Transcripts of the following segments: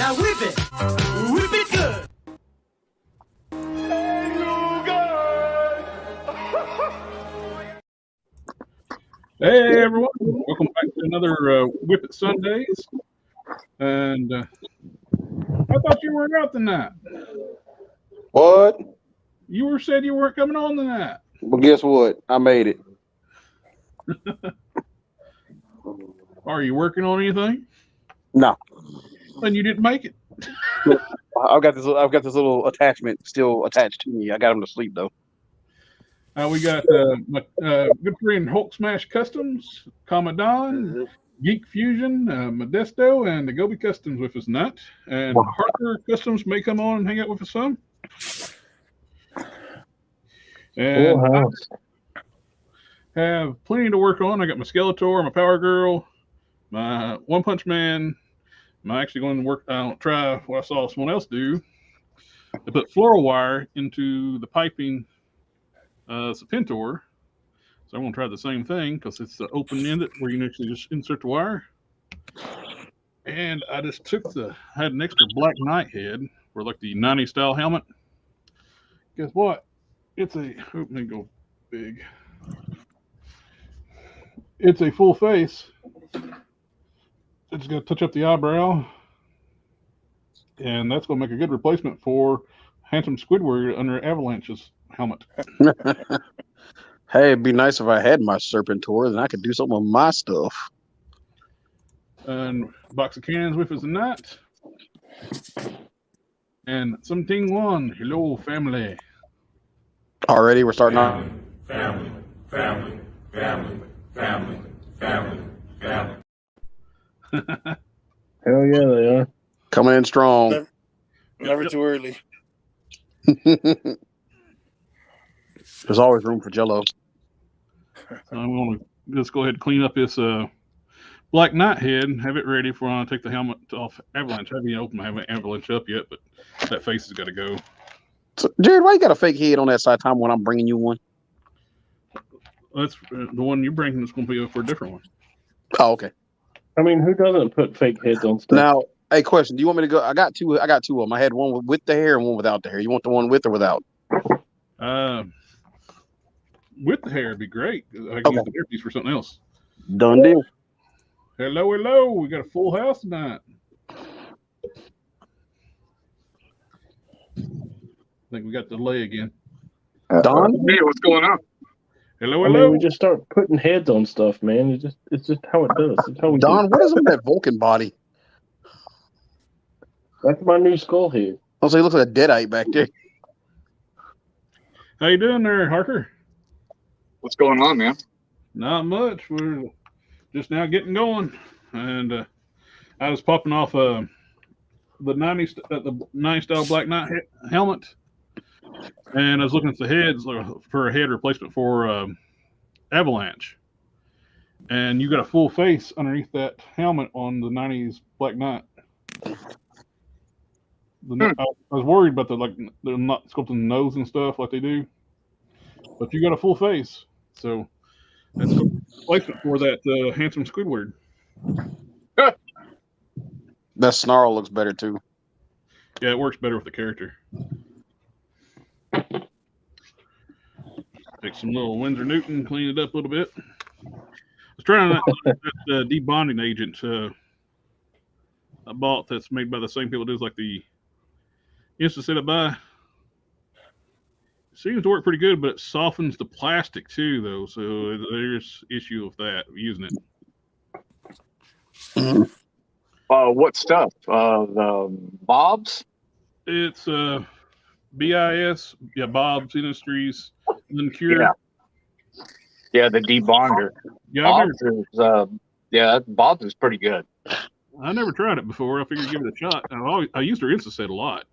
Now whip it good. Hey everyone, welcome back to another Whip It Sundays. And I thought you weren't out tonight. What? You said you weren't coming on tonight. Well, guess what? I made it. Are you working on anything? No, Then you didn't make it. I've got this little attachment still attached to me. I got him to sleep though. We got my good friend Hulk Smash Customs, Commodon, Geek Fusion, Modesto, and the Gobi Customs with us tonight. And Harker Customs may come on and hang out with us some. And I have plenty to work on. I got my Skeletor, my Power Girl, my One Punch Man. I'm actually going to work. I'll try what I saw someone else do. They put floral wire into the piping Serpentor. So I'm going to try the same thing because it's the open-ended where you can actually just insert the wire. And I just had an extra Black Knight head for like the 90s style helmet. Guess what? Let me go big. It's a full face. It's going to touch up the eyebrow. And that's going to make a good replacement for Handsome Squidward under Avalanche's helmet. Hey, it'd be nice if I had my Serpentor, then I could do something with my stuff. And a box of cans with us tonight. And something one. Hello, family. Already, we're starting on. Family. Hell yeah, they are. Coming in strong. Never too early. There's always room for Jello. I'm going to just go ahead and clean up this Black Knight head and have it ready for when I take the helmet off Avalanche. I haven't Avalanche up yet, but that face has got to go. So, Jared, why you got a fake head on that side time when I'm bringing you one? That's the one you're bringing is going to be for a different one. Oh, okay. I mean, who doesn't put fake heads on stuff? Now, hey, question. Do you want me to go? I got two of them. I had one with the hair and one without the hair. You want the one with or without? With the hair would be great. I can use the hairpiece for something else. Done deal. Hello. We got a full house tonight. I think we got the delay again. Don? Hey, what's going on? Hello. I mean, we just start putting heads on stuff, man. It's just how it does. It's how we Don, do. what is with that Vulcan body? That's my new skull head. Also, he looks like a deadite back there. How you doing there, Harker? What's going on, man? Not much. We're just now getting going, and I was popping off the 90 style Black Knight helmet, and I was looking at the heads for a head replacement for Avalanche, and you got a full face underneath that helmet on the 90s Black Knight. I was worried about they're not sculpting the nose and stuff like they do, but you got a full face, so that's a replacement for that Handsome Squidward. That snarl looks better too. Yeah, it works better with the character. Take some little Winsor Newton, clean it up a little bit. I was trying that debonding agent I bought that's made by the same people as like the Instant Set I buy. Seems to work pretty good, but it softens the plastic too, though. So there's issue with that using it. What stuff? The Bob's? It's BIS, Bob's Industries, then Cure. Yeah, the debonder. Yeah, Bob's is pretty good. I never tried it before. I figured give it a shot. I used their Instaset a lot.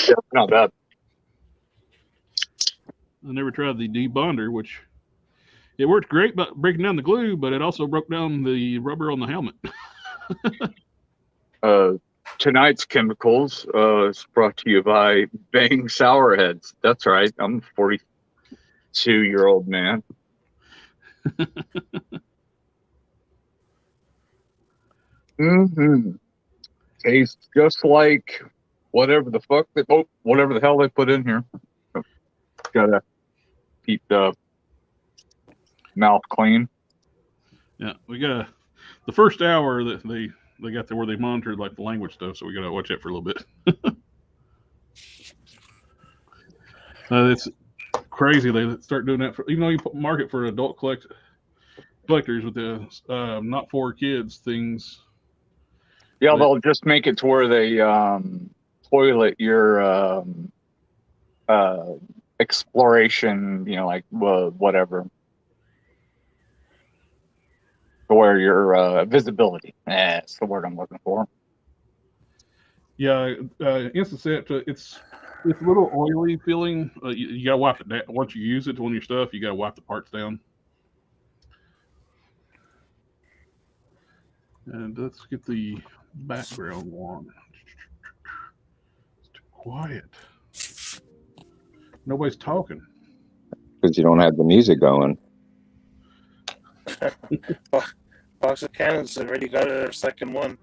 Yeah, not bad. I never tried the debonder, which it worked great by breaking down the glue, but it also broke down the rubber on the helmet. Tonight's chemicals is brought to you by Bang Sourheads. That's right. I'm a 42-year-old man. Mm-hmm. tastes just like whatever the hell they put in here. Gotta keep the mouth clean. Yeah, we got the first hour that they got there where they monitored like the language stuff, so we gotta watch that for a little bit. It's crazy. They start doing that for, even though you market for adult collectors with the not for kids things. Yeah, they'll just make it to where they toilet your exploration, like whatever, where your visibility. That's the word I'm looking for. Yeah, instant set. It's a little oily feeling. You gotta wipe it down once you use it on your stuff. You gotta wipe the parts down. And let's get the background one. It's too quiet. Nobody's talking. Because you don't have the music going. Box of Cannons already got their second one.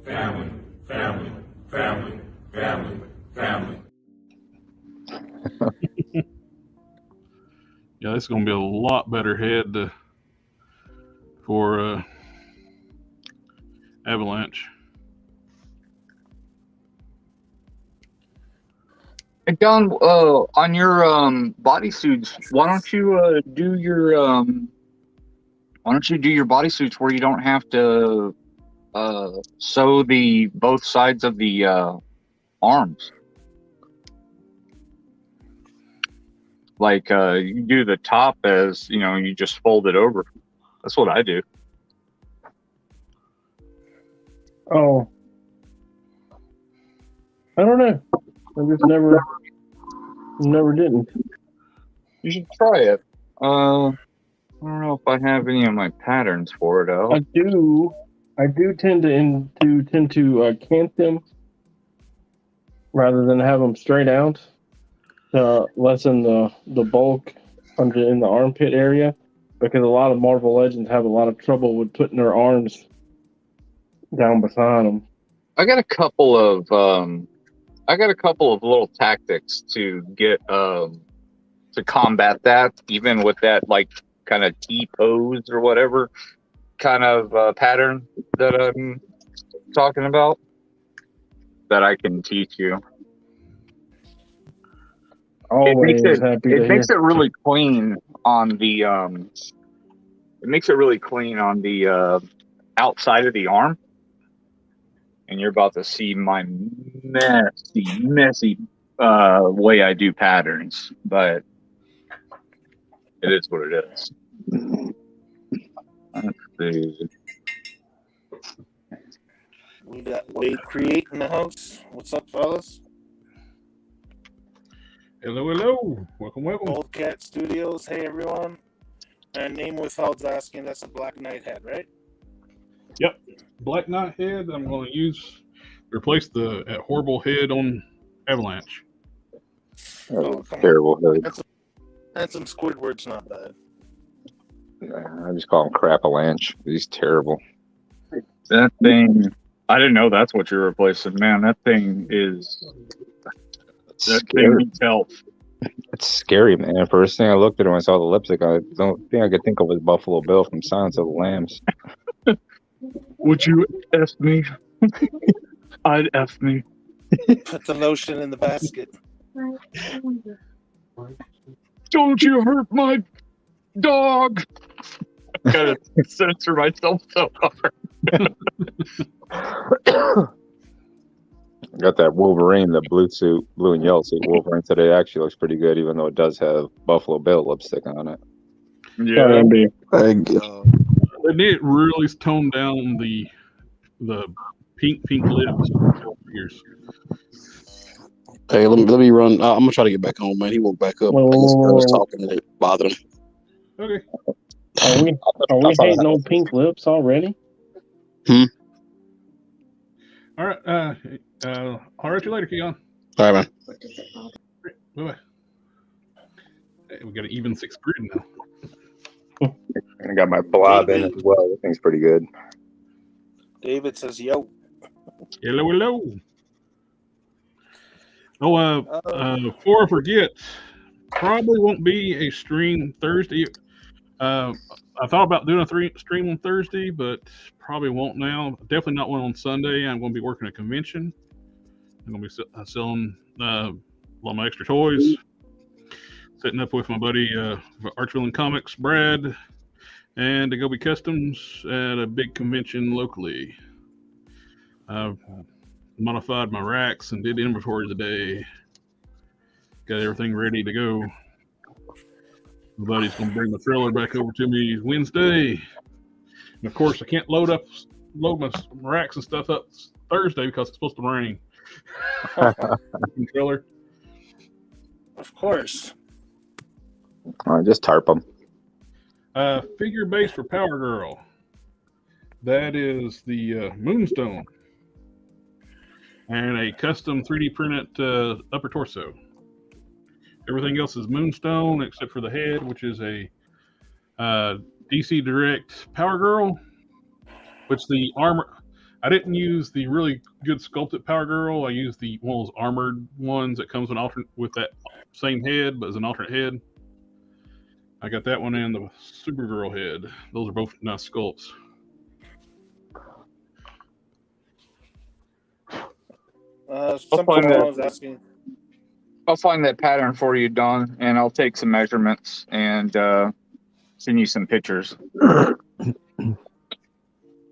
Family, family, family, family, family. Yeah, this is going to be a lot better head for Avalanche. Hey, Don, on your bodysuits, why don't you do your bodysuits where you don't have to sew the both sides of the arms? Like you do the top as you just fold it over. That's what I do. Oh, I don't know. I just never didn't. You should try it. I don't know if I have any of my patterns for it out. I do tend to cant them rather than have them straight out to lessen the bulk in the armpit area, because a lot of Marvel Legends have a lot of trouble with putting their arms down beside them. I got a couple of little tactics to get to combat that, even with that like kind of T pose or whatever kind of pattern that I'm talking about, that I can teach you. Always happy to it makes hear. it really clean on the outside of the arm, and you're about to see my messy way I do patterns, but it is what it is. Let's see. We got WIP Create in the house. What's up, fellas? Hello. Welcome. Old Cat Studios. Hey, everyone. And name withhold's asking, that's a Black Knight head, right? Yep. Black Knight head. I'm going to replace the horrible head on Avalanche. Oh, come Terrible head. And some Squidward's not bad. I just call him Crap-a-lanche. He's terrible. That thing, I didn't know that's what you're replacing. Man, that thing is... That thing needs help. It's scary, man. First thing I looked at when I saw the lipstick, I don't think I could think of was Buffalo Bill from Silence of the Lambs. Would you F me? I'd F me. Put the lotion in the basket. Don't you hurt my dog! I gotta censor myself so hard. I got that Wolverine, the blue and yellow suit Wolverine today. Actually looks pretty good, even though it does have Buffalo Bill lipstick on it. Yeah. They did really tone down the pink lips ears. Hey, let me run. I'm gonna try to get back on, man. He woke back up. I was talking and it bothered him. Okay. Are we hating on pink lips already? All right. I'll write you later, Keon. All right, man. Bye-bye. Hey, we got an even 6 grid now. And I got my blob in as well. That thing's pretty good. David says, yo. Hello, hello. Oh, before I forget, probably won't be a stream Thursday. I thought about doing a stream on Thursday, but probably won't now. Definitely not one on Sunday. I'm going to be working a convention. I'm going to be selling a lot of my extra toys. Setting up with my buddy Archville and Comics, Brad, and to go be customs at a big convention locally. I've modified my racks and did inventory today. Got everything ready to go. My buddy's going to bring the trailer back over to me Wednesday. And of course, I can't load my racks and stuff up Thursday because it's supposed to rain. Trailer. Of course. Just tarp them. Figure base for Power Girl. That is the Moonstone. And a custom 3D printed upper torso. Everything else is Moonstone except for the head, which is a DC Direct Power Girl. Which the armor, I didn't use the really good sculpted Power Girl. I used one of those armored ones that comes with that same head, but as an alternate head. I got that one and the Supergirl head. Those are both nice sculpts. Someone was asking. I'll find that pattern for you, Don, and I'll take some measurements and send you some pictures. I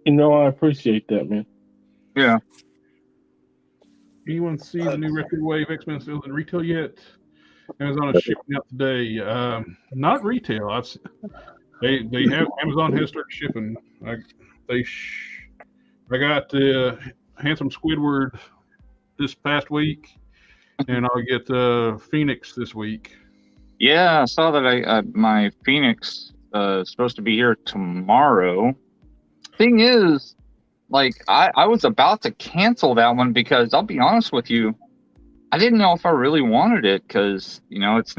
appreciate that, man. Yeah. Anyone see the new Record Wave X-Men sales in retail yet? Amazon is shipping out today. Not retail. They have Amazon has started shipping. I got Handsome Squidward this past week, and I'll get Phoenix this week. Yeah, I saw that my Phoenix is supposed to be here tomorrow. Thing is, I was about to cancel that one because I'll be honest with you, I didn't know if I really wanted it because it's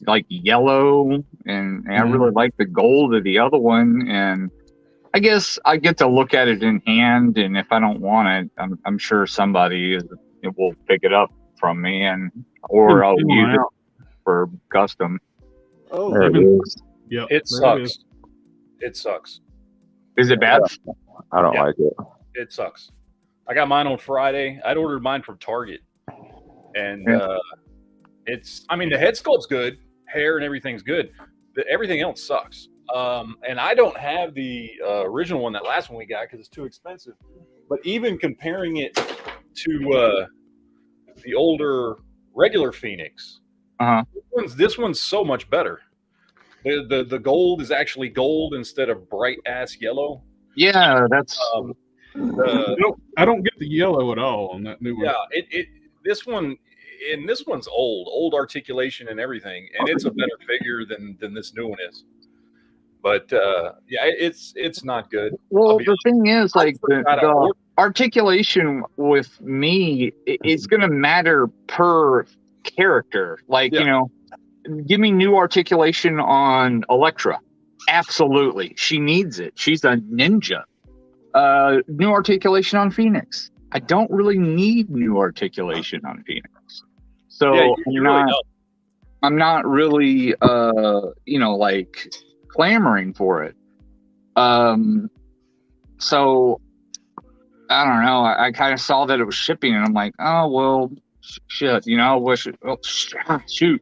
like yellow and I really like the gold of the other one, and I guess I get to look at it in hand, and if I don't want it, I'm sure somebody will pick it up from me or I'll use it for custom. Oh, Yeah, it sucks. It sucks. Is it bad? I don't like it. It sucks. I got mine on Friday. I'd ordered mine from Target, and the head sculpt's good, hair and everything's good. Everything else sucks. And I don't have the original one, that last one we got, because it's too expensive. But even comparing it to the older regular Phoenix, this one's so much better. The gold is actually gold instead of bright ass yellow. Yeah, that's. I don't get the yellow at all on that new one. Yeah, this one's old articulation and everything, and it's a better figure than this new one is. But it's not good. Well, the thing is, the articulation with me, it's going to matter per character. Give me new articulation on Elektra. Absolutely. She needs it. She's a ninja. New articulation on Phoenix. I don't really need new articulation on Phoenix. So I'm not really clamoring for it. So I don't know. I kind of saw that it was shipping, and I'm like, oh well, shit. Shoot.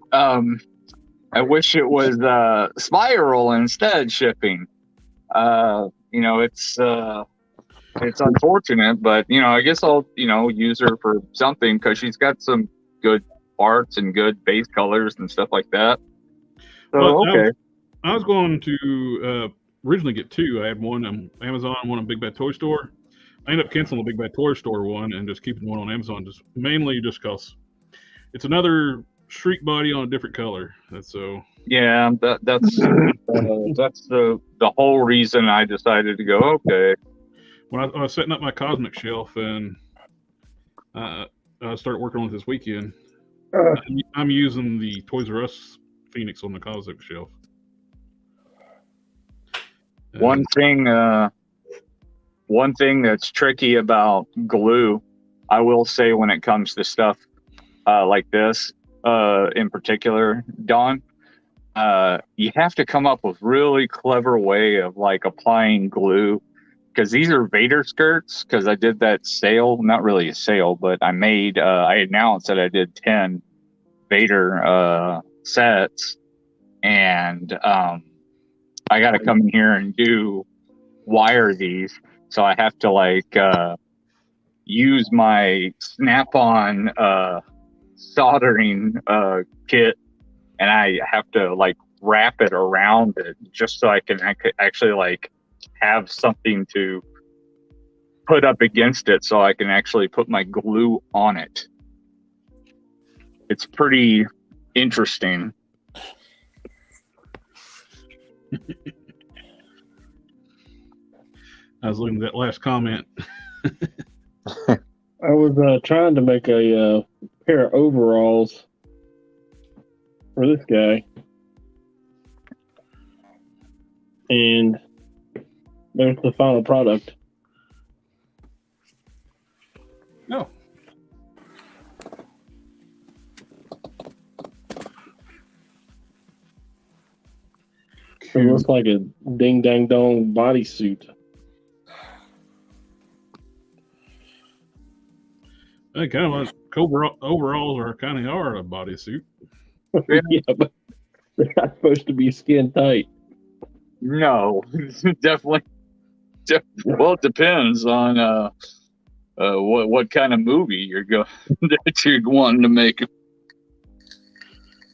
I wish it was Spiral instead shipping. It's unfortunate, but I guess I'll use her for something because she's got some good arts and good base colors and stuff like that. So okay. I was going to originally get two. I had one on Amazon, one on Big Bad Toy Store. I ended up canceling the Big Bad Toy Store one and just keeping one on Amazon, mainly because it's another Shriek body on a different color. That's the whole reason I decided to go. Okay. When I was setting up my Cosmic shelf, and I started working on it this weekend, I'm using the Toys R Us Phoenix on the Cosmic shelf. One thing one thing that's tricky about glue, I will say, when it comes to stuff like this, in particular, Don, you have to come up with really clever way of like applying glue, because these are Vader skirts. Because I did that sale, not really a sale, but I announced that I did 10 Vader sets, and I got to come in here and wire these, so I have to like use my snap-on soldering kit, and I have to like wrap it around it just so I could actually like have something to put up against it, so I can actually put my glue on it. It's pretty interesting. I was looking at that last comment. I was trying to make a pair of overalls for this guy, and there's the final product. No. It looks like a ding dang dong bodysuit. I kind of like overalls are kind of a bodysuit. Yeah, but they're not supposed to be skin tight. No, definitely. Well, it depends on what kind of movie you're that you're wanting to make.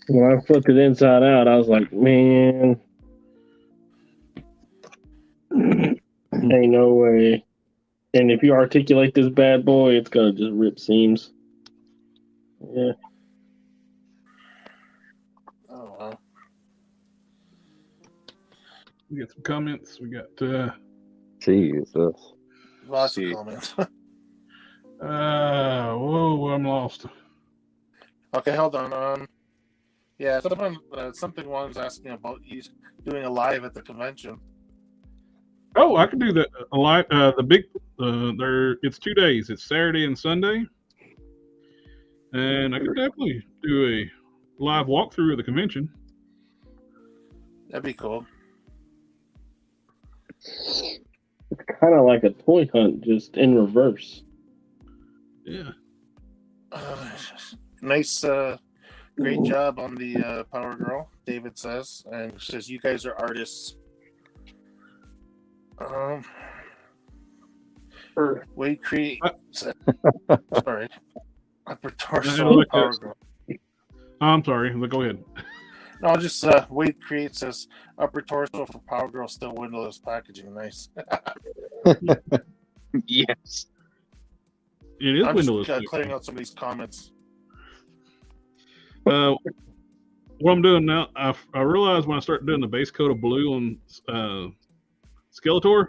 When I flipped it inside out, I was like, man, ain't no way. And if you articulate this bad boy, it's gonna just rip seams. Yeah. Oh, wow. We got some comments. We got Jesus. Lots of comments. whoa, I'm lost. Okay, hold on. Yeah, something was asking about you doing a live at the convention. Oh, I could do that. A live, it's 2 days. It's Saturday and Sunday, and I could definitely do a live walkthrough of the convention. That'd be cool. It's kind of like a toy hunt, just in reverse. Yeah. Nice, great job on the Power Girl, David says, and says you guys are artists. Wade Creek. Sorry. Upper torso Power Girl. I'm sorry. Go ahead. No, just Wade Create says upper torso for Power Girl, still windowless packaging. Nice. Yes. It is I'm windowless. just clearing out some of these comments. What I'm doing now, I realized when I started doing the base coat of blue on Skeletor,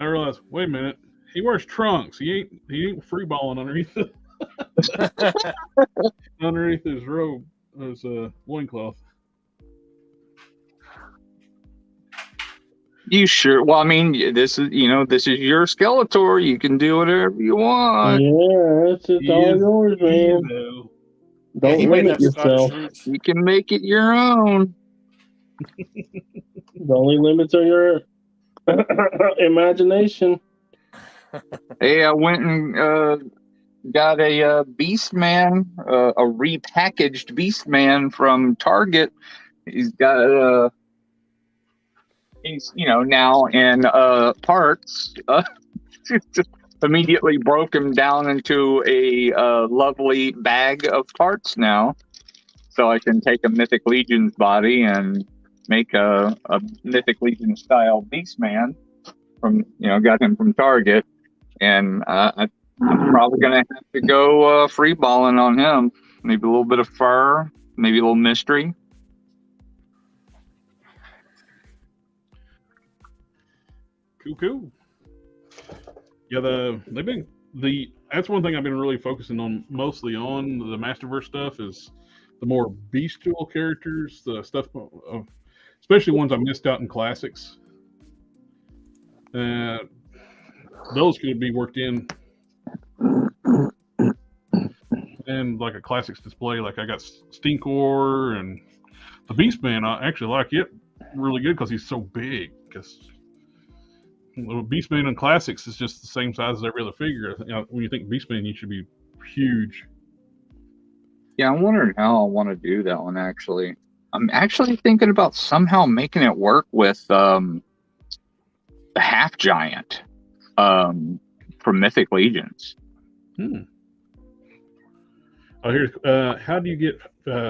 I realized, wait a minute, he wears trunks. He ain't free balling underneath underneath his robe, his loincloth. You sure? Well, I mean, this is your Skeletor. You can do whatever you want. Yeah, that's just all yours, man. Don't limit yourself. You can make it your own. The only limits are your imagination. Hey, I went and got a Beastman, a repackaged Beastman from Target. He's got he's now in parts. Just immediately broke him down into a lovely bag of parts now, so I can take a Mythic Legion's body and make a Mythic Legion style Beastman. Got him from Target, and I'm probably gonna have to go free balling on him. Maybe a little bit of fur, maybe a little mystery. Cool. Yeah, that's one thing I've been really focusing on, mostly on the Masterverse stuff, is the more bestial characters, the stuff, especially ones I missed out in classics. those could be worked in. And like a classics display, like I got Stinkor and the Beastman. I actually like it really good because he's so big. Because Beastman and classics is just the same size as every other figure. You know, when you think Beastman, you should be huge. Yeah, I'm wondering how I want to do that one. Actually, I'm actually thinking about somehow making it work with the half giant from Mythic Legions. Oh, here's how do you get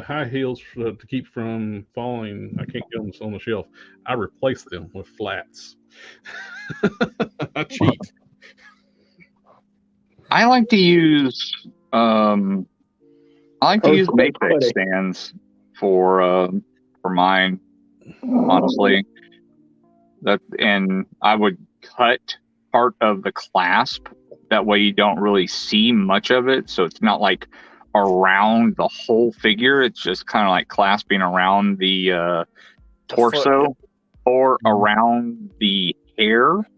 high heels to keep from falling? I can't get them on the shelf. I replace them with flats. I cheat. I like to use matrix stands for mine, honestly. And I would cut part of the clasp, that way you don't really see much of it, so it's not like around the whole figure. It's just kind of like clasping around the torso or around the hair.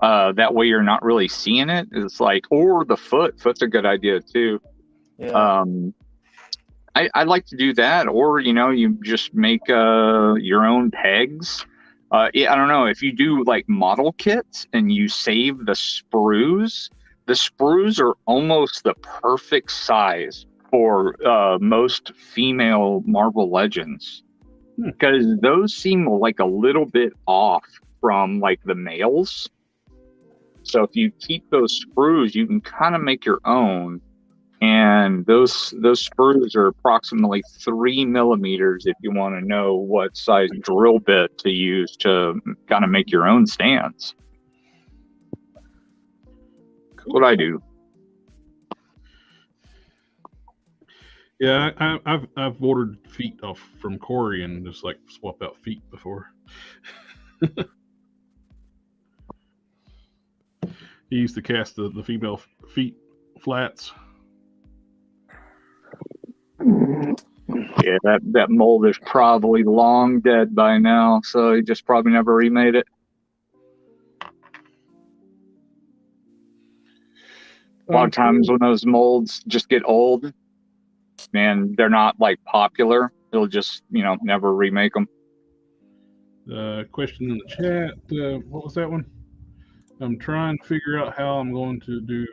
That way you're not really seeing it. It's like, or the foot's a good idea too. Yeah. I like to do that, or you just make your own pegs. I don't know if you do like model kits and you save the sprues. The sprues are almost the perfect size for most female Marvel Legends, because those seem like a little bit off from like the males. So if you keep those sprues, you can kind of make your own. And those sprues are approximately 3 millimeters if you want to know what size drill bit to use to kind of make your own stands. Cool. What I do. Yeah, I've ordered feet off from Corey and just like swap out feet before. He used to cast the female feet flats. Yeah, that mold is probably long dead by now, so he just probably never remade it. A lot of times when those molds just get old, man, they're not like popular. They'll just, never remake them. Question in the chat. What was that one? I'm trying to figure out how I'm going to do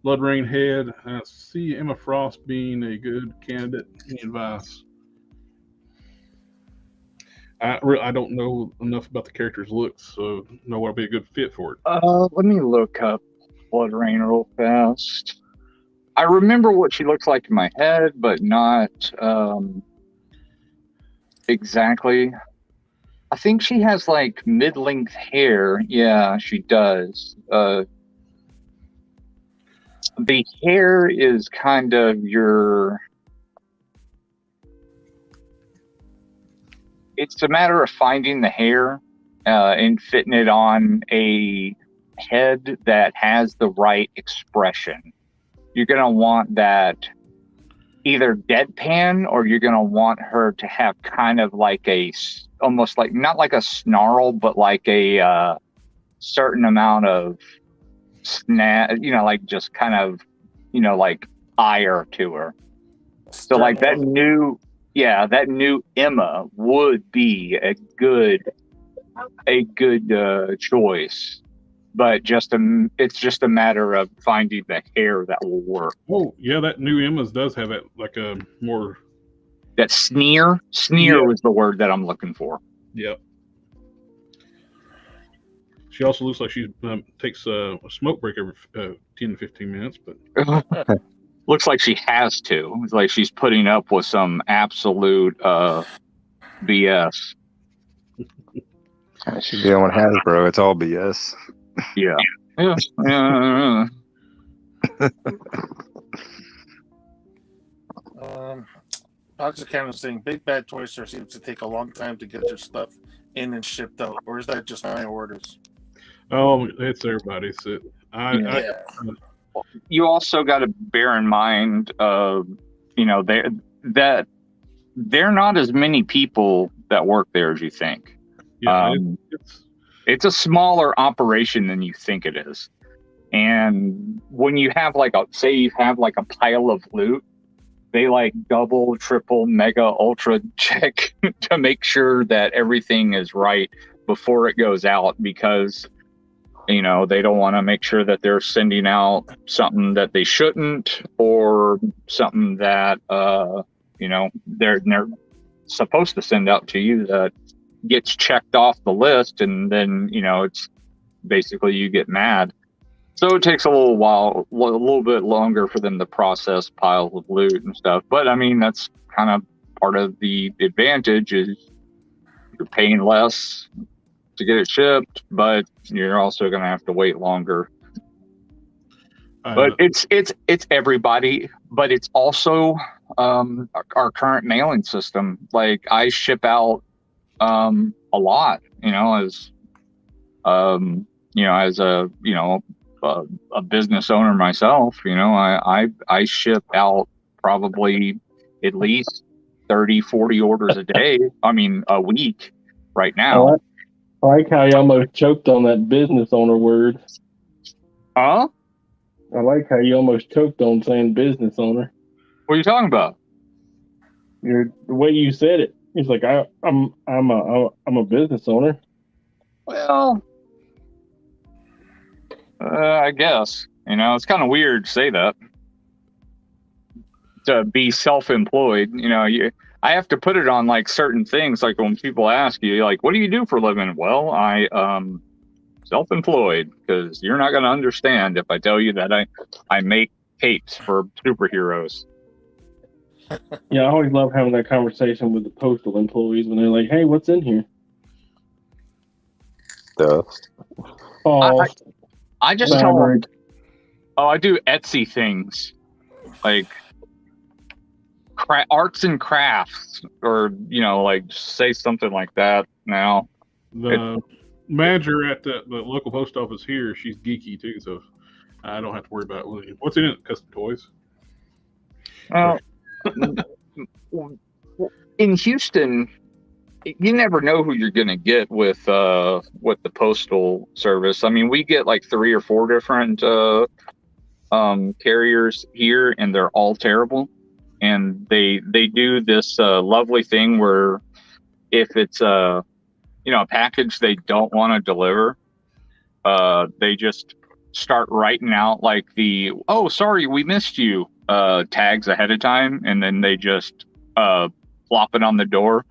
Blood Rain Head. I see Emma Frost being a good candidate. Any advice? I don't know enough about the character's looks, so know what'll be a good fit for it. Let me look up Blood Rain real fast. I remember what she looks like in my head, but not exactly. I think she has like mid-length hair. Yeah, she does. The hair is kind of it's a matter of finding the hair and fitting it on a head that has the right expression. You're going to want that either deadpan, or you're going to want her to have kind of like almost like, not like a snarl, but like a certain amount of like just kind of, like ire to her. So like that new Emma would be a good choice. But it's just a matter of finding the hair that will work. Oh yeah, that new Emma's does have it like a more that sneer. Sneer was the word that I'm looking for. Yep. She also looks like she takes a smoke break every 10 to 15 minutes, but looks like she has to. It's like she's putting up with some absolute BS. She's dealing with Hasbro. It's all BS. Yeah. Yeah. Toxic Cannon is saying Big Bad Toy Store seems to take a long time to get their stuff in and shipped out, or is that just my orders? Oh, it's everybody's. You also got to bear in mind, that they're not as many people that work there as you think. Yeah, it's a smaller operation than you think it is. And when you have say you have like a pile of loot, they like double, triple, mega, ultra check to make sure that everything is right before it goes out, because they don't want to make sure that they're sending out something that they shouldn't, or something that they're supposed to send out to you that gets checked off the list, and then it's basically you get mad. So it takes a little bit longer for them to process piles of loot and stuff. But I mean, that's kind of part of the advantage, is you're paying less to get it shipped, but you're also going to have to wait longer. But it's everybody, but it's also our current mailing system. Like, I ship out a lot, as a business owner myself. I ship out probably at least 30, 40 orders a day. I mean, a week right now. I like how you almost choked on that business owner word. Huh? I like how you almost choked on saying business owner. What are you talking about? The way you said it. It's like I'm a business owner. Well, I guess it's kind of weird to say that. To be self-employed, I have to put it on like certain things. Like when people ask you, like, what do you do for a living? Well, I self-employed, because you're not going to understand if I tell you that I make capes for superheroes. Yeah, I always love having that conversation with the postal employees when they're like, "Hey, what's in here?" Dust. Oh, I just tell them, I do Etsy things, like arts and crafts, or like say something like that. Now The manager at the local post office here, she's geeky too, so I don't have to worry about what's in it. Custom toys. In Houston, you never know who you're going to get with the postal service. I mean, we get like 3 or 4 different carriers here, and they're all terrible. And they do this lovely thing where if it's a package they don't want to deliver, they just start writing out like the "oh, sorry, we missed you" tags ahead of time, and then they just plop it on the door.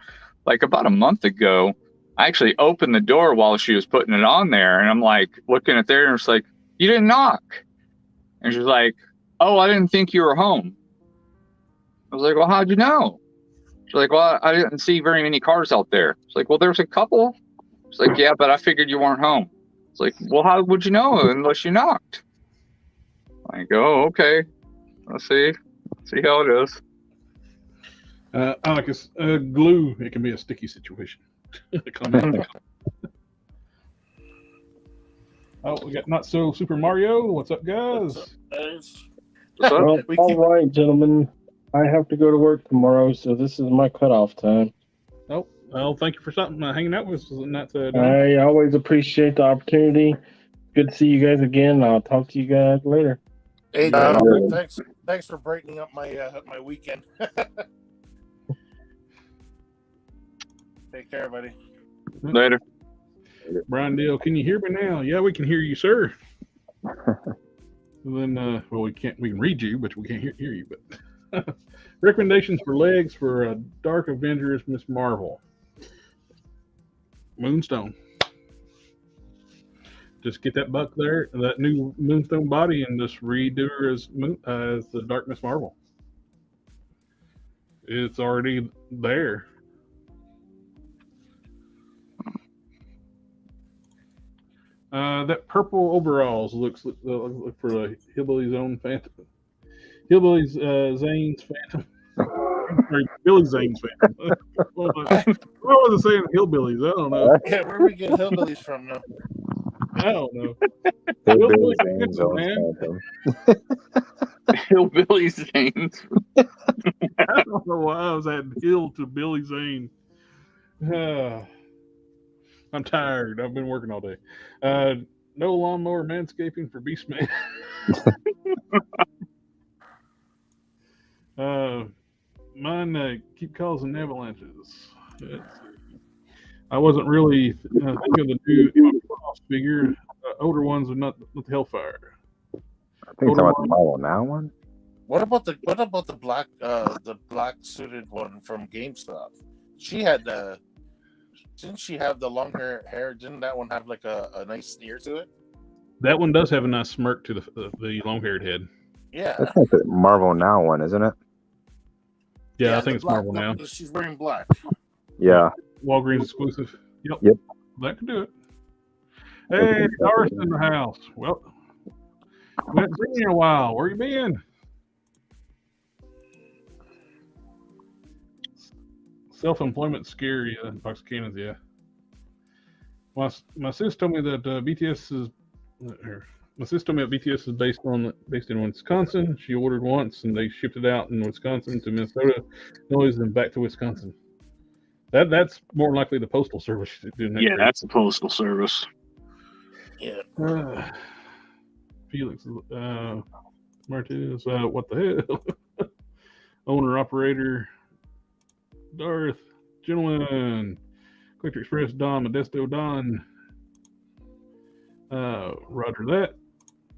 Like about a month ago, I actually opened the door while she was putting it on there, and I'm like looking at there, and it's like, "You didn't knock." And she's like, "Oh, I didn't think you were home." I was like, "Well, how'd you know?" She's like, "Well, I didn't see very many cars out there." It's like, "Well, there's a couple." It's like, "Yeah, but I figured you weren't home." It's like, "Well, how would you know unless you knocked?" I go, "Okay, let's see how it is." I like glue. It can be a sticky situation. Oh, we got Not So Super Mario. What's up, guys? What's up? well, all right, gentlemen. I have to go to work tomorrow, so this is my cutoff time. Oh, well, thank you for something hanging out with us. I always appreciate the opportunity. Good to see you guys again. I'll talk to you guys later. Hey, Yeah. thanks for brightening up my weekend. Take care, buddy. Later. Brian Deal, can you hear me now? Yeah, we can hear you, sir. Then, well, we can read you, but we can't hear you. But recommendations for legs for Dark Avengers Miss Marvel. Moonstone. Just get that buck there, that new Moonstone body, and just redo her as the Dark Miss Marvel. It's already there. That purple overalls look for the Hillbilly Zone Phantom. Hillbilly's Zane's Phantom. Sorry, Billy Zane's Phantom. What was I saying? Hillbillies? I don't know. Yeah, where we get hillbillies from now? I don't know. Hillbilly Hillbilly Zane's Phantom, man. Hillbilly Zane's. I don't know why I was adding Hill to Billy Zane. I'm tired. I've been working all day. No lawnmower manscaping for Beastman. Mine keep causing avalanches. Let's see. I wasn't really thinking of the new Cross figure. Older ones are not with the Hellfire. I think it's Older about the Marvel Now one. What about the black suited one from GameStop? She had didn't she have the long hair? Didn't that one have like a nice sneer to it? That one does have a nice smirk to the long-haired head. Yeah. That's like the Marvel Now one, isn't it? Yeah, I think the it's Marvel now. She's wearing black. Yeah. Walgreens exclusive. Yep. That could do it. Hey, Doris in the house. Well, we haven't seen you in a while. Where you been? Self-employment scary, Fox Cannons, yeah. My sis told me that BTS is. My sis told me that BTS is based in Wisconsin. She ordered once, and they shipped it out in Wisconsin to Minnesota, Illinois, and back to Wisconsin. That's more likely the postal service doing that. Yeah, that's the postal service. Yeah. Felix, Martinez, what the hell? Owner, operator, Darth, gentlemen, Collector Express, Don, Modesto, Don. Roger that.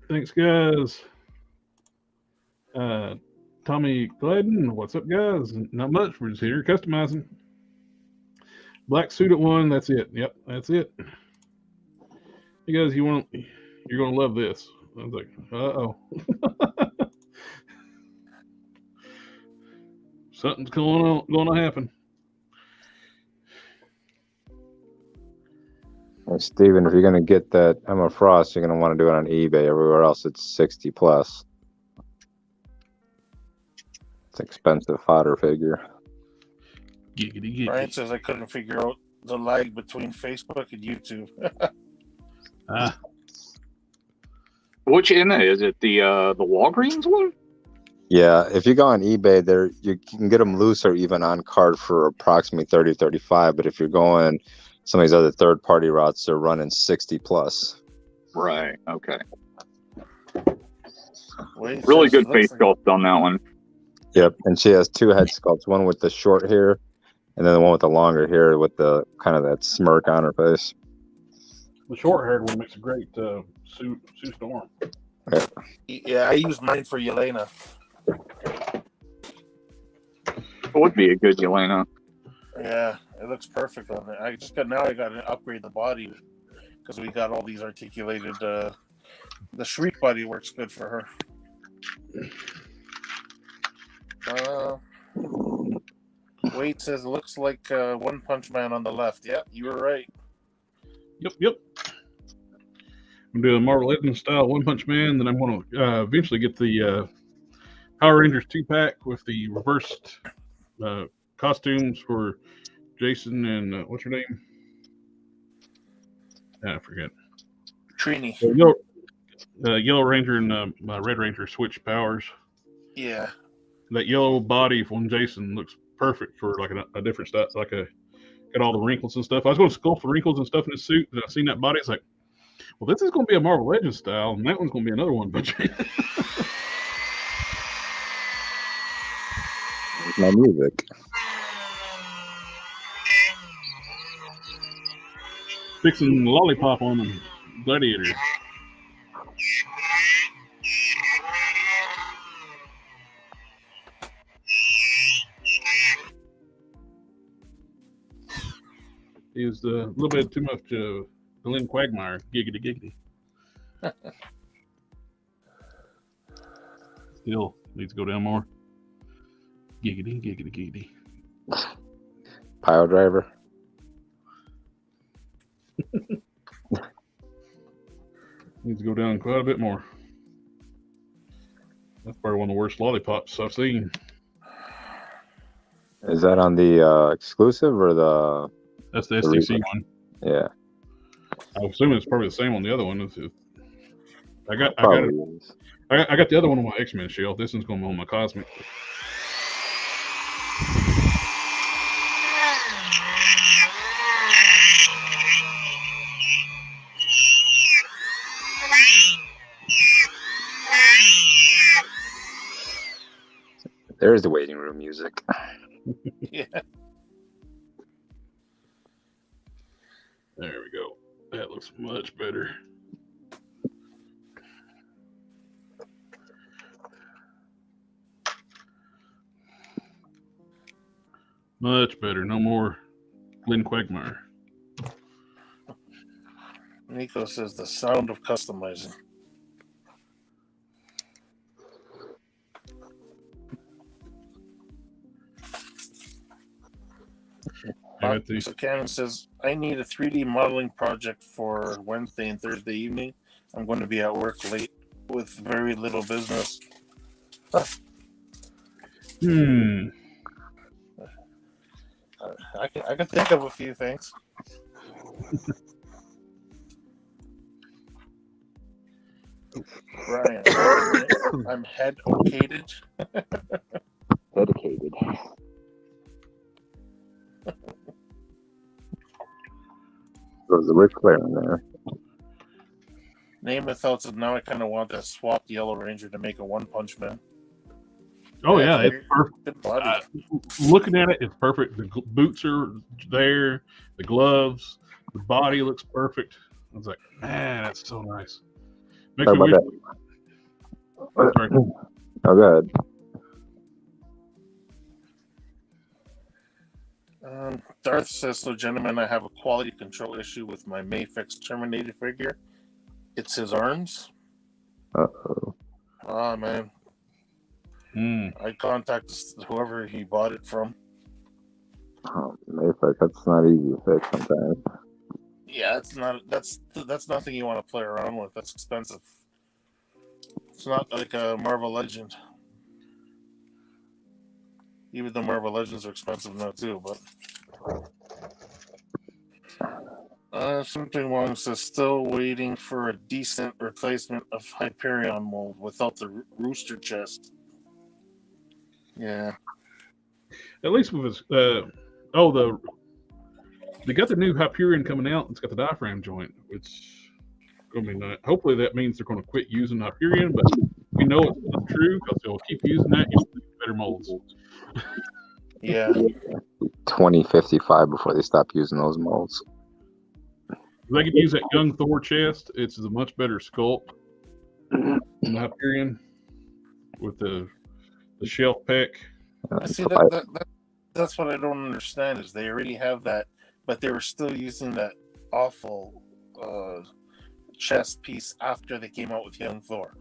Thanks, guys. Tommy Gladden, what's up, guys? Not much. We're just here customizing. Black suited one. That's it. Yep, that's it. You guys, you're gonna love this. I was like, uh-oh. Something's gonna happen. And Steven, if you're gonna get that Emma Frost, you're gonna want to do it on eBay. Everywhere else, it's 60 plus. It's expensive fodder figure. Giggity. Brian says I couldn't figure out the lag between Facebook and YouTube. Which in it? Is it the Walgreens one? Yeah, if you go on eBay, there you can get them loose or even on card for approximately 30, 35. But if you're going some of these other third-party routes, they're running 60 plus. Right. Okay. Wait, Really says good it looks face sculpt on that one. Yep, and she has two head sculpts, one with the short hair, and then the one with the longer hair with the kind of that smirk on her face. The short-haired one makes a great Sue Storm. Yeah, I used mine for Yelena. It would be a good Yelena. Yeah, it looks perfect on it. I got to upgrade the body because we got all these articulated. The Shriek body works good for her. Wade says it looks like One Punch Man on the left. Yep, you were right. Yep. I'm doing a Marvel Legends style One Punch Man. Then I'm going to eventually get the Power Rangers 2-pack with the reversed costumes for Jason and what's her name? I forget. Trini. Yellow Ranger and Red Ranger switch powers. Yeah. That yellow body from Jason looks perfect for like a different style, got all the wrinkles and stuff. I was going to sculpt the wrinkles and stuff in his suit, and I seen that body. It's like, well, this is going to be a Marvel Legends style, and that one's going to be another one. But My music. fixing lollipop on them, Gladiator. He was a little bit too much Glenn Quagmire. Giggity. Still needs to go down more. Giggity. Pile driver. Needs to go down quite a bit more. That's probably one of the worst lollipops I've seen. Is that on the exclusive or the? That's the STC one. Yeah. I'm assuming it's probably the same on the other one. I got the other one on my X-Men shelf. This one's going on my Cosmic. There's the waiting room music. Yeah. There we go. That looks much better. Much better. No more Lynn Quagmire. Nico says the sound of customizing. So Cannon says, I need a 3D modeling project for Wednesday and Thursday evening. I'm going to be at work late with very little business. I can think of a few things. Brian, I'm head-okated. Dedicated. There's a Ric Flair in there. Name without said, now I kind of want that swapped Yellow Ranger to make a One Punch Man. Oh yeah, it's perfect. Looking at it, it's perfect. The boots are there, the gloves, the body looks perfect. I was like, man, that's so nice. Makes me wish. Sorry. Oh, go ahead. Darth says, so gentlemen, I have a quality control issue with my Mayfix Terminator figure. It's his arms. Uh-oh. Oh, man. I contacted whoever he bought it from. Oh, Mayfix, that's not easy to fix sometimes. Yeah, that's nothing you want to play around with. That's expensive. It's not like a Marvel Legend. Even though Marvel Legends are expensive now too, but something wrong says still waiting for a decent replacement of Hyperion mold without the rooster chest. Yeah. At least with his they got the new Hyperion coming out. It's got the diaphragm joint, which going to be nice. Hopefully that means they're going to quit using Hyperion, but we know it's not true because they'll keep using that. You need better molds. Yeah. 2055 before they stop using those molds. They could use that young Thor chest. It's a much better sculpt than the Hyperion with the shelf pack. I see that's what I don't understand is they already have that, but they were still using that awful chest piece after they came out with Young Thor.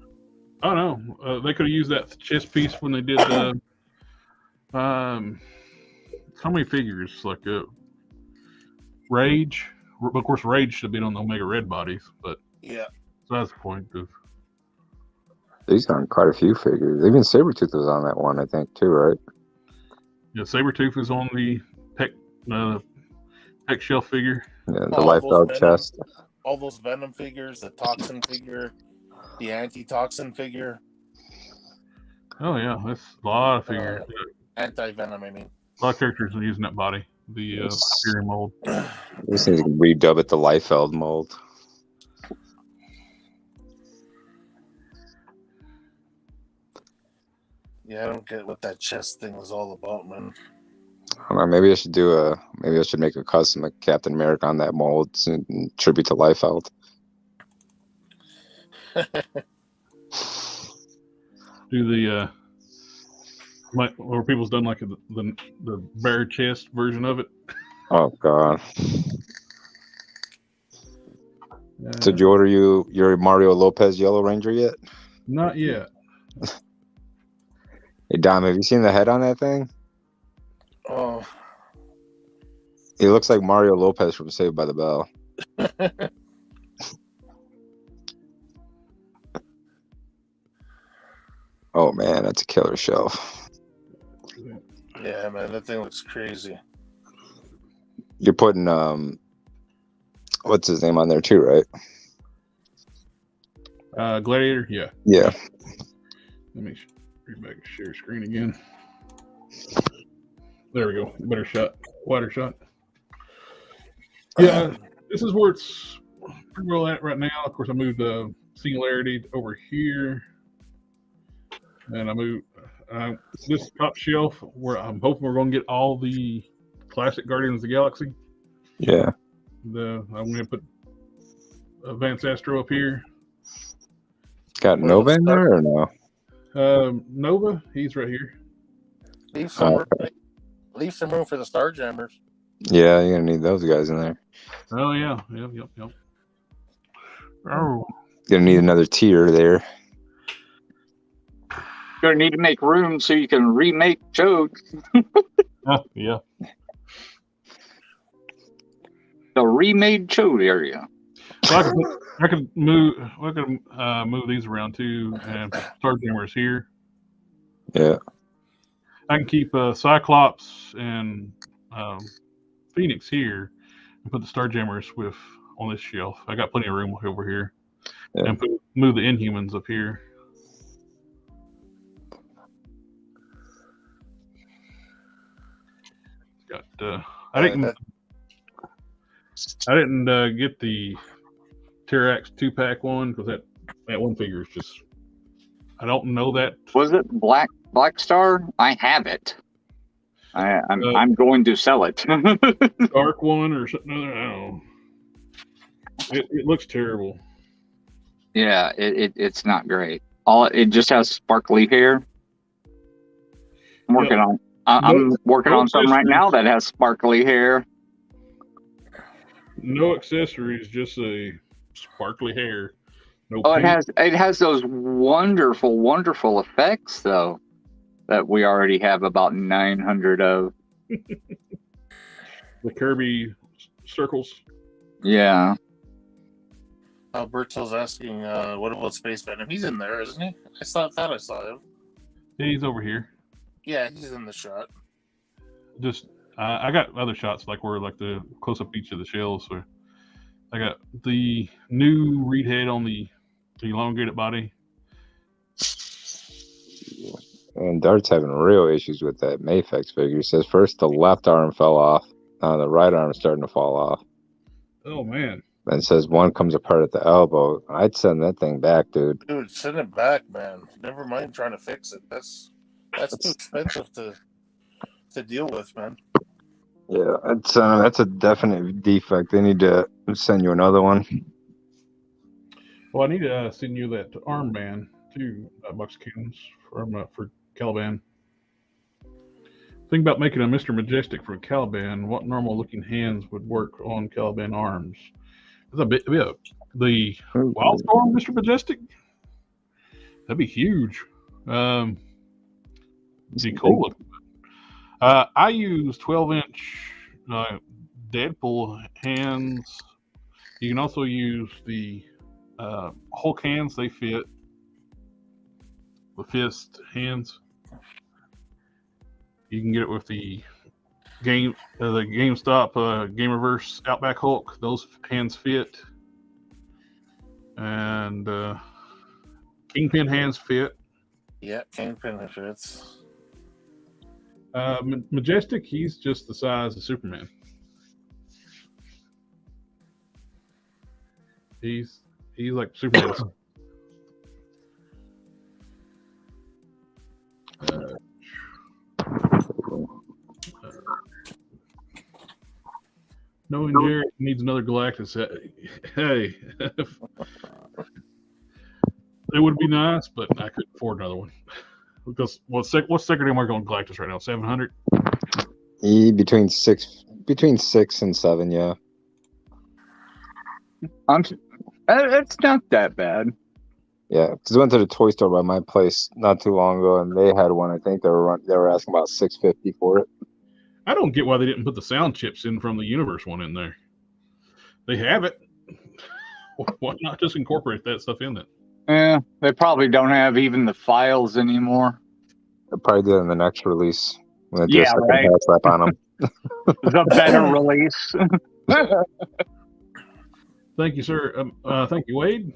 Oh no, they could have used that chest piece when they did how many figures? Like Rage. Of course, Rage should have been on the Omega Red bodies, but yeah, so that's the point. He's on quite a few figures. Even Sabretooth was on that one, I think, too, right? Yeah, Sabretooth is on the Peck shelf figure. Yeah, the Liefeld chest. All those Venom figures, the Toxin figure, the Anti-Toxin figure. Oh yeah, that's a lot of figures. Anti-Venom, I mean. A lot of characters are using that body, the Hyperion mold. This needs to redub it the Liefeld mold. Yeah, I don't get what that chest thing was all about, man. I don't know, maybe I should make a custom of Captain America on that mold in tribute to Liefeld. Do the or people's done like the bare chest version of it. Oh god. So did you order your Mario Lopez Yellow Ranger yet? Not yet. Hey Dom, have you seen the head on that thing? Oh. He looks like Mario Lopez from Saved by the Bell. Oh man, that's a killer shelf. Yeah, man, that thing looks crazy. You're putting what's his name on there too, right? Gladiator, yeah. Yeah. Let me bring back share screen again. There we go. Better shot, wider shot. Yeah, this is where it's pretty well at right now. Of course, I moved the Singularity over here, and This top shelf, where I'm hoping we're going to get all the classic Guardians of the Galaxy. Yeah. I'm going to put Advanced Astro up here. Got Nova in there or no? Nova, he's right here. Leave some room for the Starjammers. Yeah, you're gonna need those guys in there. Oh yeah, yep. Oh, Gonna need another tier there. You're gonna need to make room so you can remake Chode. yeah. The remade Chode area. So I could move these around too, and Starjammers here. Yeah. I can keep Cyclops and Phoenix here, and put the Starjammers on this shelf. I got plenty of room over here, and move the Inhumans up here. Got I didn't get the Terrax 2-pack one because that one figure is just, I don't know that. Was it Black Star? I have it. I'm going to sell it. Dark one or something other. I don't know. It looks terrible. Yeah, it's not great. It just has sparkly hair. I'm working on something right now that has sparkly hair. No accessories, just a sparkly hair. No paint. It has those wonderful effects though that we already have about 900 of. The Kirby circles. Yeah. Alberto's asking, what about Space Venom? He's in there, isn't he? I thought I saw him. He's over here. Yeah, he's in the shot. Just I got other shots like the close up each of the shells. So I got the new reed head on the elongated body. And Dart's having real issues with that Mayfex figure. He says first the left arm fell off, the right arm is starting to fall off. Oh man! And says one comes apart at the elbow. I'd send that thing back, dude. Dude, send it back, man. Never mind trying to fix it. That's too expensive to deal with, man. Yeah, that's a definite defect. They need to send you another one. Well, I need to send you that armband too, Buckskins for Caliban. Think about making a Mr. Majestic for Caliban. What normal-looking hands would work on Caliban arms? The Wildstorm Mr. Majestic? That'd be huge. Be cool looking. I use 12-inch Deadpool hands. You can also use the Hulk hands. They fit. The fist hands. You can get it with the GameStop Gamerverse Outback Hulk. Those hands fit. And Kingpin hands fit. Yeah, Kingpin fits. Majestic, he's just the size of Superman. He's like Superman. Knowing Jared needs another Galactus. Hey, it would be nice, but I couldn't afford another one. Because what's second mark on Galactus right now? 700. Between 6 and 7, yeah. It's not that bad. Yeah, because I went to the toy store by my place not too long ago, and they had one. I think they were asking about $650 for it. I don't get why they didn't put the sound chips in from the Universe one in there. They have it. Why not just incorporate that stuff in it? Yeah, they probably don't have even the files anymore. They'll probably do it in the next release when they do a second right. patch slap on them. The better release. Thank you, sir. Thank you, Wade.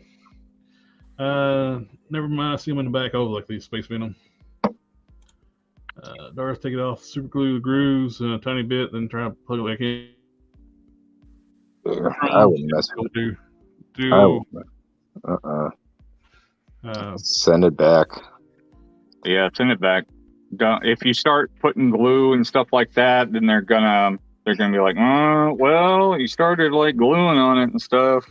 Never mind. I see them in the back. Oh, like these Space Venom. Darth, take it off. Super glue the grooves a tiny bit, then try to plug it back in. I wouldn't mess with it. Send it back. Yeah, send it back. don't. If you start putting glue and stuff like that, then they're gonna be like, well, you started like gluing on it and stuff.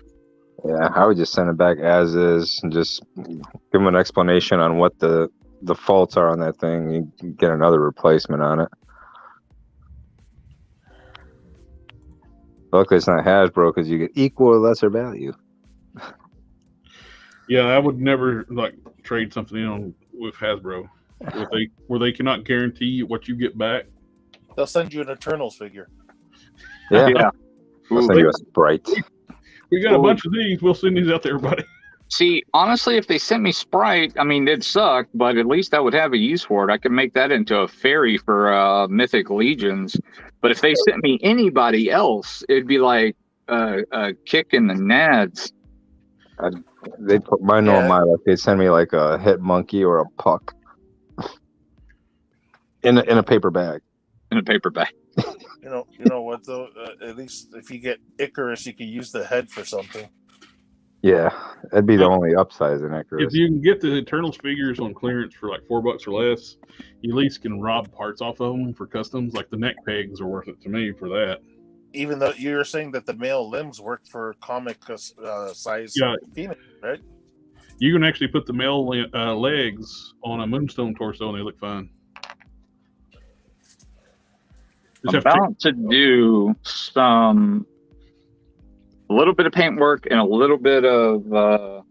Yeah, I would just send it back as is and just give them an explanation on what the faults are on that thing. You can get another replacement on it. Luckily, it's not Hasbro because you get equal or lesser value. Yeah, I would never like trade something in with Hasbro where they cannot guarantee what you get back. They'll send you an Eternals figure. Yeah, Yeah. I'll send you a Sprite. We got a bunch of these. We'll send these out to everybody. See, honestly, if they sent me Sprite, I mean, it'd suck, but at least I would have a use for it. I could make that into a fairy for Mythic Legions. But if they sent me anybody else, it'd be like a kick in the nads. They put mine on my like they send me like a hit monkey or a puck in a paper bag. In a paper bag. You know what though? At least if you get Icarus, you could use the head for something. Yeah, that'd be the only upsize in Icarus. If you can get the Eternals figures on clearance for like $4 or less, you at least can rob parts off of them for customs. Like the neck pegs are worth it to me for that. Even though you're saying that the male limbs work for comic size Phoenix, right? You can actually put the male legs on a Moonstone torso and they look fine. I'm about to do a little bit of paint work and a little bit of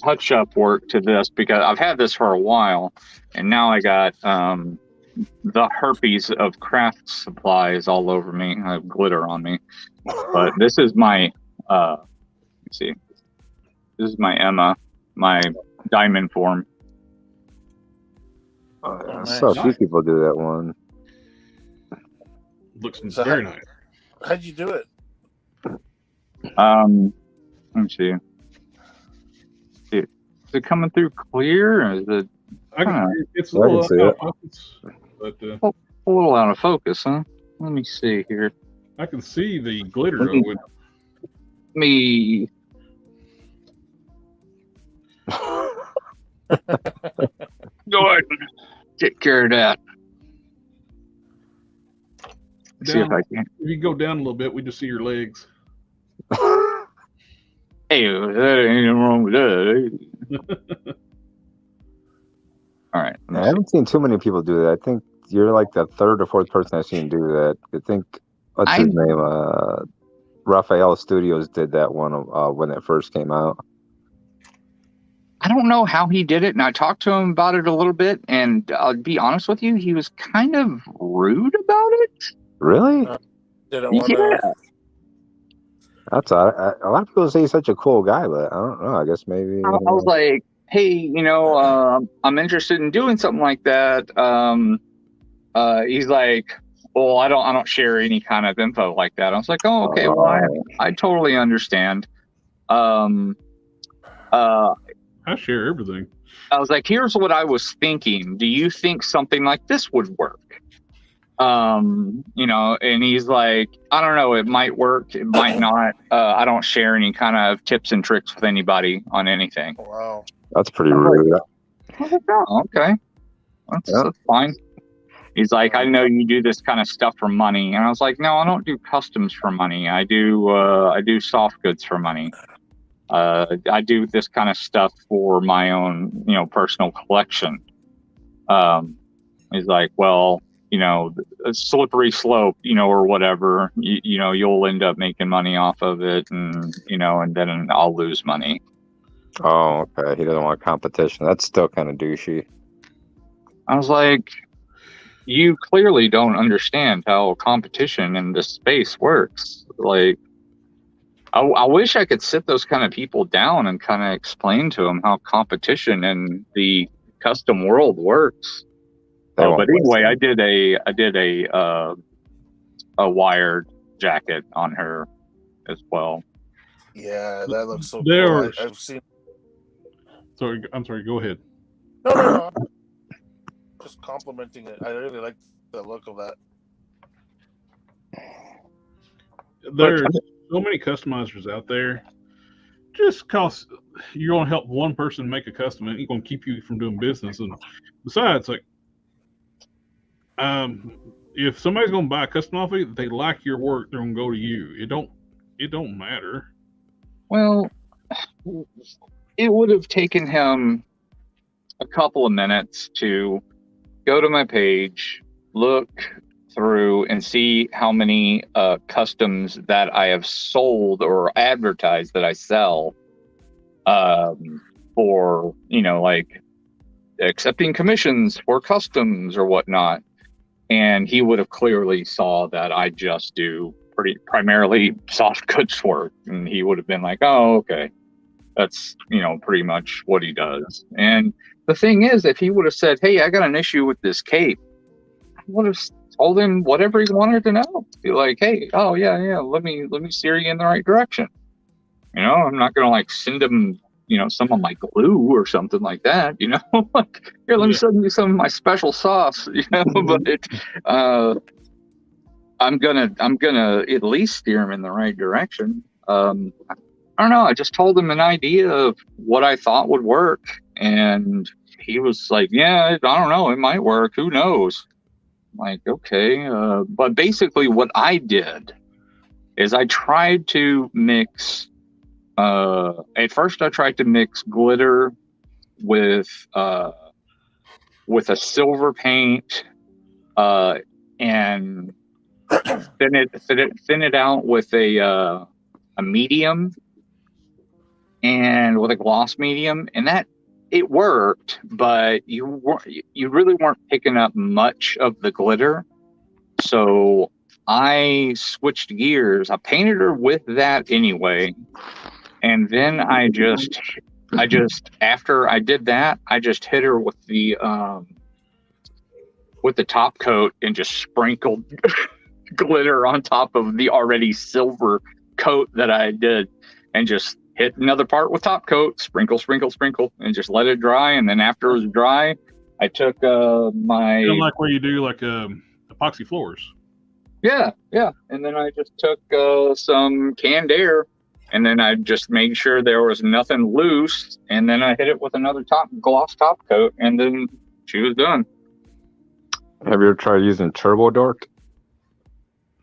touch-up work to this because I've had this for a while, and now I got the herpes of craft supplies all over me. I have glitter on me, but this is my let's see, this is my Emma, my diamond form. I saw a few people do that one. Looks very nice. How'd you do it? Let me see. Is it coming through clear? Or is it? It's a little out of focus, but a little out of focus, huh? Let me see here. I can see the glitter though. Me. Go ahead. Take care of that. See if I can. If you go down a little bit, we just see your legs. Hey, that ain't nothing wrong with that. All right. I haven't seen too many people do that. I think you're like the third or fourth person I've seen do that. I think what's his name? Raphael Studios did that one when it first came out. I don't know how he did it, and I talked to him about it a little bit, and I'll be honest with you, he was kind of rude about it. Really? Yeah. That's a lot of people say he's such a cool guy, but I don't know. I guess maybe I was like, hey, I'm interested in doing something like that. He's like, well, I don't share any kind of info like that. I was like, oh, okay, well, I totally understand. I share everything. I was like, here's what I was thinking. Do you think something like this would work? And he's like, I don't know, it might work, it might not. I don't share any kind of tips and tricks with anybody on anything. Wow. That's pretty rude. I was like, oh, okay. That's fine. He's like, I know you do this kind of stuff for money. And I was like, no, I don't do customs for money. I do soft goods for money. I do this kind of stuff for my own, personal collection. He's like, well, a slippery slope, or whatever, you'll end up making money off of it, and then I'll lose money. Oh, okay. He doesn't want competition. That's still kind of douchey. I was like, you clearly don't understand how competition in this space works. Like, I wish I could sit those kind of people down and kind of explain to them how competition in the custom world works. But anyway, I did a wired jacket on her as well. Yeah, that looks so cool. I've seen. Sorry, I'm sorry. Go ahead. No. Just complimenting it. I really like the look of that. There's so many customizers out there. just cause you're going to help one person make a custom, and it's going to keep you from doing business. And besides, like, if somebody's going to buy a custom off of you, they like your work, they're going to go to you. It don't matter. Well, it would have taken him a couple of minutes to go to my page, look through, and see how many customs that I have sold or advertised that I sell for, like accepting commissions for customs or whatnot. And he would have clearly saw that I just do primarily soft goods work. And he would have been like, oh, okay. That's, pretty much what he does. And the thing is, if he would have said, hey, I got an issue with this cape, I would have told him whatever he wanted to know. Be like, hey, oh yeah, let me steer you in the right direction. I'm not gonna like send him, some of my glue or something like that, like, here, let me send you some of my special sauce, but I'm gonna at least steer him in the right direction. I don't know. I just told him an idea of what I thought would work, and he was like, yeah, I don't know, it might work, who knows. I'm like, okay. But basically what I did is I tried to mix, at first I tried to mix glitter with a silver paint, and thin it out with a medium, and with a gloss medium, and that it worked, but you really weren't picking up much of the glitter. So I switched gears. I painted her with that anyway, and then I just after I did that, I just hit her with the top coat and just sprinkled glitter on top of the already silver coat that I did, and just hit another part with top coat, sprinkle, and just let it dry. And then after it was dry, I took my... Kind of like where you do like epoxy floors. Yeah. And then I just took some canned air, and then I just made sure there was nothing loose, and then I hit it with another gloss top coat, and then she was done. Have you ever tried using Turbo Dork?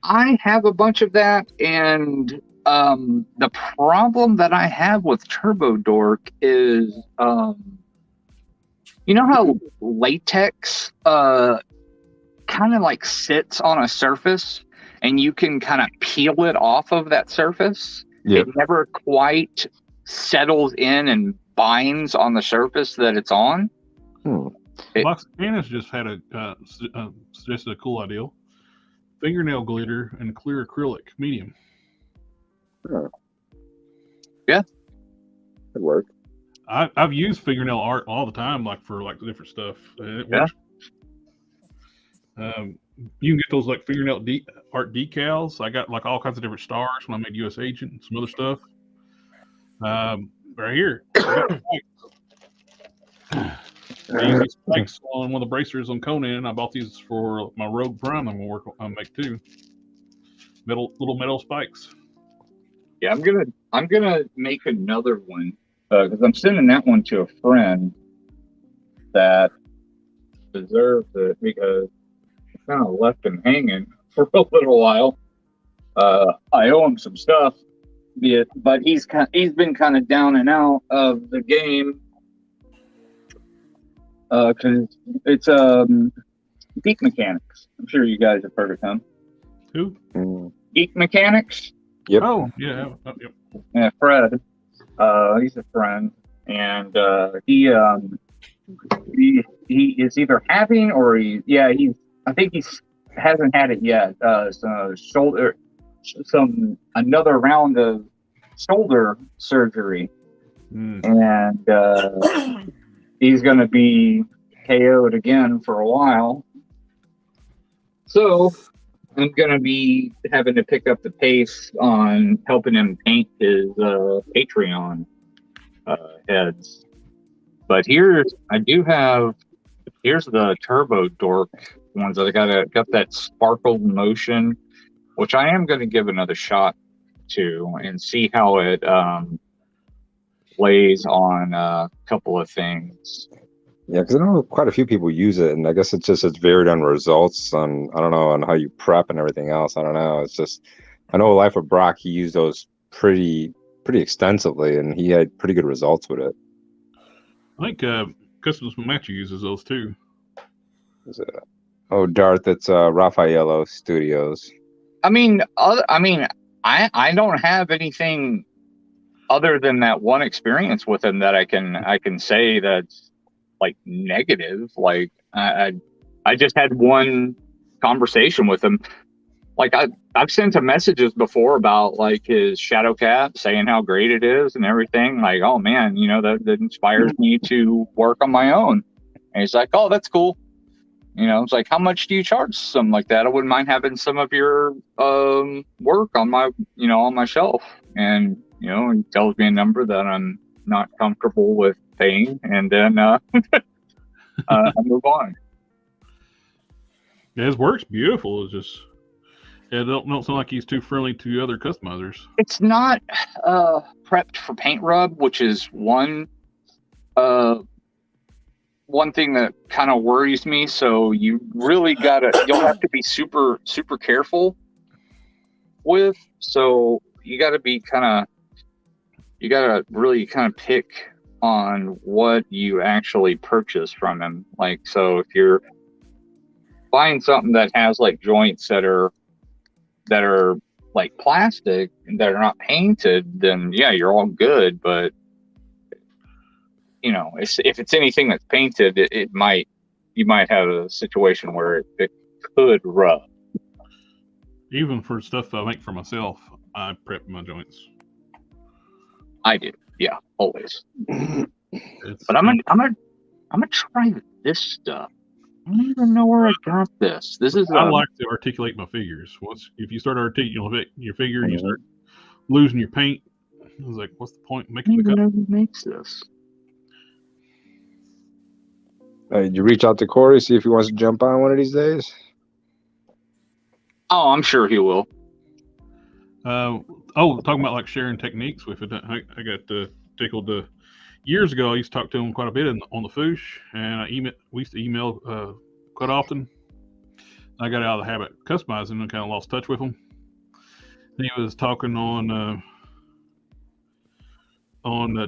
I have a bunch of that, and the problem that I have with Turbo Dork is, you know how latex kind of like sits on a surface and you can kind of peel it off of that surface? Yeah. It never quite settles in and binds on the surface that it's on. Boxcanus just had suggested a cool idea: fingernail glitter and clear acrylic medium. Yeah, it worked. I've used fingernail art all the time, like for like different stuff. It works. You can get those like fingernail art decals. I got like all kinds of different stars when I made U.S. Agent and some other stuff. Right here. I use these spikes on one of the bracers on Conan. I bought these for my Rogue Prime. I'm gonna make too. Little metal spikes. Yeah, I'm gonna make another one because I'm sending that one to a friend that deserves it, because I kind of left him hanging for a little while. I owe him some stuff, but he's been kind of down and out of the game because it's Geek Mechanics. I'm sure you guys have heard of him. Who? Geek Mechanics. Yep. Oh, yeah. Yep. Yeah, Fred. He's a friend, and he is either having or I think he hasn't had it yet. Another round of shoulder surgery, and he's going to be KO'd again for a while. So I'm going to be having to pick up the pace on helping him paint his Patreon heads. But here's the Turbo Dork ones that I got that sparkled motion, which I am going to give another shot to and see how it glaze on a couple of things. Yeah, because I know quite a few people use it, and I guess it's varied on results on, I don't know, on how you prep and everything else. I don't know. It's just, I know Life of Brock, he used those pretty extensively, and he had pretty good results with it. I think Customs Match uses those too. Is it? Oh, Darth, it's Raffaello Studios. I don't have anything other than that one experience with him that I can say that's like negative. Like I just had one conversation with him. Like I've sent him messages before about like his shadow cap, saying how great it is and everything. Like, oh man, that inspires me to work on my own. And he's like, oh, that's cool. It's like, how much do you charge something like that? I wouldn't mind having some of your work on my on my shelf. And he tells me a number that I'm not comfortable with paying, and then I move on. Yeah, his work's beautiful. It's just, it don't sound like he's too friendly to other customizers. It's not prepped for paint rub, which is one thing that kind of worries me. So you really you'll have to be super, super careful with. So you gotta really kind of pick on what you actually purchase from him. Like, so if you're buying something that has like joints that are like plastic and that are not painted, then yeah, you're all good. But if it's anything that's painted, you might have a situation where it could rub. Even for stuff I make for myself, I prep my joints. I do, yeah, always. But I'm gonna try this stuff. I don't even know where I got this. This is. I like to articulate my figures. If you start articulating your figure, and you start losing your paint. I was like, what's the point in making the cut? Who makes this? Did you reach out to Corey, see if he wants to jump on one of these days? Oh, I'm sure he will. Talking about like sharing techniques with it. I got tickled. Years ago, I used to talk to him quite a bit on the Foosh, and we used to email quite often. I got out of the habit of customizing and kind of lost touch with him. He was talking on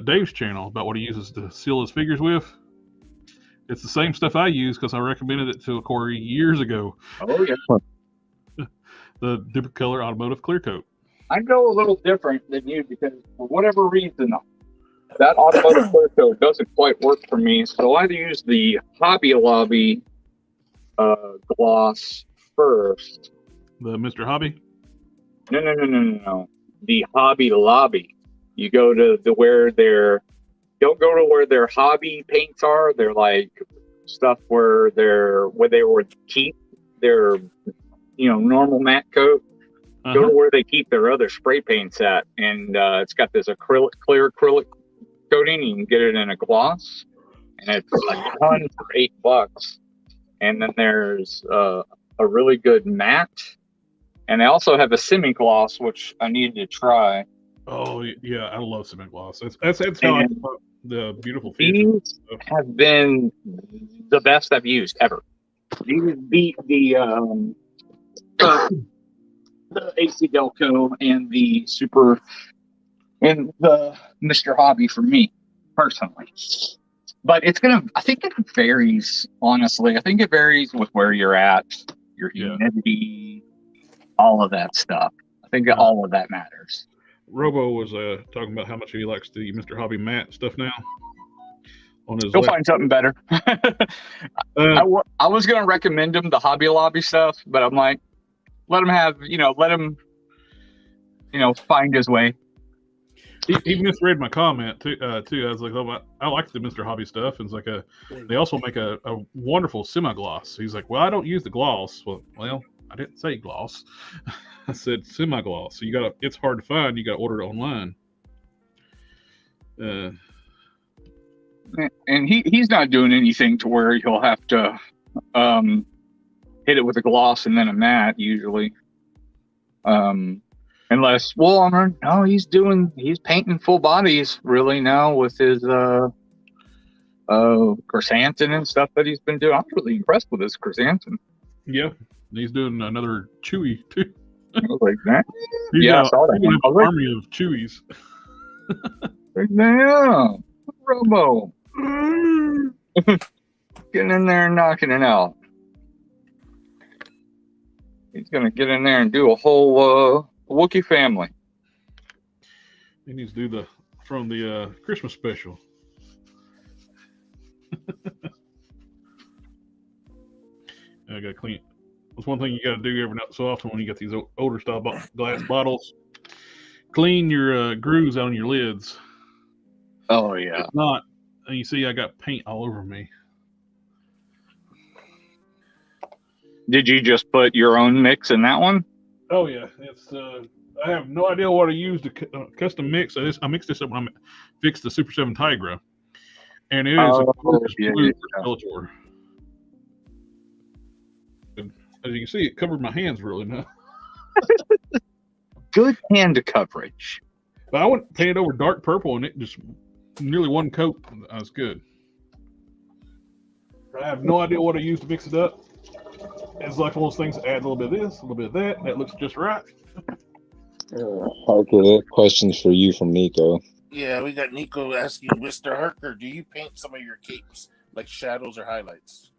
Dave's channel about what he uses to seal his figures with. It's the same stuff I use because I recommended it to Corey years ago. Oh yeah. The Duplicolor Automotive Clear Coat. I go a little different than you because for whatever reason, that automotive clear coat doesn't quite work for me. So I use the Hobby Lobby gloss first. The Mr. Hobby? No. The Hobby Lobby. You go to don't go to where their hobby paints are. They're like stuff where they would keep their normal matte coat. Go to where they keep their other spray paints at, and it's got this clear acrylic coating. You can get it in a gloss, and it's a ton for $8. And then there's a really good matte, and they also have a semi gloss, which I needed to try. Oh yeah, I love semi gloss. That's how I put the beautiful fish. These have been the best I've used ever. These beat the AC Delco and the Mr. Hobby for me personally. But I think it varies, honestly. I think it varies with where you're at, your humidity, all of that stuff. I think all of that matters. Robo was talking about how much he likes the Mr. Hobby matte stuff now. Go find something better. I was going to recommend him the Hobby Lobby stuff, but I'm like, let him find his way. He misread my comment too. I was like, oh, I like the Mr. Hobby stuff. And it's like they also make a wonderful semi-gloss. He's like, well, I don't use the gloss. Well, I didn't say gloss. I said semi-gloss. So it's hard to find. You got to order it online. And he's not doing anything to where he'll have to hit it with a gloss and then a matte usually. Unless, no, he's painting full bodies really now with his chrysanthemum and stuff that he's been doing. I'm really impressed with his chrysanthemum. Yeah, he's doing another Chewy too. I was like, that. He's Yeah, I got saw that. he's got I an was army of Chewies. like, damn, Robo, getting in there and knocking it out. He's gonna get in there and do a whole Wookiee family. He needs to do the Christmas special. I gotta clean. That's one thing you gotta do every so often when you get these older style glass bottles. Clean your grooves out on your lids. Oh yeah. If not, and you see I got paint all over me. Did you just put your own mix in that one? Oh yeah, it's. I have no idea what I used to custom mix. I mixed this up when I fixed the Super 7 Tigra, and it is a gorgeous blue Skeletor. As you can see, it covered my hands really now. Good hand coverage. But I went painted over dark purple, and it just nearly one coat. That's good. I have no idea what I used to mix it up. It's like one of those things. Add a little bit of this, a little bit of that. That looks just right. Okay, questions for you from Nico. Yeah, we got Nico asking, Mr. Harker, do you paint some of your capes like shadows or highlights?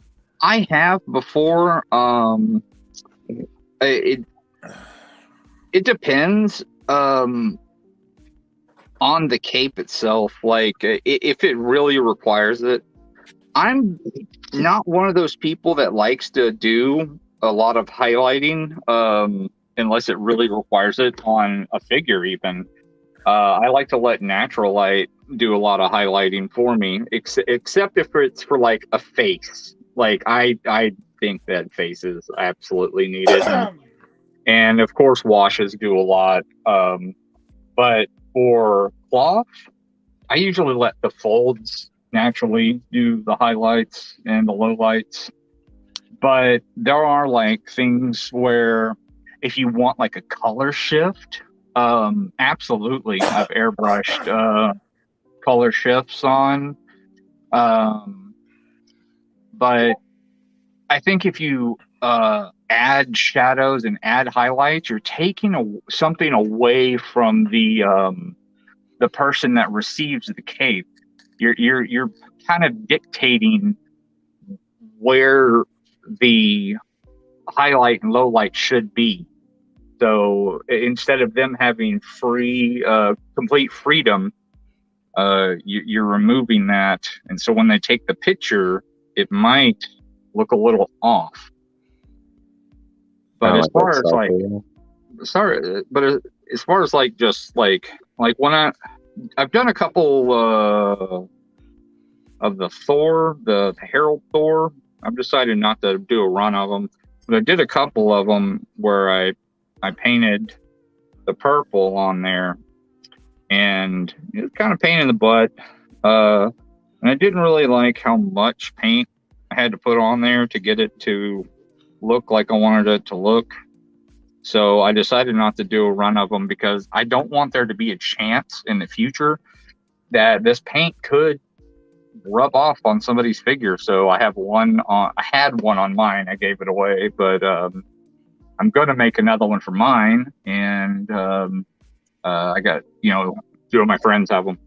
I have before. It depends on the cape itself. Like if it really requires it. I'm not one of those people that likes to do a lot of highlighting unless it really requires it on a figure even. I like to let natural light do a lot of highlighting for me, except if it's for like a face. Like I think that face is absolutely needed. And of course washes do a lot. But for cloth, I usually let the folds naturally do the highlights and the lowlights. But there are like things where if you want like a color shift, absolutely I've airbrushed color shifts on. But I think if you add shadows and add highlights, you're taking something away from the person that receives the cape. You're kind of dictating where the highlight and low light should be. So instead of them having complete freedom, you're removing that. And so when they take the picture, it might look a little off. But as far as like, as far as like just like when I've done a couple of the Thor, the Herald Thor. I've decided not to do a run of them, but I did a couple of them where I painted the purple on there, and it was kind of pain in the butt. And I didn't really like how much paint I had to put on there to get it to look like I wanted it to look. So I decided not to do a run of them because I don't want there to be a chance in the future that this paint could rub off on somebody's figure. So I had one on mine. I gave it away, but I'm going to make another one for mine. And I got, two of my friends have them,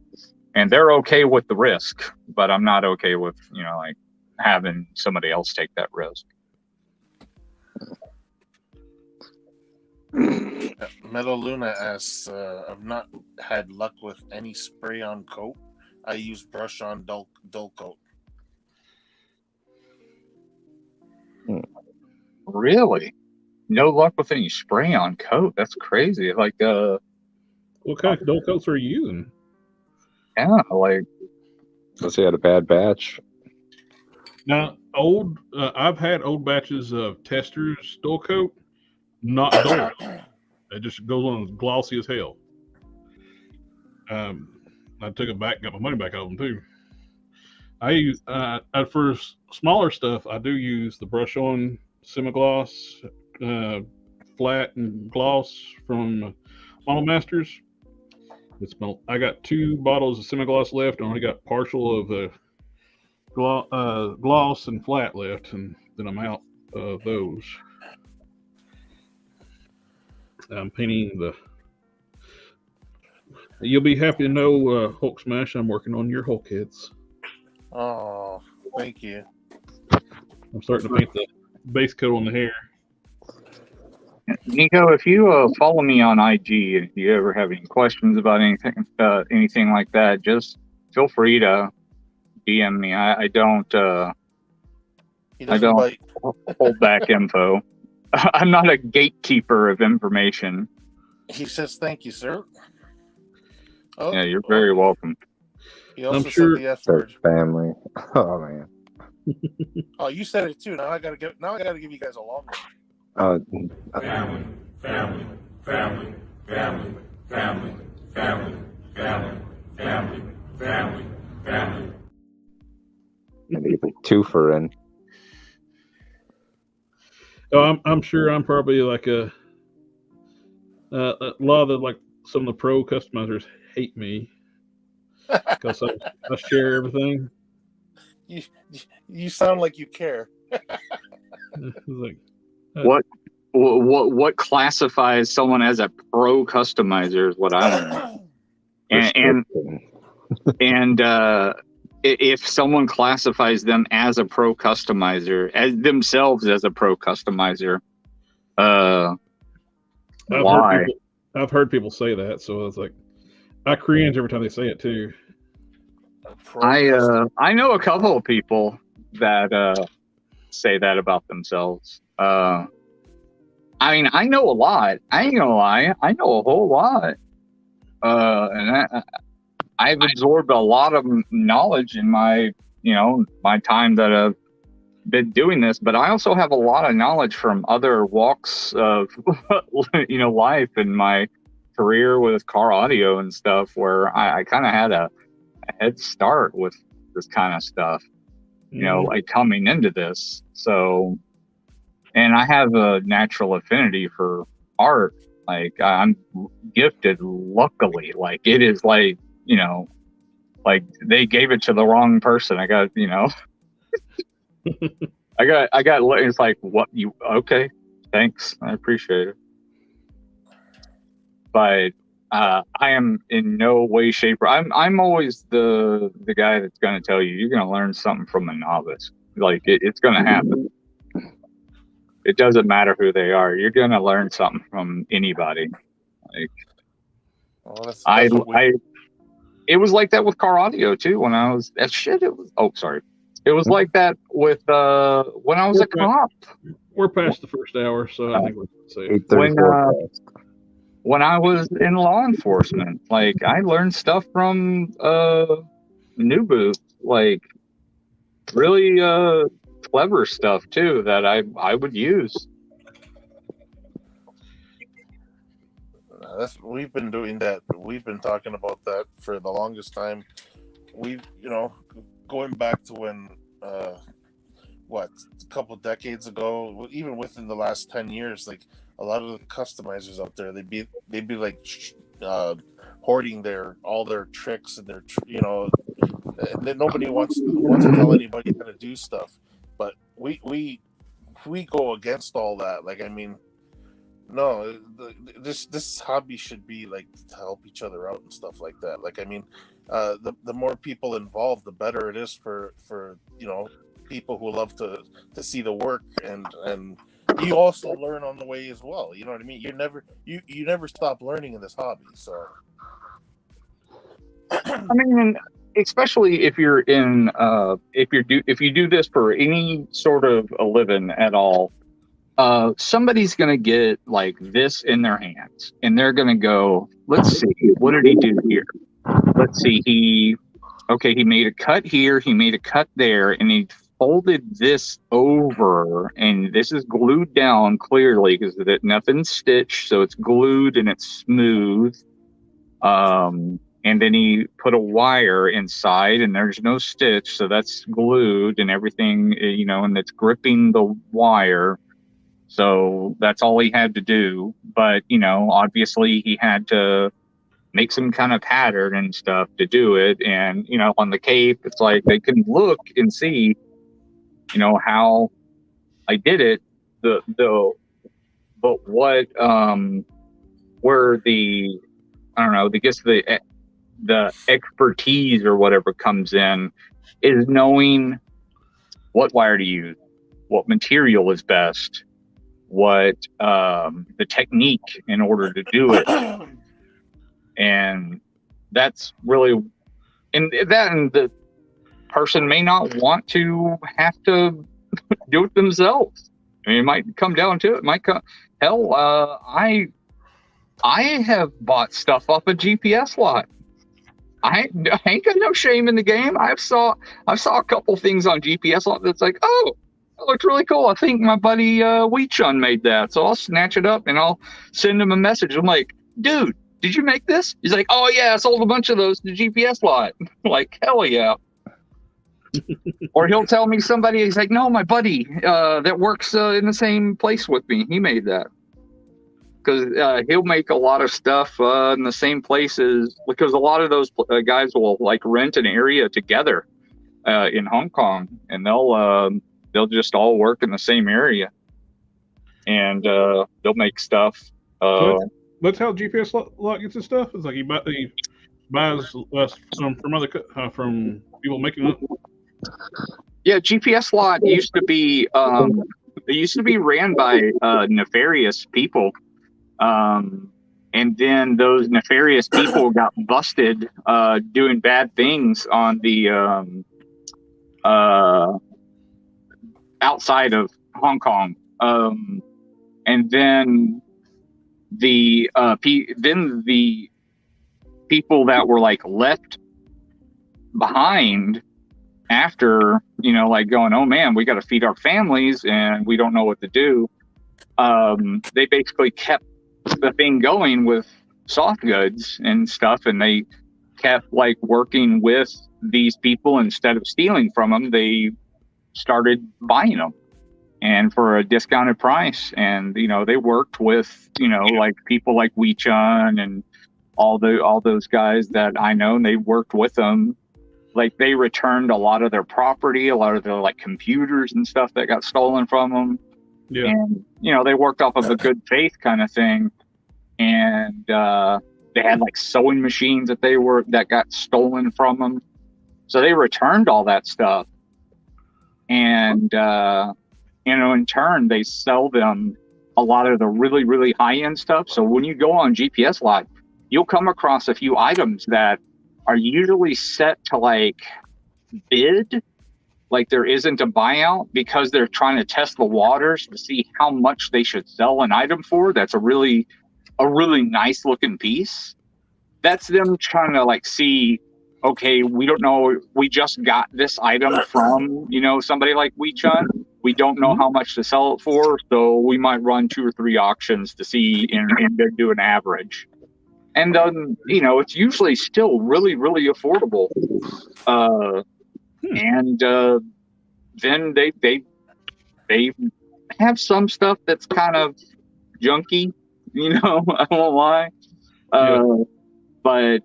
and they're okay with the risk, but I'm not okay with, like having somebody else take that risk. Metal Luna asks, I've not had luck with any spray on coat. I use brush on dull coat. Really? No luck with any spray on coat? That's crazy. Like, what kind of dull coats are you using? Yeah, like, let's say I had a bad batch. Now, I've had old batches of Testors dull coat, not dull. It just goes on as glossy as hell. I took it back, got my money back out of them too. I use for smaller stuff. I do use the brush on semi-gloss, flat and gloss from Model Masters. I got 2 bottles of semi-gloss left. I only got partial of gloss and flat left, and then I'm out of those. I'm painting the. You'll be happy to know, Hulk Smash, I'm working on your Hulk heads. Oh, thank you. I'm starting to paint the base coat on the hair. Nico, if you follow me on IG, if you ever have any questions about anything like that, just feel free to DM me. I don't He doesn't bite. hold back info. I'm not a gatekeeper of information. He says, "Thank you, sir." Oh, Yeah, you're very welcome. He also I'm sure- said the F word. Family. Oh man. Oh, you said it too. Now I gotta give you guys a long one. Family, family, family, family, family, family, family, family, family, family. Maybe a twofer in. Oh, I'm sure I'm probably like a lot of some of the pro customizers hate me because I share everything. You sound like you care. Like, What classifies someone as a pro customizer is what I want to know. And if someone classifies them as a pro customizer, as themselves as a pro customizer, why? I've heard people say that, so it's like I cringe every time they say it too. I know a couple of people that say that about themselves. I mean, I know a lot. I ain't gonna lie. I know a whole lot. And I've absorbed a lot of knowledge in my time that I've been doing this, but I also have a lot of knowledge from other walks of, life in my career with car audio and stuff, where I kind of had a head start with this kind of stuff, like coming into this. So, and I have a natural affinity for art. Like I'm gifted, luckily. Like it is like, like they gave it to the wrong person. I got, I got, it's like, what okay, thanks. I appreciate it. But I am in no way, shape, or I'm always the guy that's going to tell you, you're going to learn something from a novice. Like it's going to happen. It doesn't matter who they are. You're going to learn something from anybody. Like, it was like that with car audio too. When I was it was like that with when I was a cop. We're past the first hour, so I think we're safe. When I was in law enforcement, like I learned stuff from Nubu, like really clever stuff too that I would use. We've been doing that. We've been talking about that for the longest time. We've, going back to when, a couple decades ago, even within the last 10 years, like a lot of the customizers out there, they'd be like hoarding all their tricks and their, and nobody wants to tell anybody how to do stuff. But we go against all that. Like, I mean, no, this hobby should be like to help each other out and stuff like that. Like, I mean, the more people involved, the better it is for people who love to see the work, and you also learn on the way as well. You know what I mean? You never stop learning in this hobby. So, I mean, especially if you're in if you do this for any sort of a living at all. Somebody's gonna get like this in their hands, and they're gonna go, let's see, what did he do here? Let's see, he made a cut here, he made a cut there, and he folded this over, and this is glued down clearly because nothing's stitched, so it's glued and it's smooth. And then he put a wire inside, and there's no stitch, so that's glued and everything, and it's gripping the wire. So that's all he had to do. But, you know, obviously he had to make some kind of pattern and stuff to do it. And, you know, on the cape, it's like they can look and see, you know, how I did it. But what where the, I don't know, I guess the expertise or whatever comes in is knowing what wire to use, what material is best, what the technique in order to do it. And that's really, and the person may not want to have to do it themselves. I mean, it might come down to it. It might come, hell, I have bought stuff off a GPS lot. I ain't got no shame in the game. I saw a couple things on GPS lot that's like, oh, that looks really cool. I think my buddy Wheat Chun made that. So I'll snatch it up and I'll send him a message. I'm like, dude, did you make this? He's like, oh yeah, I sold a bunch of those to GPS lot. Like, hell yeah. Or he'll tell me somebody, he's like, no, my buddy that works in the same place with me, he made that. Because he'll make a lot of stuff in the same places, because a lot of those guys will like rent an area together in Hong Kong, and they'll just all work in the same area, and they'll make stuff. So that's how GPS lot gets his stuff. It's like he buys from other from people making it. Yeah, GPS lot used to be ran by nefarious people. And then those nefarious people got busted doing bad things on the outside of Hong Kong. And then the people that were like left behind after, you know, like going, oh man, we got to feed our families and we don't know what to do. They basically kept the thing going with soft goods and stuff, and they kept like working with these people. Instead of stealing from them, they started buying them, and for a discounted price. And you know, they worked with, you know, like people like Wee Chun and all those guys that I know, and they worked with them. Like they returned a lot of their property, a lot of their like computers and stuff that got stolen from them. Yeah. And, you know, they worked off of a good faith kind of thing. And they had like sewing machines that got stolen from them. So they returned all that stuff. And, you know, in turn, they sell them a lot of the really, really high end stuff. So when you go on GPS lot, you'll come across a few items that are usually set to like bid. Like there isn't a buyout, because they're trying to test the waters to see how much they should sell an item for. That's a really nice looking piece. That's them trying to like see, okay, we don't know, we just got this item from, you know, somebody like Wee Chun. We don't know how much to sell it for, so we might run 2 or 3 auctions to see and do an average. And then, you know, it's usually still really, really affordable. And then they have some stuff that's kind of junky, you know, I won't lie. But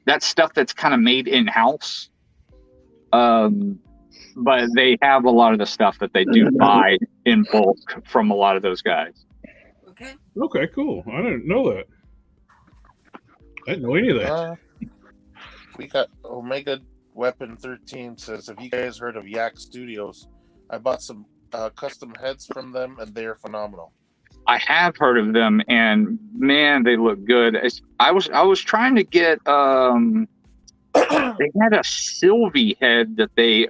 that's stuff that's kind of made in-house. But they have a lot of the stuff that they do buy in bulk from a lot of those guys. Okay, cool. I didn't know that. I didn't know any of that. We got Omega Weapon 13 says, have you guys heard of Yak Studios? I bought some custom heads from them, and they are phenomenal. I have heard of them, and man, they look good. I was trying to get they had a Sylvie head that they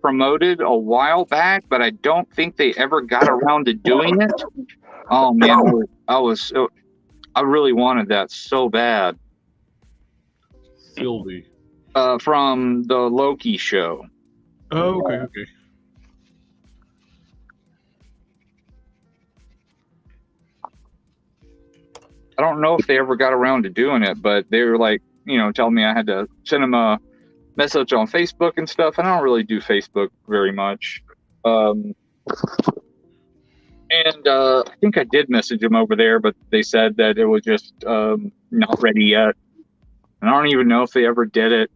promoted a while back, but I don't think they ever got around to doing it. Oh man, I really wanted that so bad. Sylvie. From the Loki show. Oh, okay. I don't know if they ever got around to doing it, but they were like, you know, telling me I had to send them a message on Facebook and stuff. And I don't really do Facebook very much. And I think I did message them over there, but they said that it was just not ready yet. And I don't even know if they ever did it.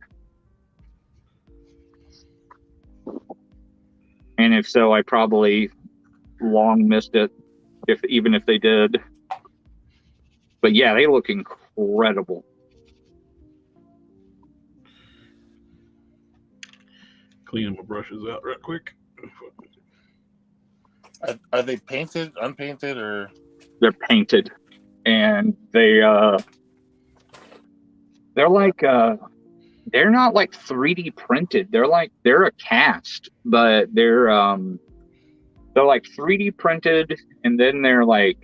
And if so, I probably long missed it, even if they did. But yeah, they look incredible. Cleaning my brushes out right quick. Are they painted, unpainted, or? They're painted, and they're like they're not like 3D printed. They're a cast, but they're like 3D printed, and then they're like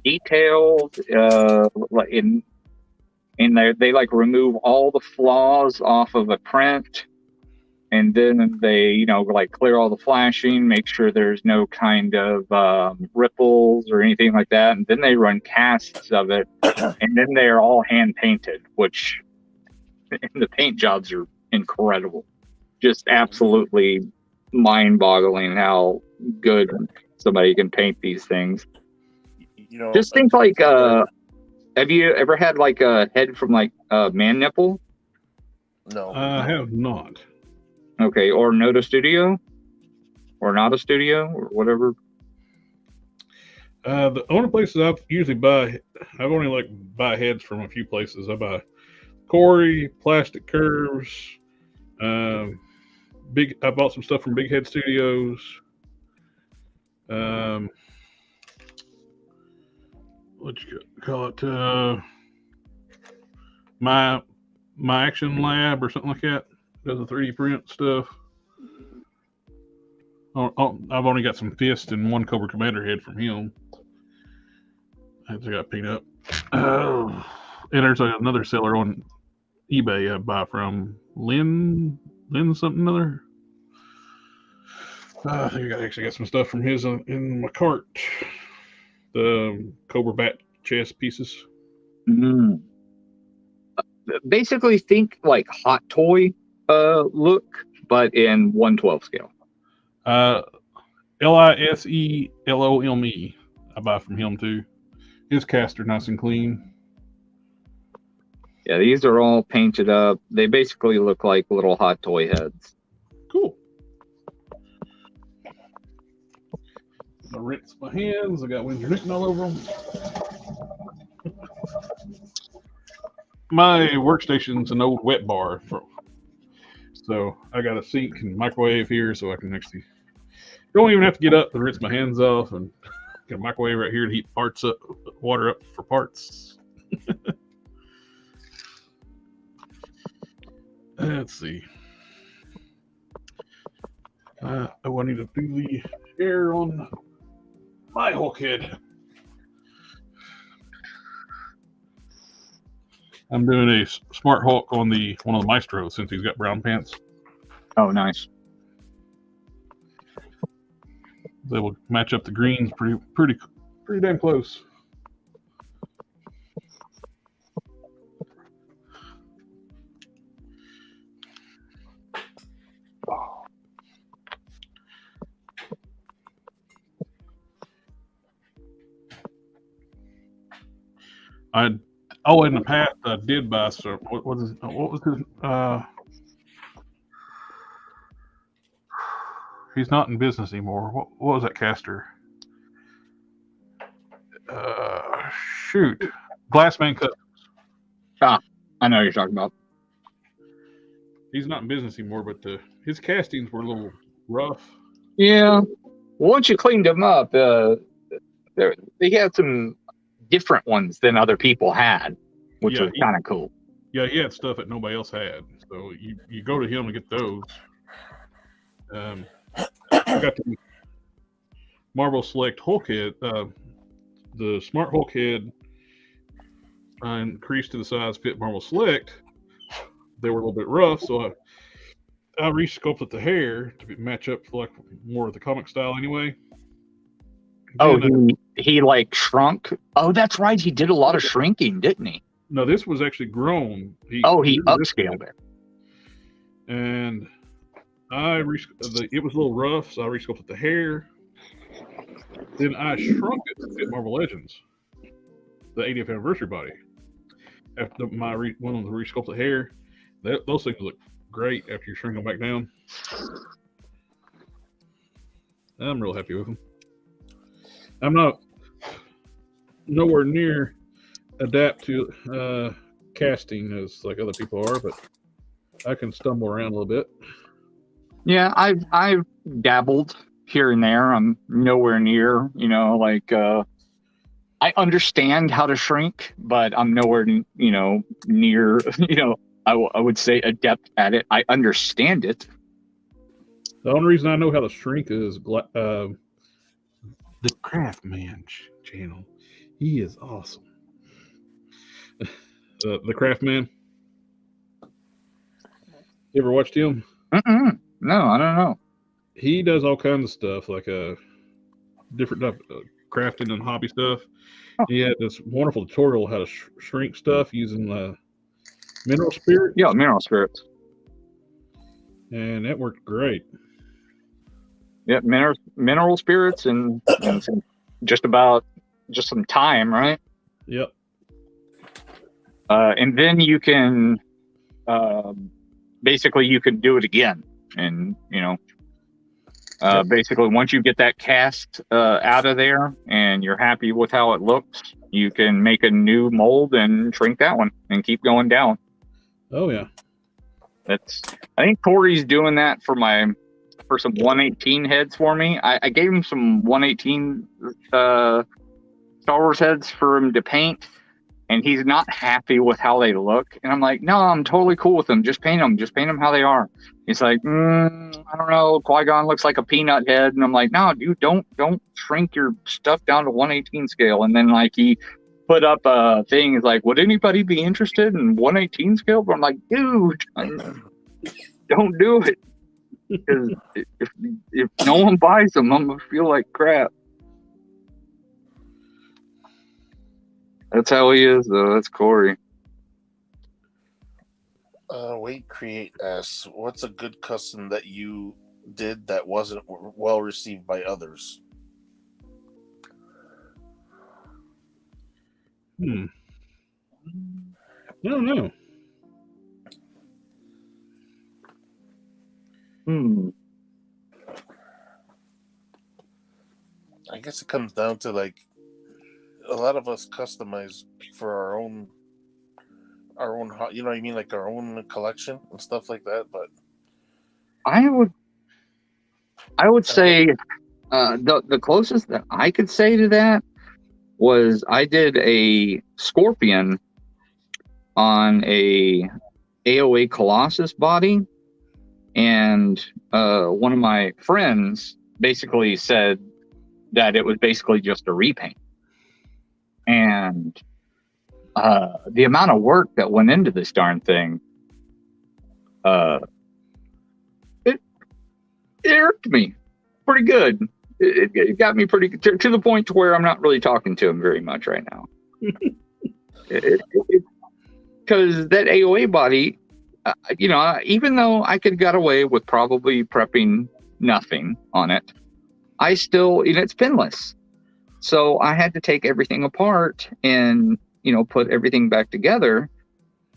detailed they like remove all the flaws off of a print, and then they like clear all the flashing, make sure there's no kind of ripples or anything like that, and then they run casts of it, and then they're all hand painted, which the paint jobs are incredible, just absolutely mind-boggling how good somebody can paint these things. Just think like have you ever had like a head from like Man Nipple? No, I have not. Okay, or Noda Studio, or Nada Studio, or whatever. The only places I've usually buy, I've only like buy heads from a few places. I buy Corey, Plastic Curves, I bought some stuff from Big Head Studios. What you call it? My Action Lab or something like that. Does the 3D print stuff. I've only got some Fist and one Cobra Commander head from him. I got to paint up. And there's another seller on eBay I buy from, Lynn something other. I think I actually got some stuff from his in my cart. The Cobra Bat chest pieces. Mm. Basically, think like Hot Toy look, but in 1/12 scale. LISELOME. I buy from him too. His casts are nice and clean. Yeah, these are all painted up. They basically look like little Hot Toy heads. Cool. I rinse my hands. I got Windsor Newton all over them. My workstation's an old wet bar, so I got a sink and microwave here, so I can actually don't even have to get up to rinse my hands off, and get a microwave right here to heat water up for parts. Let's see. I need to do the air on my hook head. I'm doing a smart hook on one of the Maestros since he's got brown pants. Oh, nice. They will match up the greens pretty damn close. In the past I did buy some. What was his? He's not in business anymore. What was that caster? Shoot, Glassman Customs. Ah, I know what you're talking about. He's not in business anymore, but his castings were a little rough. Yeah, once you cleaned them up, they had some different ones than other people had, which was kind of cool. Yeah, he had stuff that nobody else had, so you go to him and get those. I got the Marvel Select Hulk head, the Smart Hulk head. I increased to the size fit Marvel Select. They were a little bit rough, so I resculpted the hair to match up for like more of the comic style anyway. Oh, he like shrunk. Oh, that's right. He did a lot of shrinking, didn't he? No, this was actually grown. He upscaled it. And it was a little rough, so I resculpted the hair. Then I shrunk it to fit Marvel Legends, the 80th anniversary body. After one of the resculpted hair, those things look great after you shrink them back down. I'm real happy with them. I'm not nowhere near adapt to casting as like other people are, but I can stumble around a little bit. Yeah, I've dabbled here and there. I'm nowhere near, like I understand how to shrink, but I'm nowhere, near, I would say adept at it. I understand it. The only reason I know how to shrink is the Craftman channel. He is awesome. The Craftman. You ever watched him? No, I don't know. He does all kinds of stuff, like different type of crafting and hobby stuff. Oh. He had this wonderful tutorial how to shrink stuff using mineral spirits. Yeah, mineral spirits. And that worked great. Yeah, mineral spirits and just some time, right? Yep. And then you can basically you can do it again, and basically once you get that cast out of there and you're happy with how it looks, you can make a new mold and shrink that one and keep going down. Oh yeah. I think Corey's doing that for some 118 heads for me. I gave him some 118 Star Wars heads for him to paint, and he's not happy with how they look. And I'm like, no, I'm totally cool with them. Just paint them how they are. He's like, I don't know. Qui-Gon looks like a peanut head. And I'm like, no, dude, don't shrink your stuff down to 118 scale. And then like he put up a thing, like, would anybody be interested in 118 scale? But I'm like, dude, don't do it. Because if no one buys them, I'm gonna feel like crap. That's how he is, though. That's Corey. Wait, Create asks, what's a good custom that you did that wasn't well received by others? I don't know. I guess it comes down to like a lot of us customize for our own, you know what I mean, like our own collection and stuff like that. But I would say the closest that I could say to that was I did a Scorpion on a AOA Colossus body, and one of my friends basically said that it was basically just a repaint. And the amount of work that went into this darn thing, it irked me pretty good. It got me pretty to the point to where I'm not really talking to him very much right now. Because that AOA body, even though I could got away with probably prepping nothing on it, I still, it's pinless. So I had to take everything apart and, put everything back together,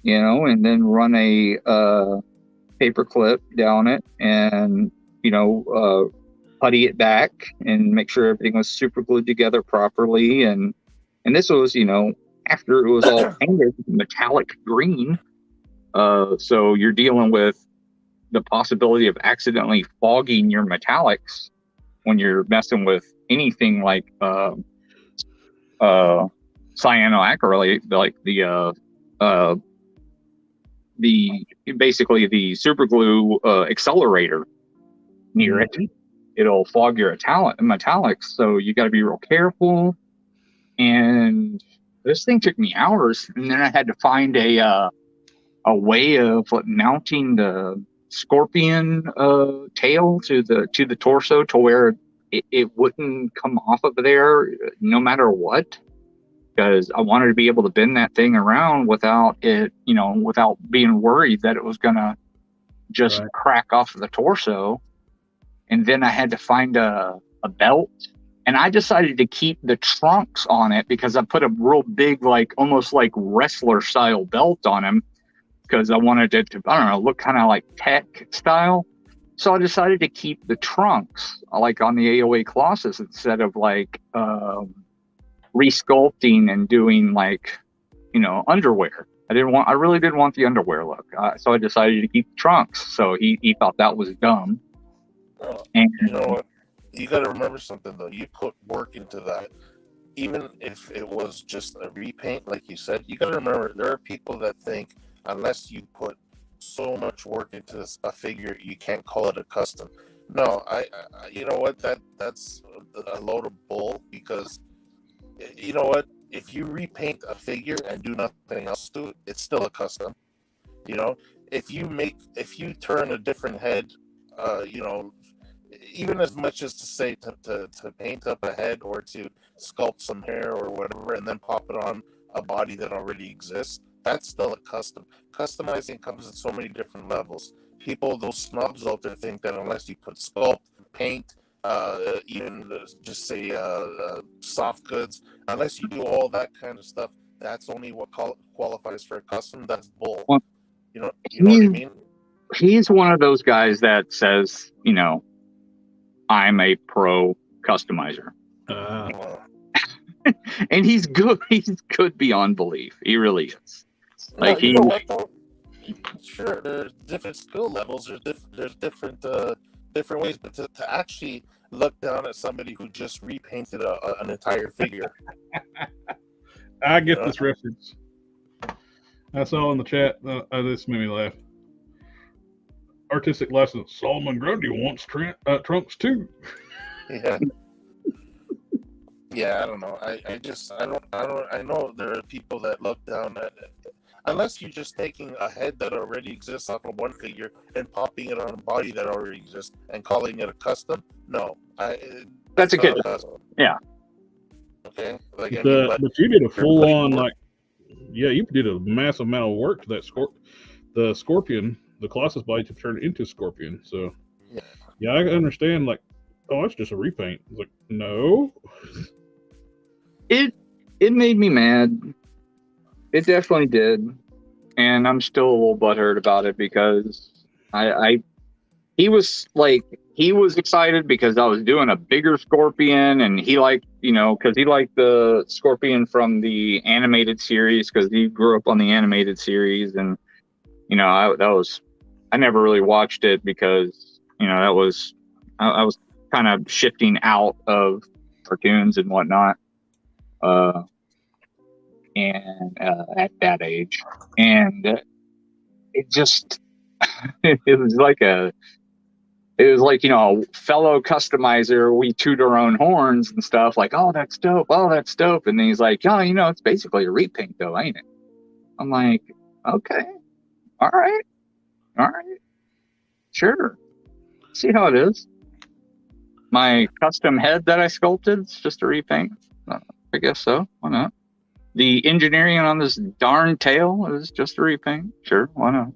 and then run a paper clip down it and, putty it back and make sure everything was super glued together properly. And this was, after it was all painted metallic green. So you're dealing with the possibility of accidentally fogging your metallics when you're messing with anything like cyanoacrylate, like the basically the super glue accelerator near it. It'll fog your metallics, so you got to be real careful. And this thing took me hours, and then I had to find a way of mounting the Scorpion tail to the torso to where it wouldn't come off of there no matter what, because I wanted to be able to bend that thing around without it, without being worried that it was gonna just Right. crack off of the torso. And then I had to find a belt. And I decided to keep the trunks on it because I put a real big, like almost like wrestler style belt on him because I wanted it to, I don't know, look kind of like tech style. So I decided to keep the trunks like on the AOA Colossus instead of like resculpting and doing like, you know, underwear. I really didn't want the underwear look. So I decided to keep the trunks. So he thought that was dumb. And You know what? You got to remember something though. You put work into that, even if it was just a repaint, like you said. You got to remember there are people that think unless you put so much work into a figure, you can't call it a custom. No, you know what? That's a load of bull because you know what? If you repaint a figure and do nothing else to it, it's still a custom. You know, if you turn a different head, you know, even as much as to say to paint up a head or to sculpt some hair or whatever and then pop it on a body that already exists, that's still a custom. Customizing comes in so many different levels. People, those snobs out there, think that unless you put sculpt, paint, even just say soft goods, unless you do all that kind of stuff, that's only what qualifies for a custom. That's bull. well, You know what I mean? he's one of those guys that says, you know, I'm a pro customizer. Well, And he's good. He's good beyond belief. He really is. no, Like you he, know what though? Sure, there's different skill levels. There's different different ways, but to actually look down at somebody who just repainted an entire figure, I get Yeah. this reference. I saw in the chat. This made me laugh. Artistic license. Solomon Grundy wants trunks too. yeah, yeah. I don't know. I know there are people that look down at it. Unless you're just taking a head that already exists off of one figure and popping it on a body that already exists and calling it a custom. No, that's a not kid. a custom. Yeah. Okay, like I mean, But you did a you're full putting on work- like, yeah, you did a massive amount of work to that the Scorpion, the Colossus body to turn it into Scorpion. So Yeah. yeah, I understand. Like, oh, it's just a repaint. It's like, no. It made me mad. It definitely did. And I'm still a little butthurt about it because he was excited because I was doing a bigger Scorpion and he liked, you know, because he liked the Scorpion from the animated series because he grew up on the animated series. And, you know, I never really watched it because, you know, I was kind of shifting out of cartoons and whatnot. And at that age, and it just it was like you know, a fellow customizer. We toot our own horns and stuff like, oh, that's dope, and then he's like, oh, you know, it's basically a repaint though, ain't it? I'm like, okay, all right, sure, see how it is. My custom head that I sculpted is just a repaint. I guess so. Why not? The engineering on this darn tail is just a repaint. Sure, why not?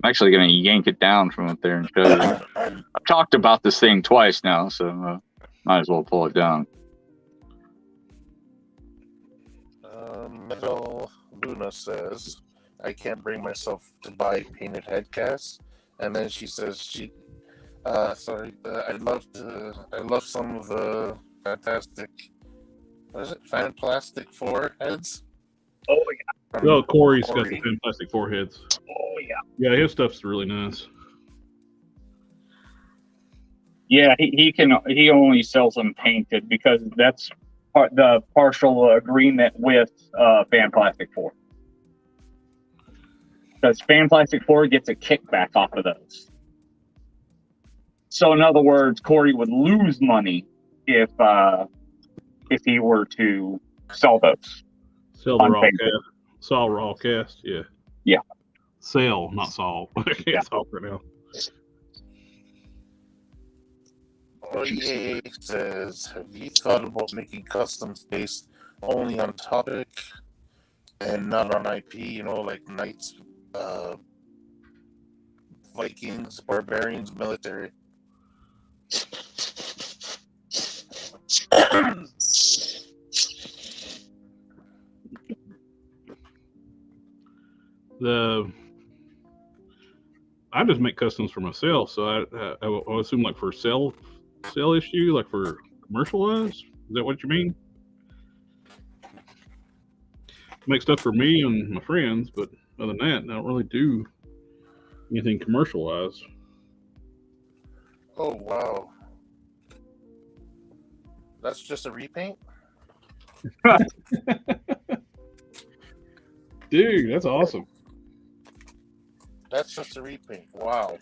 I'm actually going to yank it down from up there and show you. I've talked about this thing twice now, so might as well pull it down. Metal Luna says, I can't bring myself to buy painted head casts. And then she says I love some of the fantastic, what is it, Fantastic Four heads? Oh, yeah. Oh, Corey's got the fantastic foreheads. Oh, yeah. Yeah, his stuff's really nice. Yeah, he only sells them painted because that's the partial agreement with Fan Plastic 4. Because Fan Plastic 4 gets a kickback off of those. So in other words, Corey would lose money if he were to sell those. Sell the raw cast. Saw raw cast, yeah. Yeah. Sell, not solve. I can't talk right now. EA says, have you thought about making customs based only on topic and not on IP, you know, like Knights Vikings, barbarians, military. I just make customs for myself, so I assume like for sale issue, like for commercialize. Is that what you mean? Make stuff for me and my friends, but other than that, I don't really do anything commercialized. Oh wow, that's just a repaint, Dude, that's awesome. That's just a repaint. Wow.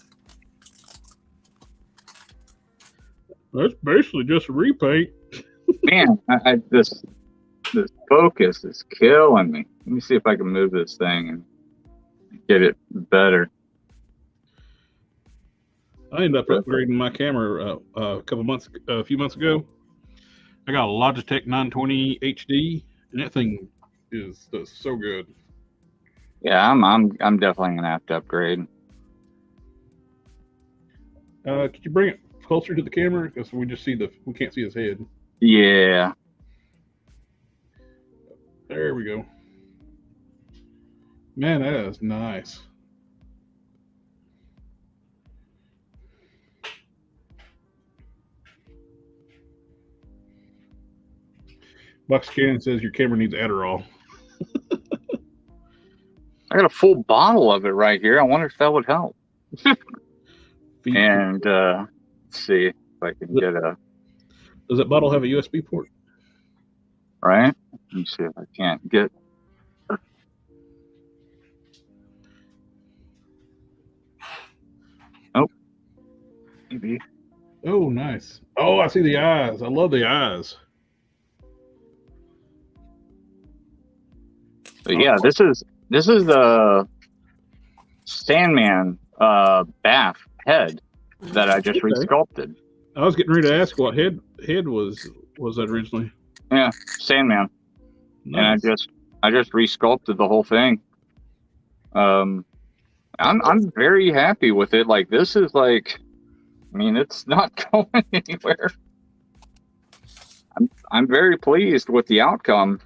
That's basically just a repaint. Man, this focus is killing me. Let me see if I can move this thing and get it better. I ended up upgrading my camera a few months ago. I got a Logitech 920 HD, and that thing does so good. Yeah, I'm definitely gonna have to upgrade. Could you bring it closer to the camera? Because we can't see his head. Yeah. There we go. Man, that is nice. Bucks Cannon says your camera needs Adderall. I got a full bottle of it right here. I wonder if that would help. And let's see if I can get a. Does that bottle have a USB port? Right. Let me see if I can't get. Oh. Maybe. Oh, nice. Oh, I see the eyes. I love the eyes. But yeah, this is the Sandman bath head that I just resculpted. I was getting ready to ask what head was that originally. Yeah, Sandman. Nice. And I just resculpted the whole thing. I'm very happy with it. Like, this is like, I mean, it's not going anywhere. I'm very pleased with the outcome.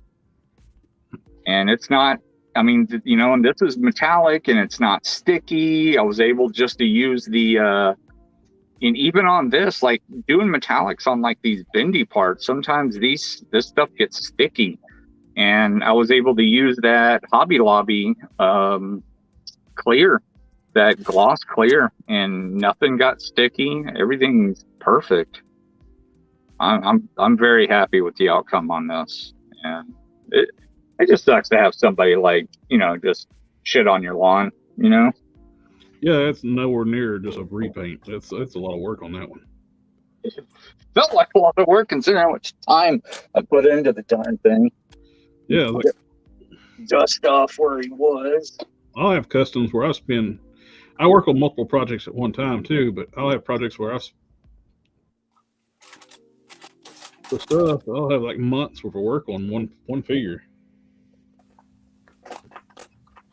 And it's not, I mean, you know, and this is metallic and it's not sticky. I was able just to use the, and even on this, like doing metallics on like these bendy parts, sometimes this stuff gets sticky. And I was able to use that Hobby Lobby clear, that gloss clear, and nothing got sticky. Everything's perfect. I'm very happy with the outcome on this. And it just sucks to have somebody like, you know, just shit on your lawn, you know? Yeah, it's nowhere near just a repaint. It's a lot of work on that one. It felt like a lot of work considering how much time I put into the darn thing. Yeah, like dust off where he was. I'll have customs where I work on multiple projects at one time too, but I'll have projects where I'll have like months worth of work on one figure.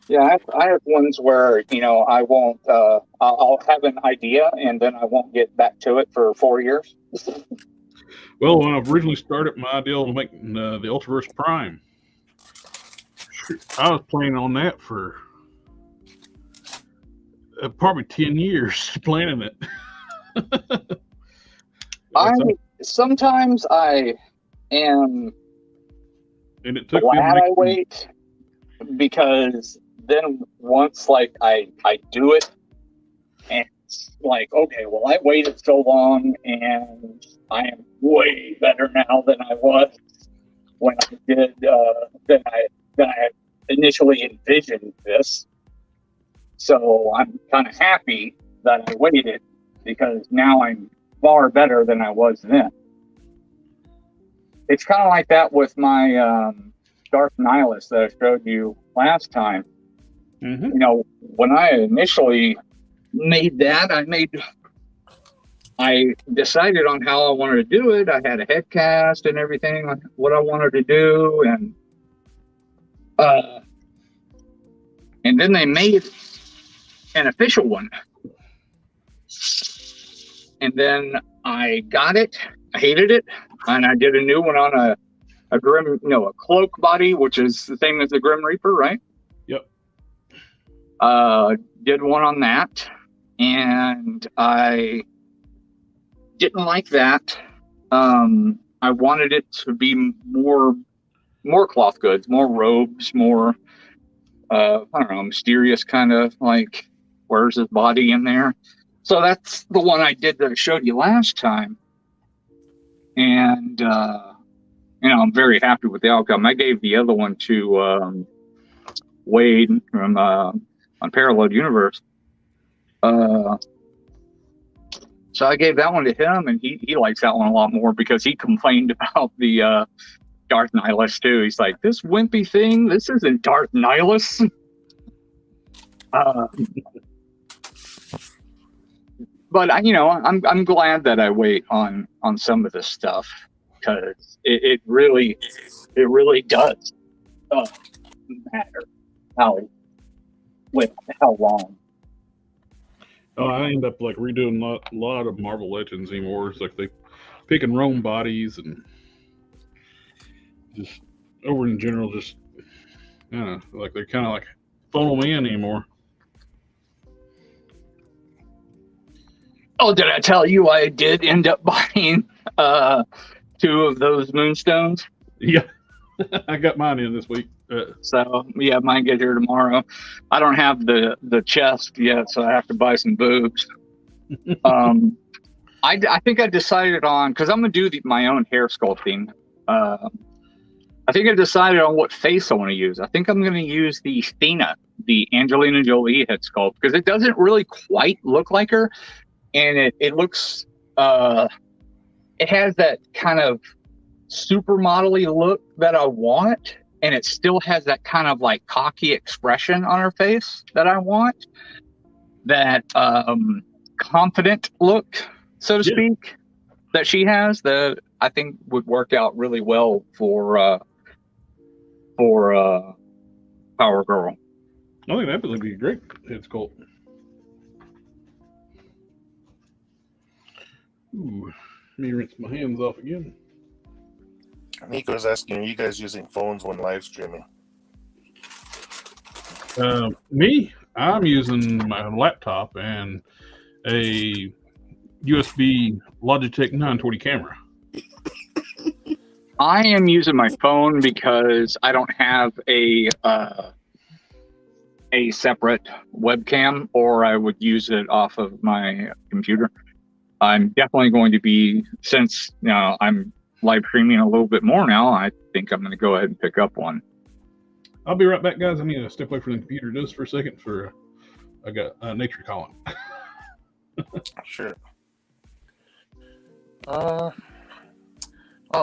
Yeah, I have ones where, you know, I won't, I'll have an idea and then I won't get back to it for 4 years. Well, when I originally started my ideal to make the Ultraverse Prime, I was planning on that for probably 10 years, planning it. Sometimes I am and it took glad I wait, because then once like I do it and it's like, okay, well, I waited so long and I am way better now than I was when I did than I initially envisioned this. So I'm kind of happy that I waited, because now I'm far better than I was then. It's kind of like that with my Dark Nihilist that I showed you last time. Mm-hmm. You know, when I initially made that, I decided on how I wanted to do it. I had a head cast and everything on what I wanted to do, and And then they made an official one. And then I got it. I hated it. And I did a new one on a cloak body, which is the same as the Grim Reaper, right? Yep. Did one on that. And I didn't like that. I wanted it to be more cloth goods, more robes, more I don't know, mysterious kind of like where's his body in there. So that's the one I did that I showed you last time. And I'm very happy with the outcome. I gave the other one to Wade from on Parallel Universe. So I gave that one to him, and he likes that one a lot more because he complained about the Darth Nihilus too. He's like, this wimpy thing, this isn't Darth Nihilus. But I'm glad that I wait on some of this stuff because it really does matter how long. Oh, I end up like redoing a lot of Marvel Legends anymore. It's like they pick and roam bodies and just over in general, just like they're kind of like funnel me in anymore. Oh, did I tell you I did end up buying 2 of those moonstones? Yeah, I got mine in this week. So yeah, mine get here tomorrow. I don't have the chest yet, so I have to buy some boobs. I think I decided on, because I'm gonna do my own hair sculpting. I think I decided on what face I want to use. I think I'm gonna use the Athena, the Angelina Jolie head sculpt, because it doesn't really quite look like her, and it looks it has that kind of supermodel-y look that I want. And it still has that kind of like cocky expression on her face that I want. That confident look, so to speak, that she has that I think would work out really well for Power Girl. I think that would be a great head sculpt. Ooh, let me rinse my hands off again. Nico's asking, are you guys using phones when live streaming? Me, I'm using my laptop and a USB Logitech 920 camera. I am using my phone because I don't have a separate webcam, or I would use it off of my computer. I'm definitely going to be, since I'm live streaming a little bit more now, I think I'm going to go ahead and pick up one. I'll be right back, guys. I need to step away from the computer just for a second I got nature calling. Sure.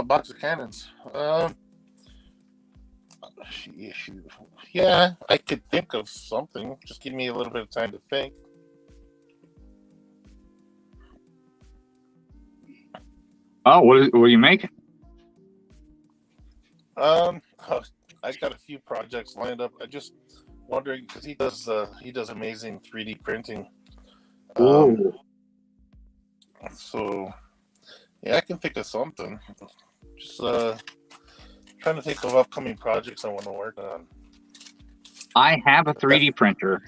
Box of cannons. Yeah, I could think of something. Just give me a little bit of time to think. Oh, what are you making? I got a few projects lined up. I just wondering because he does amazing 3D printing. So yeah, I can think of something. Just trying to think of upcoming projects I want to work on. I have a 3D printer.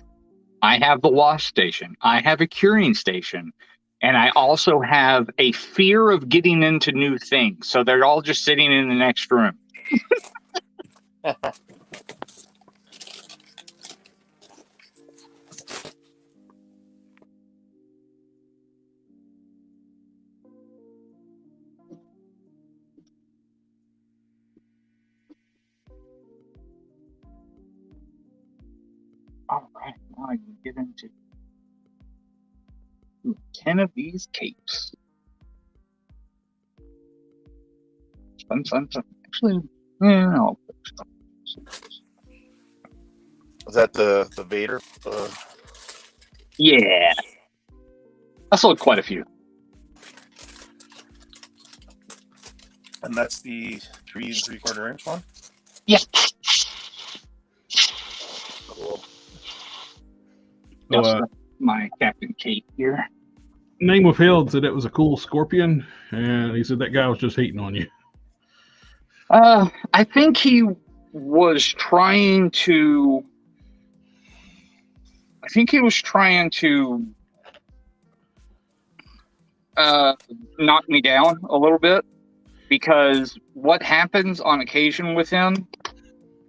I have the wash station. I have a curing station. And I also have a fear of getting into new things. So they're all just sitting in the next room. All right, now I can get into 10 of these capes. Fun. Actually, yeah, I'll put stuff. Is that the Vader? Yeah. I sold quite a few. And that's the 3 3/4 inch one? Yeah. Cool. So, dust up my Captain Kate here. name withheld said it was a cool scorpion, and he said that guy was just hating on you. I think he was trying to. I think he was trying to knock me down a little bit, because what happens on occasion with him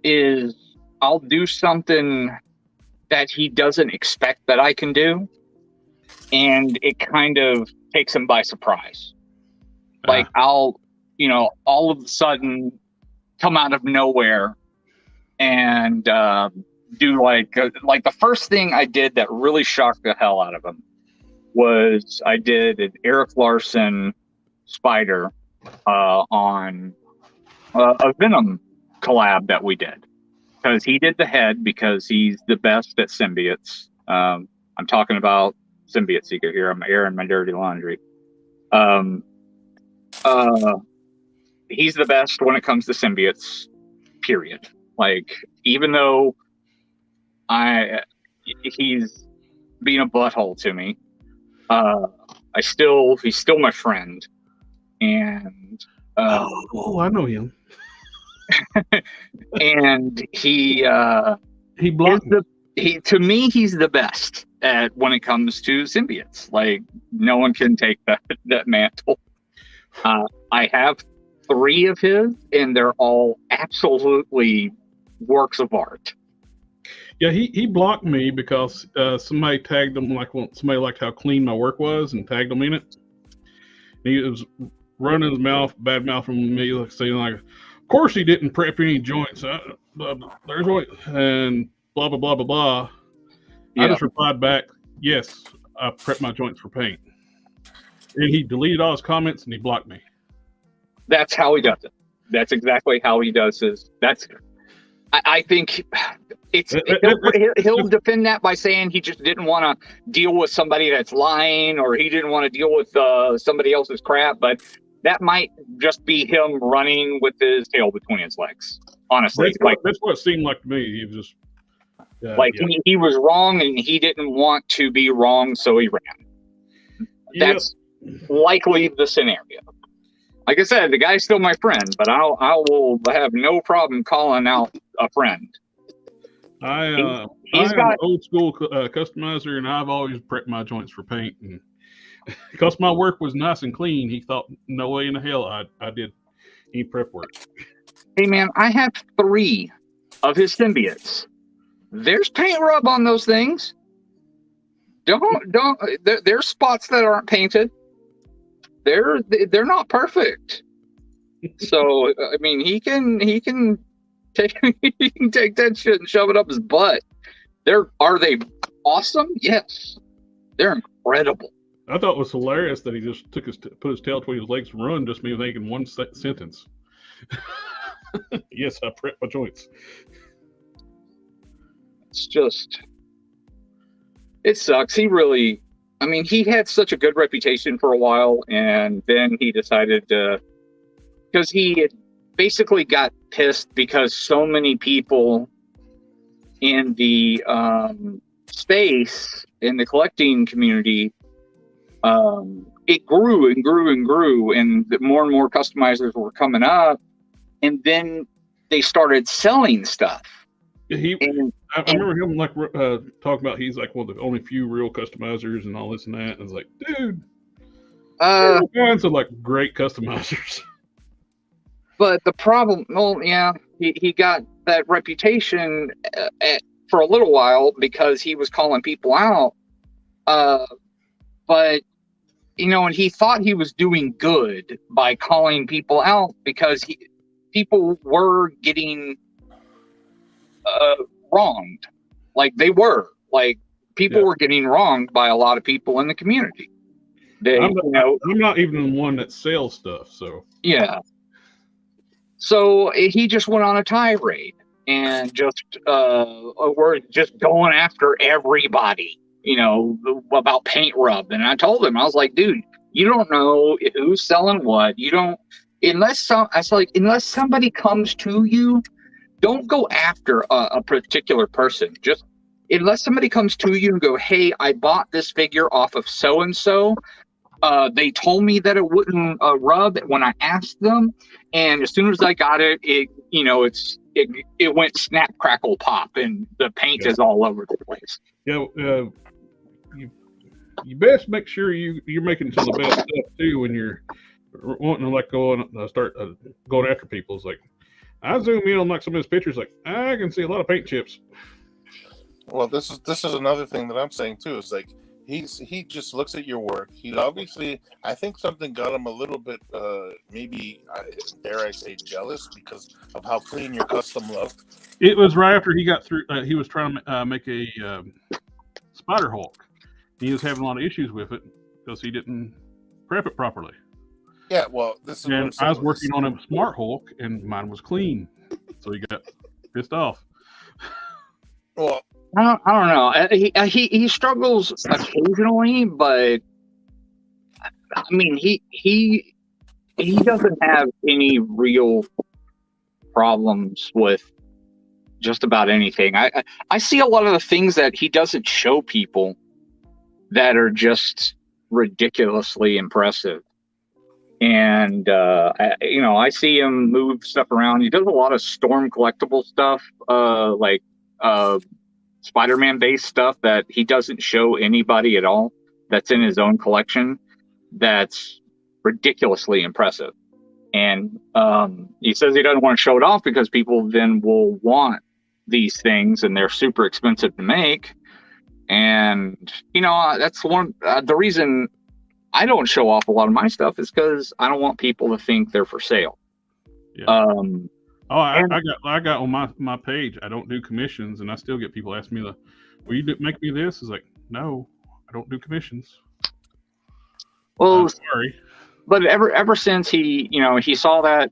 is I'll do something that he doesn't expect that I can do, and it kind of takes him by surprise. Like I'll, all of a sudden come out of nowhere and do like the first thing I did that really shocked the hell out of him was I did an Eric Larson spider on a Venom collab that we did, because he did the head because he's the best at symbiotes. I'm talking about Symbiote Seeker here. I'm airing my dirty laundry. He's the best when it comes to symbiotes, period. Like, even though he's being a butthole to me, he's still my friend. And I know him. And he blocked me. To me, he's the best at when it comes to symbiotes. Like, no one can take that mantle. I have 3 of his, and they're all absolutely works of art. Yeah, he blocked me because somebody tagged him, somebody liked how clean my work was and tagged him in it. He was running his mouth, bad mouthing me, saying like, "Of course he didn't prep any joints. There's what," and blah blah blah blah blah. Yeah. I just replied back, "Yes, I prepped my joints for paint." And he deleted all his comments and he blocked me. That's how he does it. That's exactly how he does his. I think he'll defend that by saying he just didn't want to deal with somebody that's lying, or he didn't want to deal with somebody else's crap. But that might just be him running with his tail between his legs. Honestly, that's what it seemed like to me. He was just he was wrong, and he didn't want to be wrong, so he ran. That's likely the scenario. Like I said, the guy's still my friend, but I will have no problem calling out a friend. He's got an old school customizer, and I've always prepped my joints for paint. And because my work was nice and clean, he thought no way in the hell I did any prep work. Hey man, I have 3 of his symbiotes. There's paint rub on those things. There's spots that aren't painted. They're not perfect. So I mean, he can take that shit and shove it up his butt. Are they awesome? Yes, they're incredible. I thought it was hilarious that he just put his tail between his legs and run, just me making one sentence. Yes, I prep my joints. It's just, it sucks. He had such a good reputation for a while, and then he decided to, because he had basically got pissed because so many people in the space, in the collecting community, it grew and grew and grew, and more and more customizers were coming up, and then they started selling stuff. I remember him talking about he's like one of the only few real customizers and all this and that. And it's like, dude, there are all kinds of like great customizers. But the problem, he got that reputation for a little while because he was calling people out. But and he thought he was doing good by calling people out because people were getting wronged. Like they were. Like people were getting wronged by a lot of people in the community. I'm not even the one that sells stuff, so yeah. So he just went on a tirade and just we're just going after everybody, about paint rub. And I told him, I was like, dude, you don't know who's selling what. You don't, unless somebody comes to you, don't go after a particular person. Just unless somebody comes to you and go, "Hey, I bought this figure off of so and so. They told me that it wouldn't rub when I asked them, and as soon as I got it, it went snap, crackle, pop, and the paint is all over the place." Yeah, you best make sure you're making some of the best stuff too when you're wanting to like go and start going after people. It's like I zoom in on like some of his pictures, like I can see a lot of paint chips. Well, this is another thing that I'm saying too. Is like he just looks at your work. He obviously, I think something got him a little bit, maybe dare I say, jealous because of how clean your custom looked. It was right after he got through. He was trying to make a Spider Hulk. He was having a lot of issues with it because he didn't prep it properly. Yeah, well, this is. And I was working on a Smart Hulk, and mine was clean, so he got pissed off. Well, I don't know. He struggles occasionally, but I mean, he doesn't have any real problems with just about anything. I see a lot of the things that he doesn't show people that are just ridiculously impressive. And I see him move stuff around. He does a lot of Storm collectible stuff, like Spider-Man based stuff that he doesn't show anybody at all. That's in his own collection. That's ridiculously impressive. And he says he doesn't want to show it off because people then will want these things, and they're super expensive to make. And that's the reason I don't show off a lot of my stuff is because I don't want people to think they're for sale. Yeah. I got on my page. I don't do commissions, and I still get people asking me, "Will you make me this?" It's like, no, I don't do commissions. Well, I'm sorry. But ever since he saw that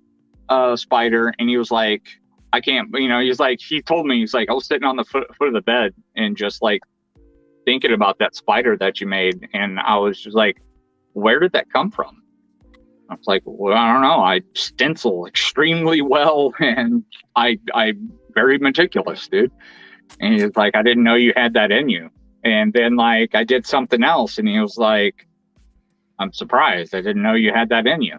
spider, and he was like, I can't. He told me, he's like, I was sitting on the foot of the bed and just like thinking about that spider that you made, and I was just like, where did that come from? I was like, well, I don't know. I stencil extremely well, and I very meticulous, dude. And he was like, I didn't know you had that in you. And then like I did something else, and he was like, I'm surprised. I didn't know you had that in you.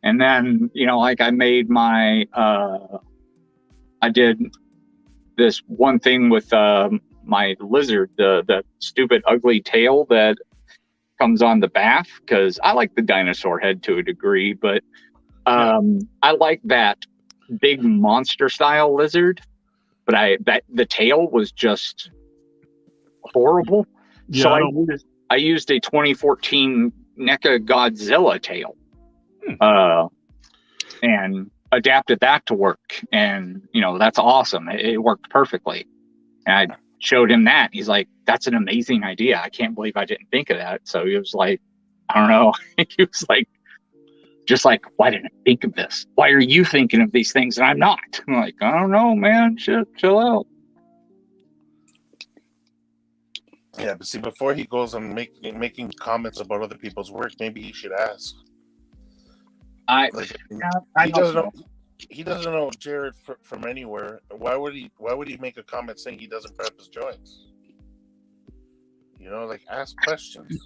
And then I made my I did this one thing with my lizard, the stupid ugly tail that comes on the bath, because I like the dinosaur head to a degree, but I like that big monster style lizard, but the tail was just horrible. Yeah, so I used a 2014 NECA Godzilla tail and adapted that to work, and that's awesome. It worked perfectly, and I showed him that. He's like, that's an amazing idea. I can't believe I didn't think of that. So he was like, I don't know. He was like, just like, why didn't I think of this? Why are you thinking of these things and I'm not? I'm like, I don't know, man. Chill out. Yeah, but see, before he goes on making comments about other people's work, maybe he should ask. He doesn't know. He doesn't know Jared from anywhere. Why would he make a comment saying he doesn't prep his joints? Ask questions.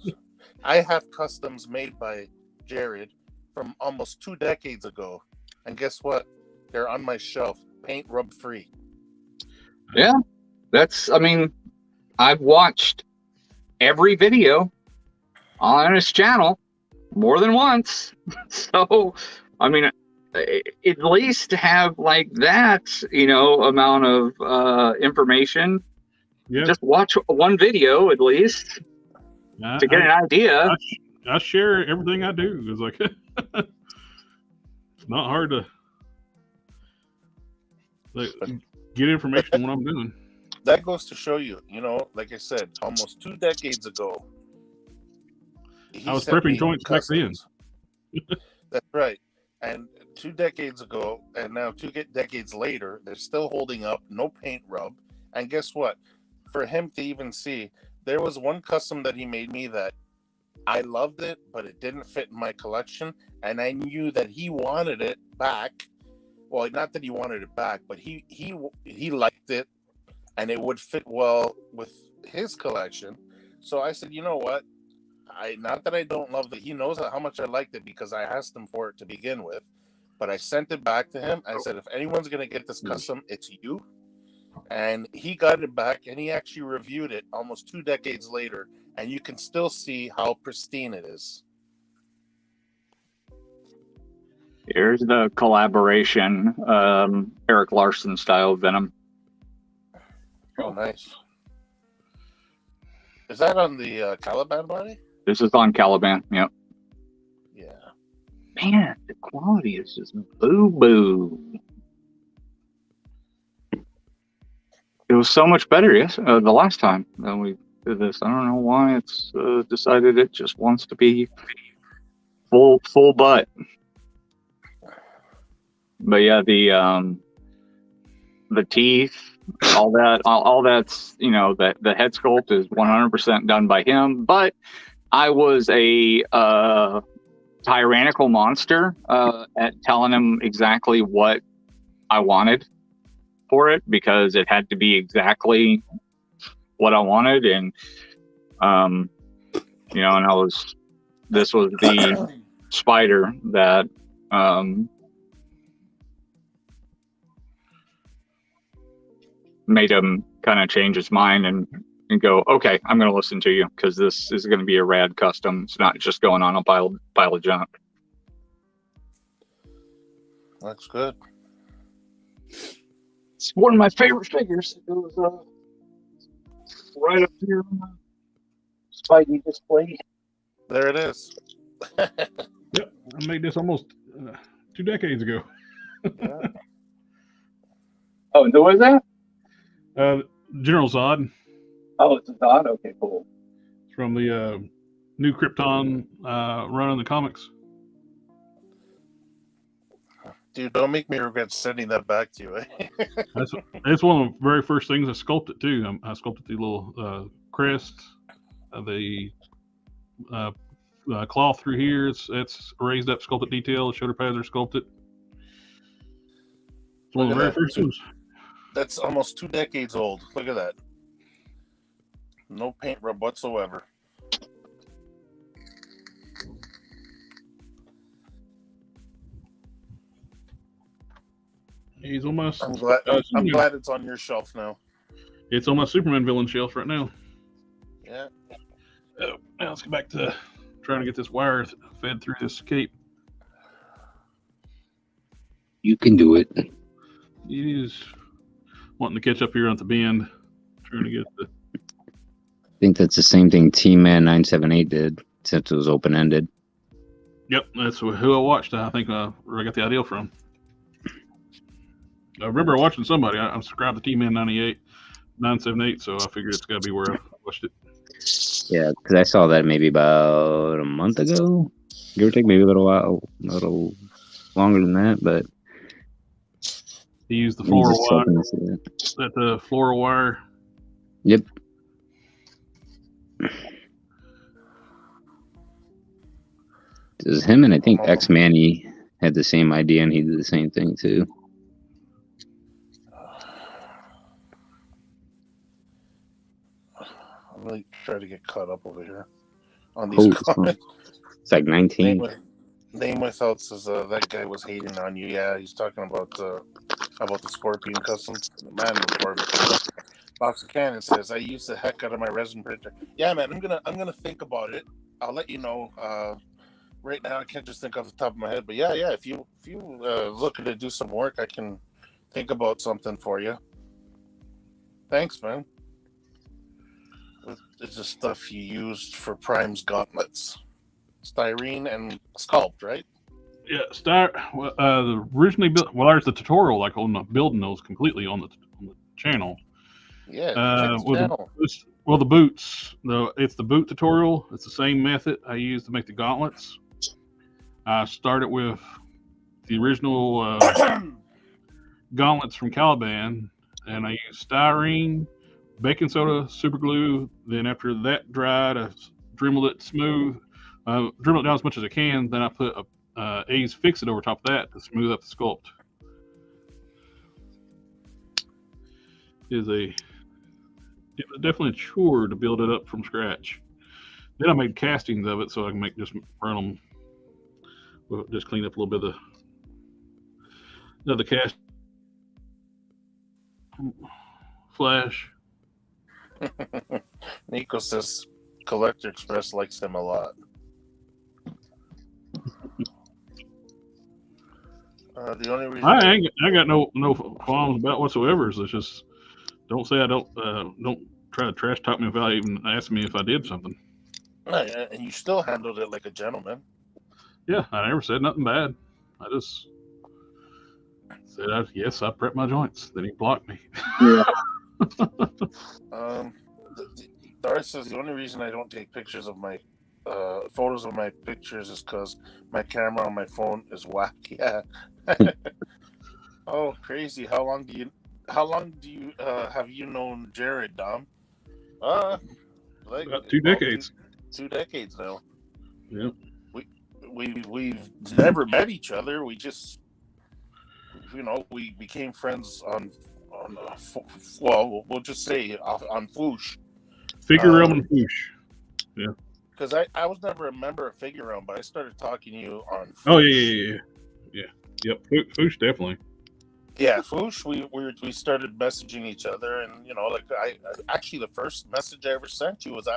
I have customs made by Jared from almost 2 decades ago, and guess what? They're on my shelf, paint rub free. Yeah, I've watched every video on his channel more than once. So, at least have like that, amount of information. Yeah. Just watch one video at least to get an idea. I share everything I do. It's like it's not hard to get information on what I'm doing. That goes to show you, like I said, almost 2 decades ago. I was prepping joints back then. That's right. And 2 decades ago, and now 2 decades later, they're still holding up, no paint rub. And guess what? For him to even see, there was one custom that he made me that I loved it, but it didn't fit in my collection. And I knew that he wanted it back. Well, not that he wanted it back, but he liked it. and it would fit well with his collection. So I said, you know what? Not that I don't love it. He knows how much I liked it because I asked him for it to begin with. But I sent it back to him. I said, if anyone's going to get this custom, it's you. And he got it back, and he actually reviewed it almost 2 decades later, and you can still see how pristine it is. Here's the collaboration, Eric Larson style Venom. Oh, nice. Is that on the Caliban body? This is on Caliban, yep. Yeah. Man, the quality is just boo-boo. It was so much better, the last time that we did this. I don't know why it's decided it just wants to be full butt. But yeah, the teeth, all that's, you know, that the head sculpt is 100% done by him. But I was a tyrannical monster at telling him exactly what I wanted for it, because it had to be exactly what I wanted. And you know, and this was the spider that made him kind of change his mind and go, okay, I'm going to listen to you, because this is going to be a rad custom. It's not just going on a pile of junk. That's good. It's one of my favorite figures. It goes right up here on the Spidey display. There it is. Yep, I made this almost 2 decades ago. Yeah. Oh, and who is that? General Zod. Oh, it's a Zod? Okay, cool. It's from the new Krypton run in the comics. Dude, don't make me regret sending that back to you. Eh? That's one of the very first things I sculpted too. I sculpted the little crest, the cloth through here. It's raised up sculpted detail. The shoulder pads are sculpted. It's one of the very first ones. That's almost 2 decades old. Look at that. No paint rub whatsoever. He's on my. I'm glad it's on your shelf now. It's on my Superman villain shelf right now. Yeah. Oh, now let's get back to trying to get this wire fed through this cape. You can do it. He's wanting to catch up here at the bend, trying to get the. I think that's the same thing T-Man 978 did, since it was open-ended. Yep, that's who I watched. I think where I got the idea from. I remember watching somebody. I subscribed to T-Man 978, so I figured it's got to be where I watched it. Yeah, because I saw that maybe about a month ago, give or take, maybe a little longer than that. But he used the floral wire. The floral wire. Yep. It was him, and I think X-Man, he had the same idea, and he did the same thing too. I'm really trying to get caught up over here on these comments. It's like 19. Name without says that guy was hating on you. Yeah, he's talking about the Scorpion custom. Man, Box of Cannon says I use the heck out of my resin printer. Yeah, man, I'm gonna think about it. I'll let you know. Right now, I can't just think off the top of my head, but yeah. If you looking to do some work, I can think about something for you. Thanks, man. It's the stuff you used for Prime's gauntlets, styrene and sculpt, right? Yeah, originally built. Well, there's the tutorial, like on building those completely on the channel. Yeah. The boots. It's the boot tutorial. It's the same method I used to make the gauntlets. I started with the original gauntlets from Caliban, and I used styrene, baking soda, super glue. Then after that dried, I dremeled it smooth, dremeled it down as much as I can. Then I put a A's Fix It over top of that to smooth up the sculpt. Is a it was definitely a chore to build it up from scratch. Then I made castings of it so I can run them. We'll just clean up a little bit of the cast flash. Nico says Collector Express likes him a lot. The only reason I got no qualms about whatsoever. It's just don't say I don't try to trash talk me without even asking me if I did something. And you still handled it like a gentleman. Yeah, I never said nothing bad. I just said, yes, I prep my joints. Then he blocked me. Yeah. Doris says the only reason I don't take pictures of my photos of my pictures is because my camera on my phone is whack. Yeah. Oh, crazy! How long do you have you known Jared, Dom? Like About 2 decades. 2 decades now. Yep. We've never met each other. We just, we became friends on well, we'll just say on Foosh. Figure realm and Foosh. Yeah. Because I was never a member of Figure Realm, but I started talking to you on Foosh. Oh yeah. Yep. Foosh definitely. Yeah, Foosh. We started messaging each other, and I actually the first message I ever sent you was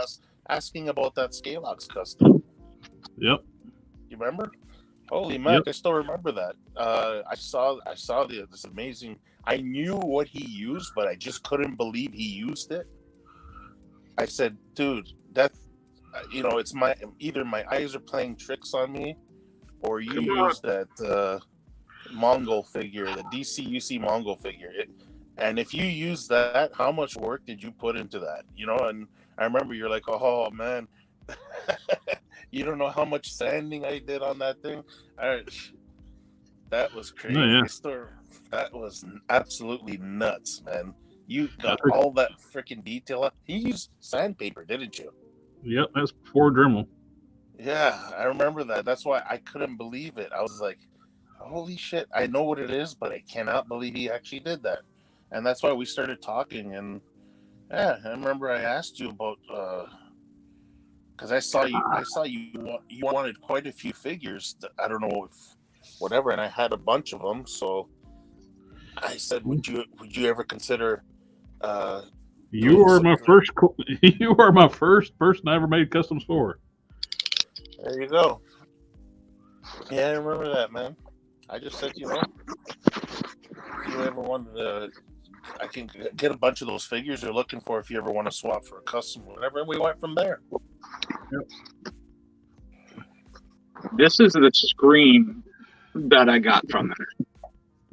asking about that Scalox custom. Yep. You remember? Holy Mac, Yep. I still remember that. I saw this amazing. I knew what he used, but I just couldn't believe he used it. I said, dude, it's either my eyes are playing tricks on me, or you use that Mongol figure, the DCUC Mongol figure. And if you use that, how much work did you put into that? And I remember you're like, oh man, you don't know how much sanding I did on that thing. That was crazy. Oh, yeah. That was absolutely nuts, man. You got all that freaking detail up. You used sandpaper, didn't you? Yep, that's before Dremel. Yeah, I remember that. That's why I couldn't believe it. I was like, holy shit, I know what it is, but I cannot believe he actually did that. And that's why we started talking. And yeah, I remember I asked you about because I saw you wanted quite a few figures. I don't know if whatever, and I had a bunch of them. So I said, would you ever consider? You are my first. You are my first person I ever made customs for. There you go. Yeah, I remember that, man. I just said, if you ever wanted to, I can get a bunch of those figures you're looking for if you ever want to swap for a custom or whatever. And we went from there. Yep. This is the screen that I got from it.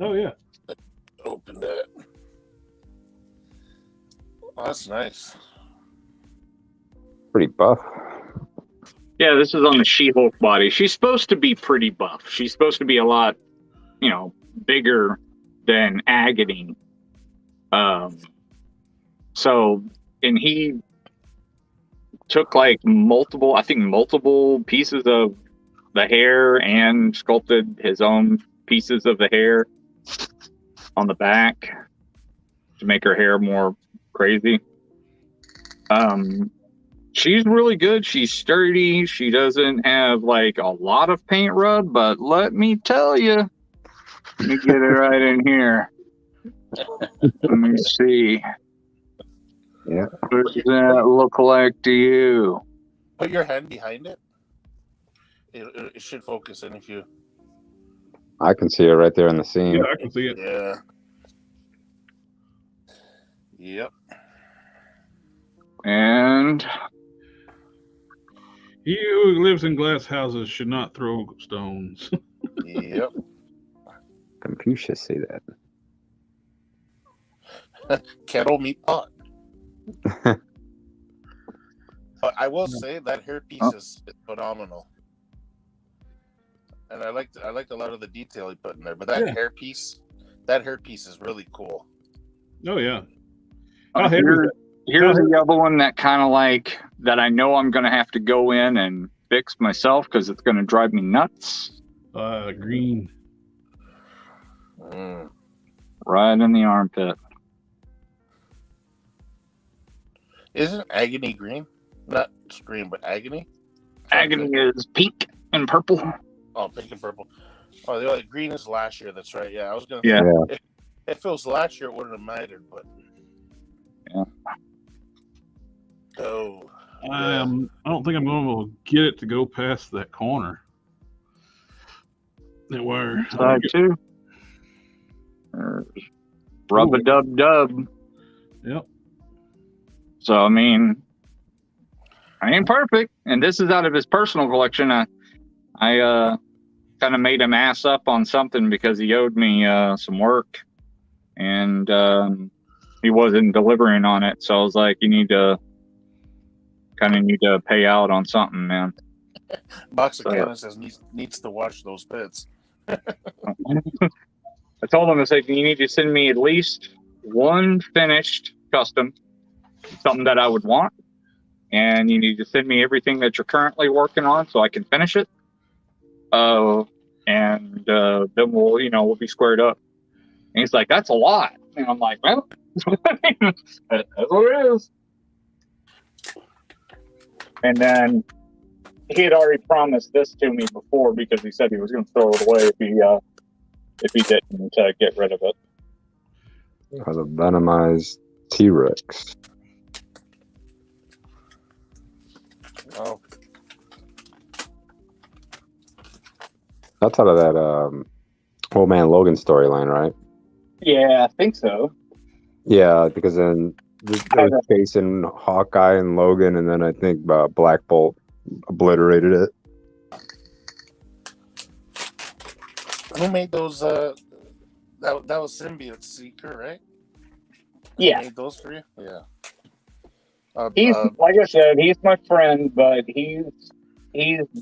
Oh yeah. Open that. Oh, that's nice. Pretty buff. Yeah, this is on the She-Hulk body. She's supposed to be pretty buff. She's supposed to be a lot, bigger than Agony. And he took multiple pieces of the hair and sculpted his own pieces of the hair on the back to make her hair more crazy. She's really good. She's sturdy. She doesn't have a lot of paint rub, but let me tell you, let me get it right in here. Let me see. Yeah. What does that look like to you? Put your hand behind it. It should focus in if you. I can see it right there in the scene. Yeah, I can see it. Yeah. Yep. And He who lives in glass houses should not throw stones. Yep. Confucius say that. Kettle meat pot. But I will say that hairpiece is phenomenal. And I liked a lot of the detail he put in there. But that hairpiece is really cool. Oh yeah. here's the other one that kind of that I know I'm going to have to go in and fix myself because it's going to drive me nuts. Green. Right in the armpit. Isn't agony green? Not green, but agony. Agony is pink and purple. Oh, pink and purple. Oh, the other green is last year. That's right. Yeah, I was gonna. Yeah. Say, if it was last year, it wouldn't have mattered. But yeah. Oh. I don't think I'm going to get it to go past that corner. That wire. Side too. Rub a dub dub. Yep. So I mean, I ain't perfect, and this is out of his personal collection. I kind of made him ass up on something because he owed me some work, and he wasn't delivering on it. So I was like, you need to pay out on something, man. Box of Cannon says needs to watch those pits. I told him, I said, you need to send me at least one finished custom, something that I would want, and you need to send me everything that you're currently working on so I can finish it. And then we'll be squared up. And he's like, that's a lot. And I'm like, well, that's what it is. And then he had already promised this to me before because he said he was going to throw it away if he didn't get rid of it. As a venomized T-Rex. Oh. That's out of that Old Man Logan storyline, right? Yeah, I think so. Yeah, because then they were chasing Hawkeye and Logan, and then I think Black Bolt obliterated it. Who made those? That was Symbiote Seeker, right? Yeah. Who made those for you? Yeah. He's like I said, he's my friend, but he's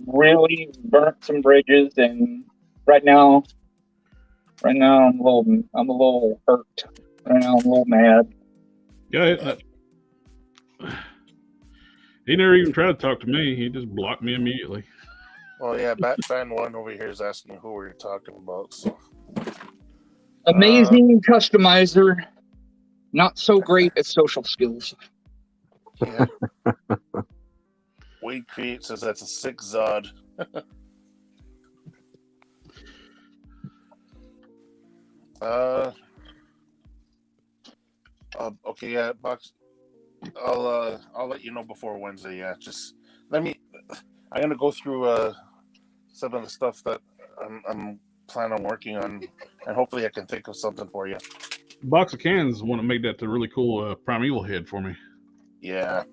really burnt some bridges, and right now I'm a little hurt. Right now I'm a little mad. Yeah, he never even tried to talk to me. He just blocked me immediately. Well, yeah, Batman 1 over here is asking who we're talking about. So. Amazing customizer, not so great at social skills. Yeah. Wade Create says that's a sick Zod. Okay, yeah, Box. I'll let you know before Wednesday. Yeah, just I'm gonna go through some of the stuff that I'm planning on working on, and hopefully I can think of something for you. Box of Cans one that made that the really cool Primeval head for me. Yeah.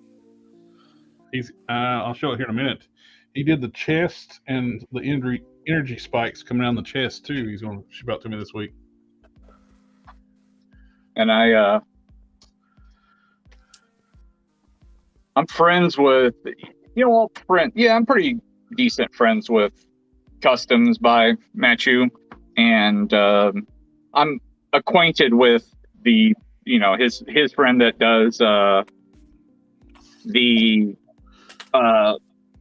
I'll show it here in a minute. He did the chest and the energy spikes coming down the chest too. He's going to ship out to me this week. And I'm friends with, I'm pretty decent friends with Customs by Machu, and I'm acquainted with the, his friend that does the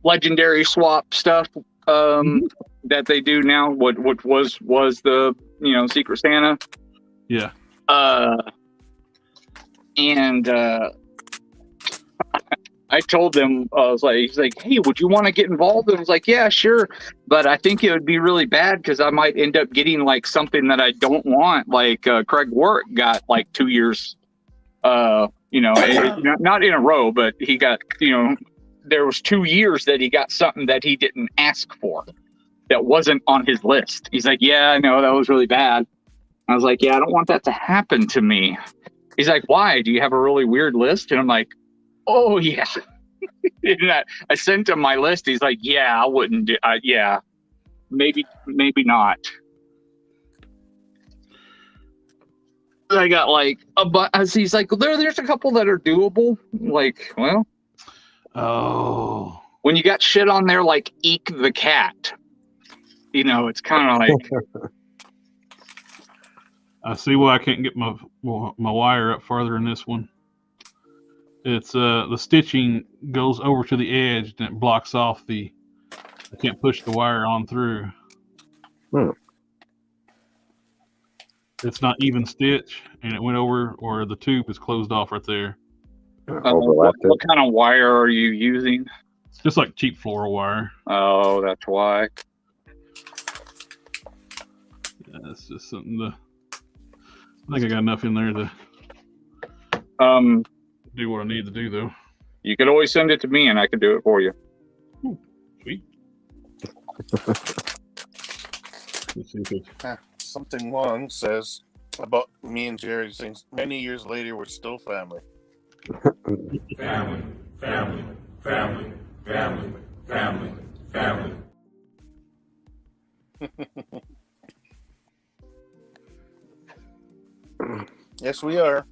legendary swap stuff that they do now. What was the Secret Santa? Yeah. And I told him, he's like, hey, would you want to get involved? And I was like, yeah, sure. But I think it would be really bad because I might end up getting like something that I don't want. Like Craig Warwick got like 2 years, not in a row, but he got, there was 2 years that he got something that he didn't ask for that wasn't on his list. He's like, yeah, I know, that was really bad. I was like, yeah, I don't want that to happen to me. He's like, why? Do you have a really weird list? And I'm like, oh, yeah. I sent him my list. He's like, yeah, I wouldn't do yeah, maybe not. I got like he's like, there's a couple that are doable. Like, well, oh, when you got shit on there like Eek the Cat, it's kind of like. I see why I can't get my wire up farther in this one. It's the stitching goes over to the edge and it blocks off I can't push the wire on through. It's not even stitch, and it went over, or the tube is closed off right there. Overlapped what it. kind of wire are you using? Just like cheap floral wire. Oh, that's why. Yeah, it's just something to. I think I got enough in there to do what I need to do, though. You could always send it to me, and I could do it for you. Ooh, sweet. Let's see if it's... Something Long says about me and Jerry things. Many years later, we're still family. Family, family, family, family, family, family. Yes, we are.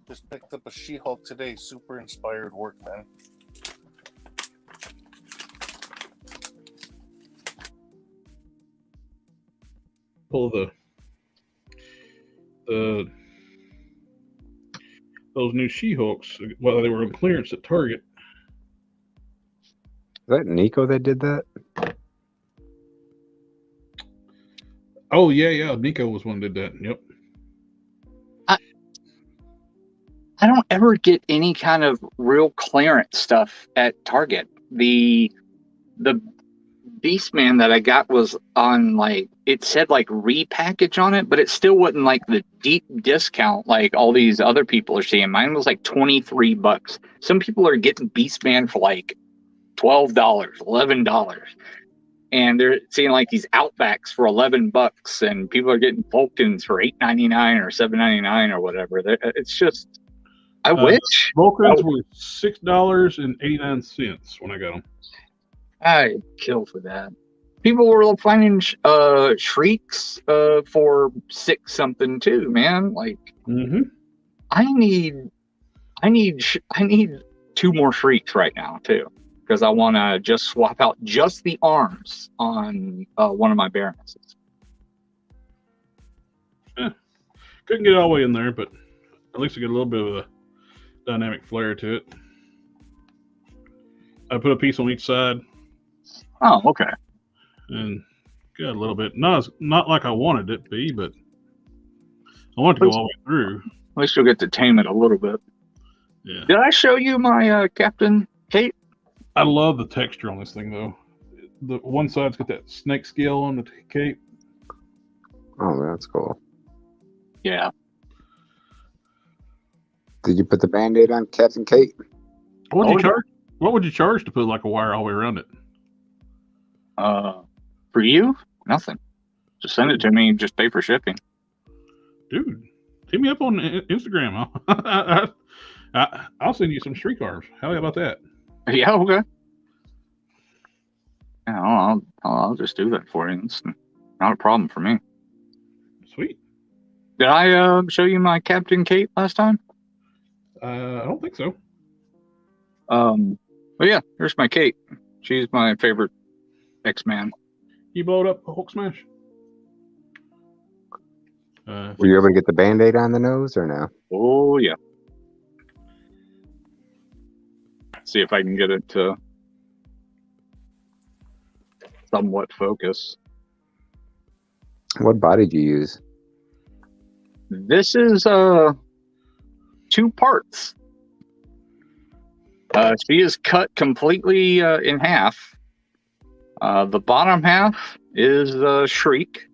Just picked up a She-Hulk today. Super inspired work, man. Pull those new She-Hulks while they were on clearance at Target. Is that Nico that did that? Oh yeah. Nico was one that did that. Yep. I don't ever get any kind of real clearance stuff at Target. The Beastman that I got was on, like, it said like repackage on it, but it still wasn't like the deep discount like all these other people are seeing. Mine was like $23. Some people are getting Beastman for like $12, $11. And they're seeing like these Outbacks for $11, and people are getting Vulcans for $8.99 or $7.99 or whatever. It's just, I wish. Vulcans were $6.89 when I got them. I'd kill for that. People were finding Shrieks for $6 something too, man. Like, I need 2 more Shrieks right now too, because I want to just swap out just the arms on one of my Baronesses. Couldn't get it all the way in there, but at least I get a little bit of a dynamic flair to it. I put a piece on each side. Oh, okay. And got a little bit, not like I wanted it to be, but I want it to go all the way through. At least you'll get to tame it a little bit. Yeah. Did I show you my Captain Kate? I love the texture on this thing, though. The one side's got that snake scale on the cape. Oh, man, that's cool. Yeah. Did you put the Band-Aid on Captain Kate? What would you charge? What would you charge to put like a wire all the way around it? For you, nothing. Just send it to me. Just pay for shipping. Dude, hit me up on Instagram. I'll send you some street cars. How about that? Yeah, okay. Yeah, I'll just do that for you. It's not a problem for me. Sweet. Did I show you my Captain Kate last time? I don't think so. But yeah, here's my Kate. She's my favorite X-Man. You blowed up a Hulk smash? Were you able to get the Band-Aid on the nose or no? Oh, yeah. See if I can get it to somewhat focus. What body do you use? This is 2 parts. She is cut completely in half. The bottom half is Shriek,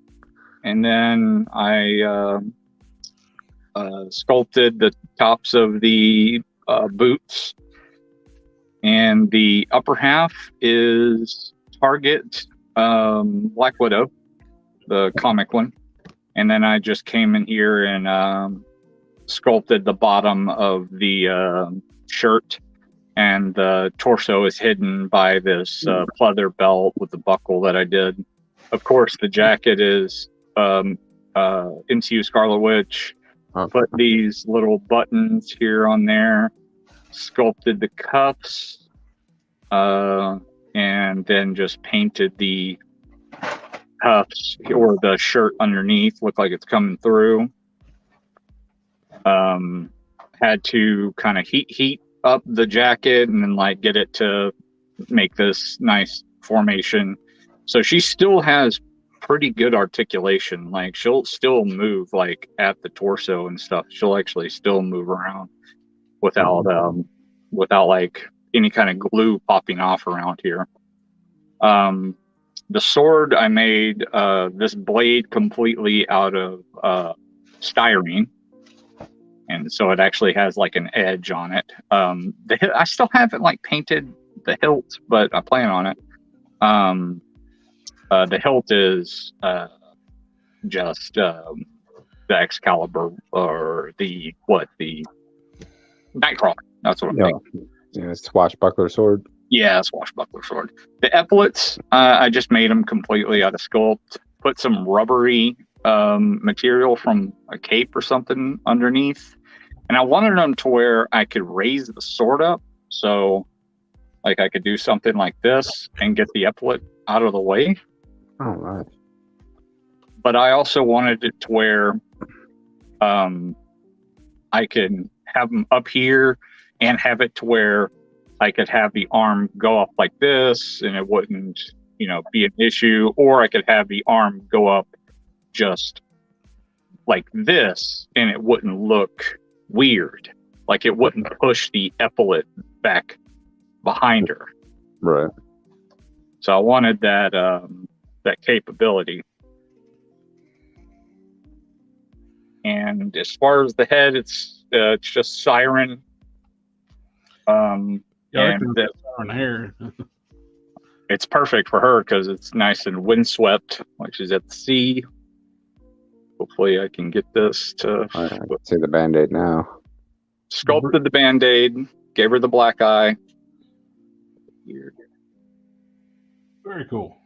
and then I sculpted the tops of the boots, and the upper half is Target Black Widow, the comic one, and then I just came in here and sculpted the bottom of the shirt. And the torso is hidden by this pleather belt with the buckle that I did. Of course, the jacket is MCU Scarlet Witch. Put these little buttons here on there. Sculpted the cuffs. And then just painted the cuffs or the shirt underneath. Look like it's coming through. Had to kind of heat up the jacket and then like get it to make this nice formation. So she still has pretty good articulation. Like she'll still move like at the torso and stuff. She'll actually still move around without like any kind of glue popping off around here. The sword, I made this blade completely out of styrene, and so it actually has like an edge on it. I still haven't like painted the hilt, but I plan on it. The hilt is just the Excalibur or the Nightcrawler. That's what I'm thinking. Yeah, swashbuckler sword. Yeah, swashbuckler sword. The epaulets, I just made them completely out of sculpt. Put some rubbery material from a cape or something underneath. And I wanted them to where I could raise the sword up. So, like, I could do something like this and get the epaulet out of the way. Oh, right. But I also wanted it to where I could have them up here and have it to where I could have the arm go up like this and it wouldn't, be an issue. Or I could have the arm go up just like this and it wouldn't look weird. Like it wouldn't push the epaulet back behind her. Right. So I wanted that capability. And as far as the head, it's just siren. Yeah, And siren hair. it's perfect for her because it's nice and windswept, like she's at the sea. Hopefully I can get this to see the Band-Aid now. Sculpted the Band-Aid, gave her the black eye. Here. Very cool.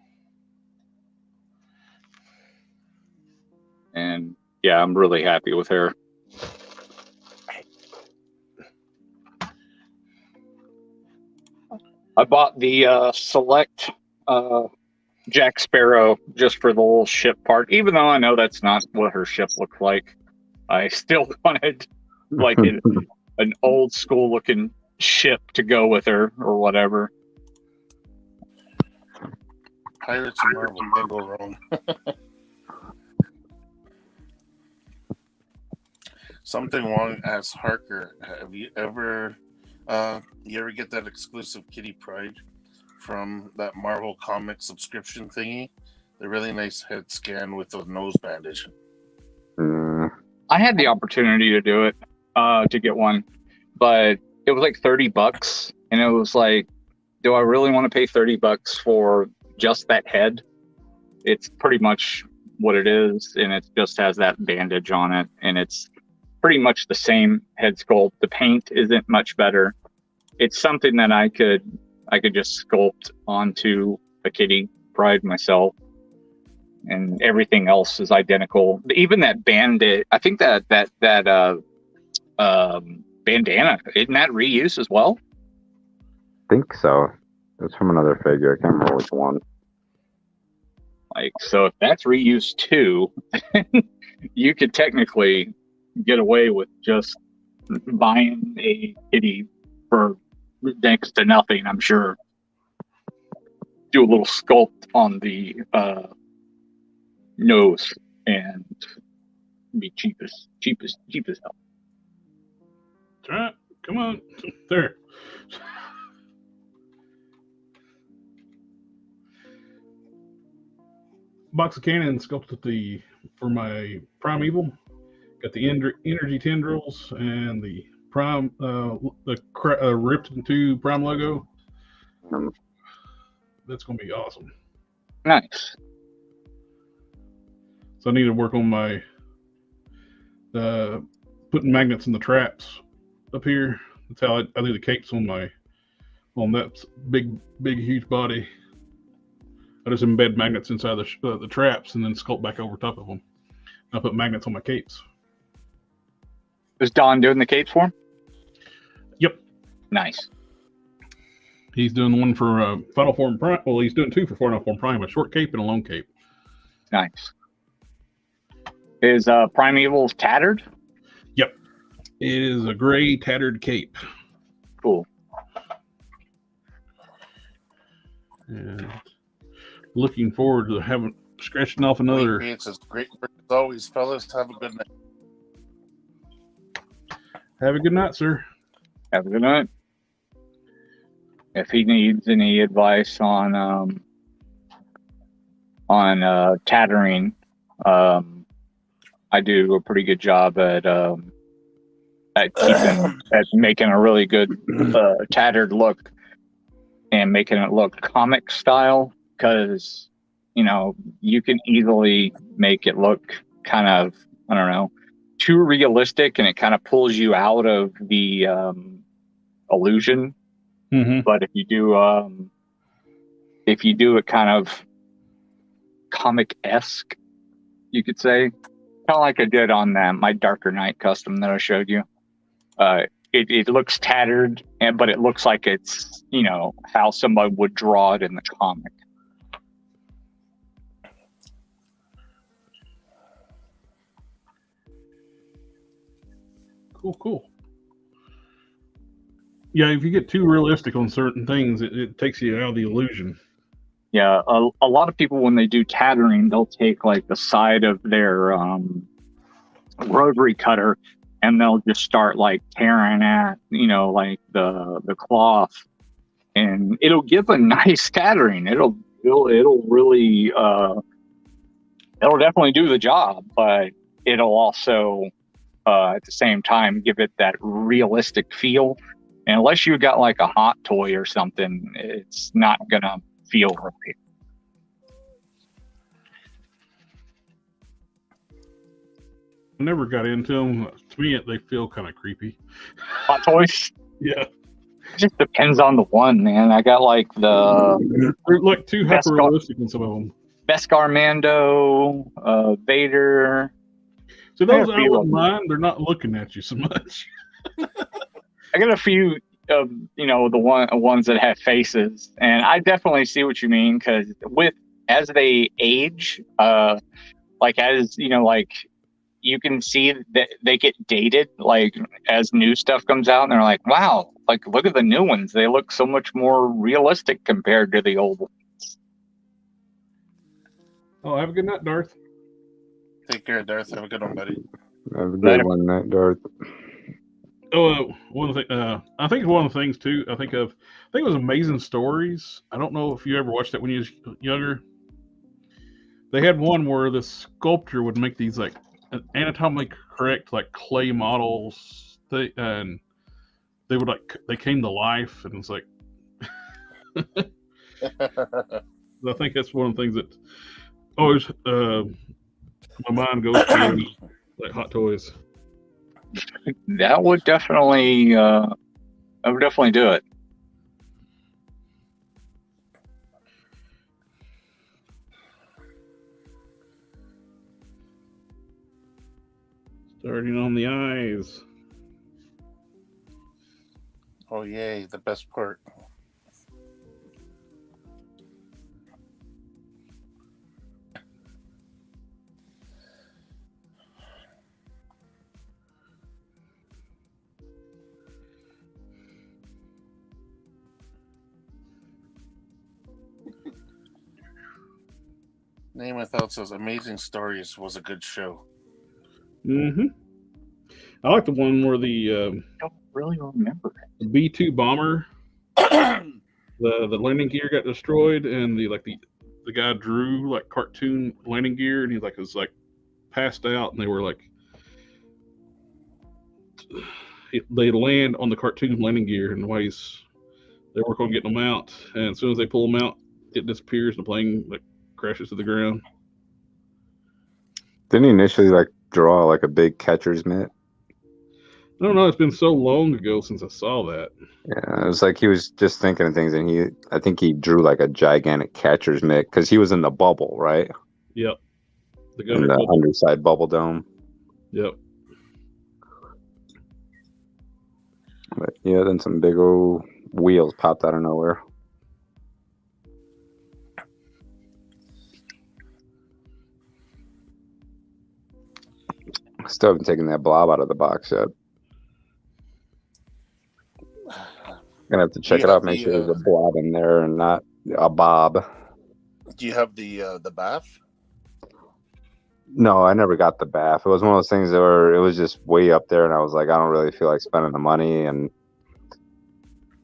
And yeah, I'm really happy with her. I bought the Select Jack Sparrow just for the little ship part, even though I know that's not what her ship looked like. I still wanted like an old school looking ship to go with her or whatever. Pirates and Marvel can't go wrong. Something wrong as Harker. Have you ever get that exclusive Kitty Pride from that Marvel comic subscription thingy? The really nice head scan with the nose bandage. I had the opportunity to do it, to get one, but it was like $30, and it was like, do I really want to pay $30 for just that head? It's pretty much what it is, and it just has that bandage on it, and it's pretty much the same head sculpt. The paint isn't much better. It's something that I could just sculpt onto a Kitty Pride myself, and everything else is identical. Even that bandit, I think that bandana, isn't that reuse as well? I think so. It's from another figure. I can't remember which one. Like, so if that's reused too, you could technically get away with just buying a kitty for next to nothing, I'm sure. Do a little sculpt on the nose and be cheap as hell. That's right. Come on. There. Box of cannon sculpted for my Primeval. Got the energy tendrils and the Prime, ripped into Prime logo. That's going to be awesome. Nice. So I need to work on my putting magnets in the traps up here. That's how I do the capes on that big huge body. I just embed magnets inside the traps and then sculpt back over top of them. I put magnets on my capes. Is Don doing the capes for him? Yep. Nice. He's doing one for Final Form Prime. Well, he's doing two for Final Form Prime, a short cape and a long cape. Nice. Is Primeval tattered? Yep. It is a gray tattered cape. Cool. And looking forward to having scratching off Link another. Creates is great work as always, fellas. Have a good night. Have a good night, sir. Have a good night. If he needs any advice on tattering, I do a pretty good job at making a really good tattered look and making it look comic style, because you can easily make it look kind of, I don't know, too realistic, and it kind of pulls you out of the illusion. Mm-hmm. But if you do it kind of comic-esque, you could say, kind of like I did on my Darker Knight custom that I showed you. It looks tattered, but it looks like it's how somebody would draw it in the comic. Cool. Yeah, if you get too realistic on certain things, it takes you out of the illusion. Yeah, a lot of people, when they do tattering, they'll take like the side of their rotary cutter, and they'll just start like tearing at like the cloth, and it'll give a nice tattering. It'll really it'll definitely do the job, but it'll also at the same time give it that realistic feel. And unless you got like a hot toy or something, it's not gonna feel right. I never got into them. To me, they feel kind of creepy. Hot toys? Yeah. It just depends on the one, man. I got like They're like too hyper realistic in some of them. Beskar Mando, Vader. So those I wouldn't mind. They're not looking at you so much. I got a few of the ones that have faces, and I definitely see what you mean, because as they age, like you can see that they get dated, like as new stuff comes out, and they're like, wow, like look at the new ones. They look so much more realistic compared to the old ones. Oh, have a good night, Darth. Take care, Darth. Have a good one, buddy. Have a good one, night, Darth. Oh, one thing. I think one of the things too. I think it was Amazing Stories. I don't know if you ever watched that when you was younger. They had one where the sculptor would make these like anatomically correct like clay models, and they would they came to life, and it's like. I think that's one of the things that always my mind goes to, like hot toys. That would definitely do it. Starting on the eyes. Oh yay, the best part. Name Without says Amazing Stories was a good show. Mm-hmm. I like the one where the I don't really remember the B-2 bomber, the landing gear got destroyed, and the guy drew like cartoon landing gear, and he was passed out, and they were like they land on the cartoon landing gear, and they work on getting them out, and as soon as they pull them out, it disappears. The plane crashes to the ground. Didn't he initially draw like a big catcher's mitt? I don't know. It's been so long ago since I saw that. Yeah, it was like he was just thinking of things, and I think he drew like a gigantic catcher's mitt because he was in the bubble, right? Yep. In the underside bubble dome. Yep. But yeah, then some big old wheels popped out of nowhere. Still haven't taken that blob out of the box yet. Gonna have to check it out, make sure there's a blob in there and not a bob. Do you have the bath? No, I never got the bath. It was one of those things where it was just way up there, and I was like, I don't really feel like spending the money. And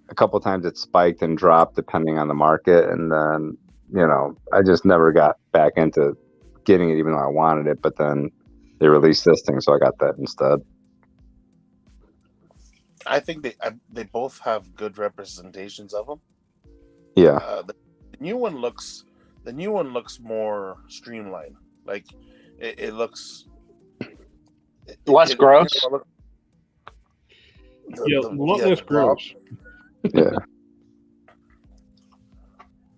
a couple times it spiked and dropped depending on the market, and then I just never got back into getting it, even though I wanted it. But then they released this thing, so I got that instead. I think they both have good representations of them. Yeah. The new one looks more streamlined. Like it looks Less gross. Yeah, a lot less gross. Yeah.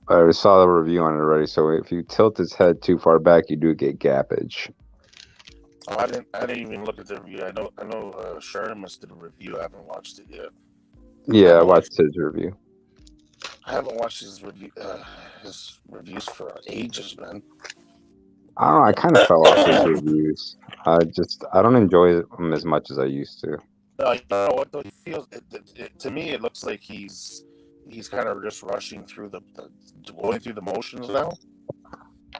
I saw the review on it already. So if you tilt his head too far back, you do get gappage. Oh, I didn't even look at the review. I know Sharon must did a review. I haven't watched it yet. Yeah, I watched his review. I haven't watched his reviews for ages, man. I don't know. I kind of fell off his reviews. I don't enjoy them as much as I used to. No, you know what though? He feels to me. It looks like he's kind of just rushing through going through the motions now.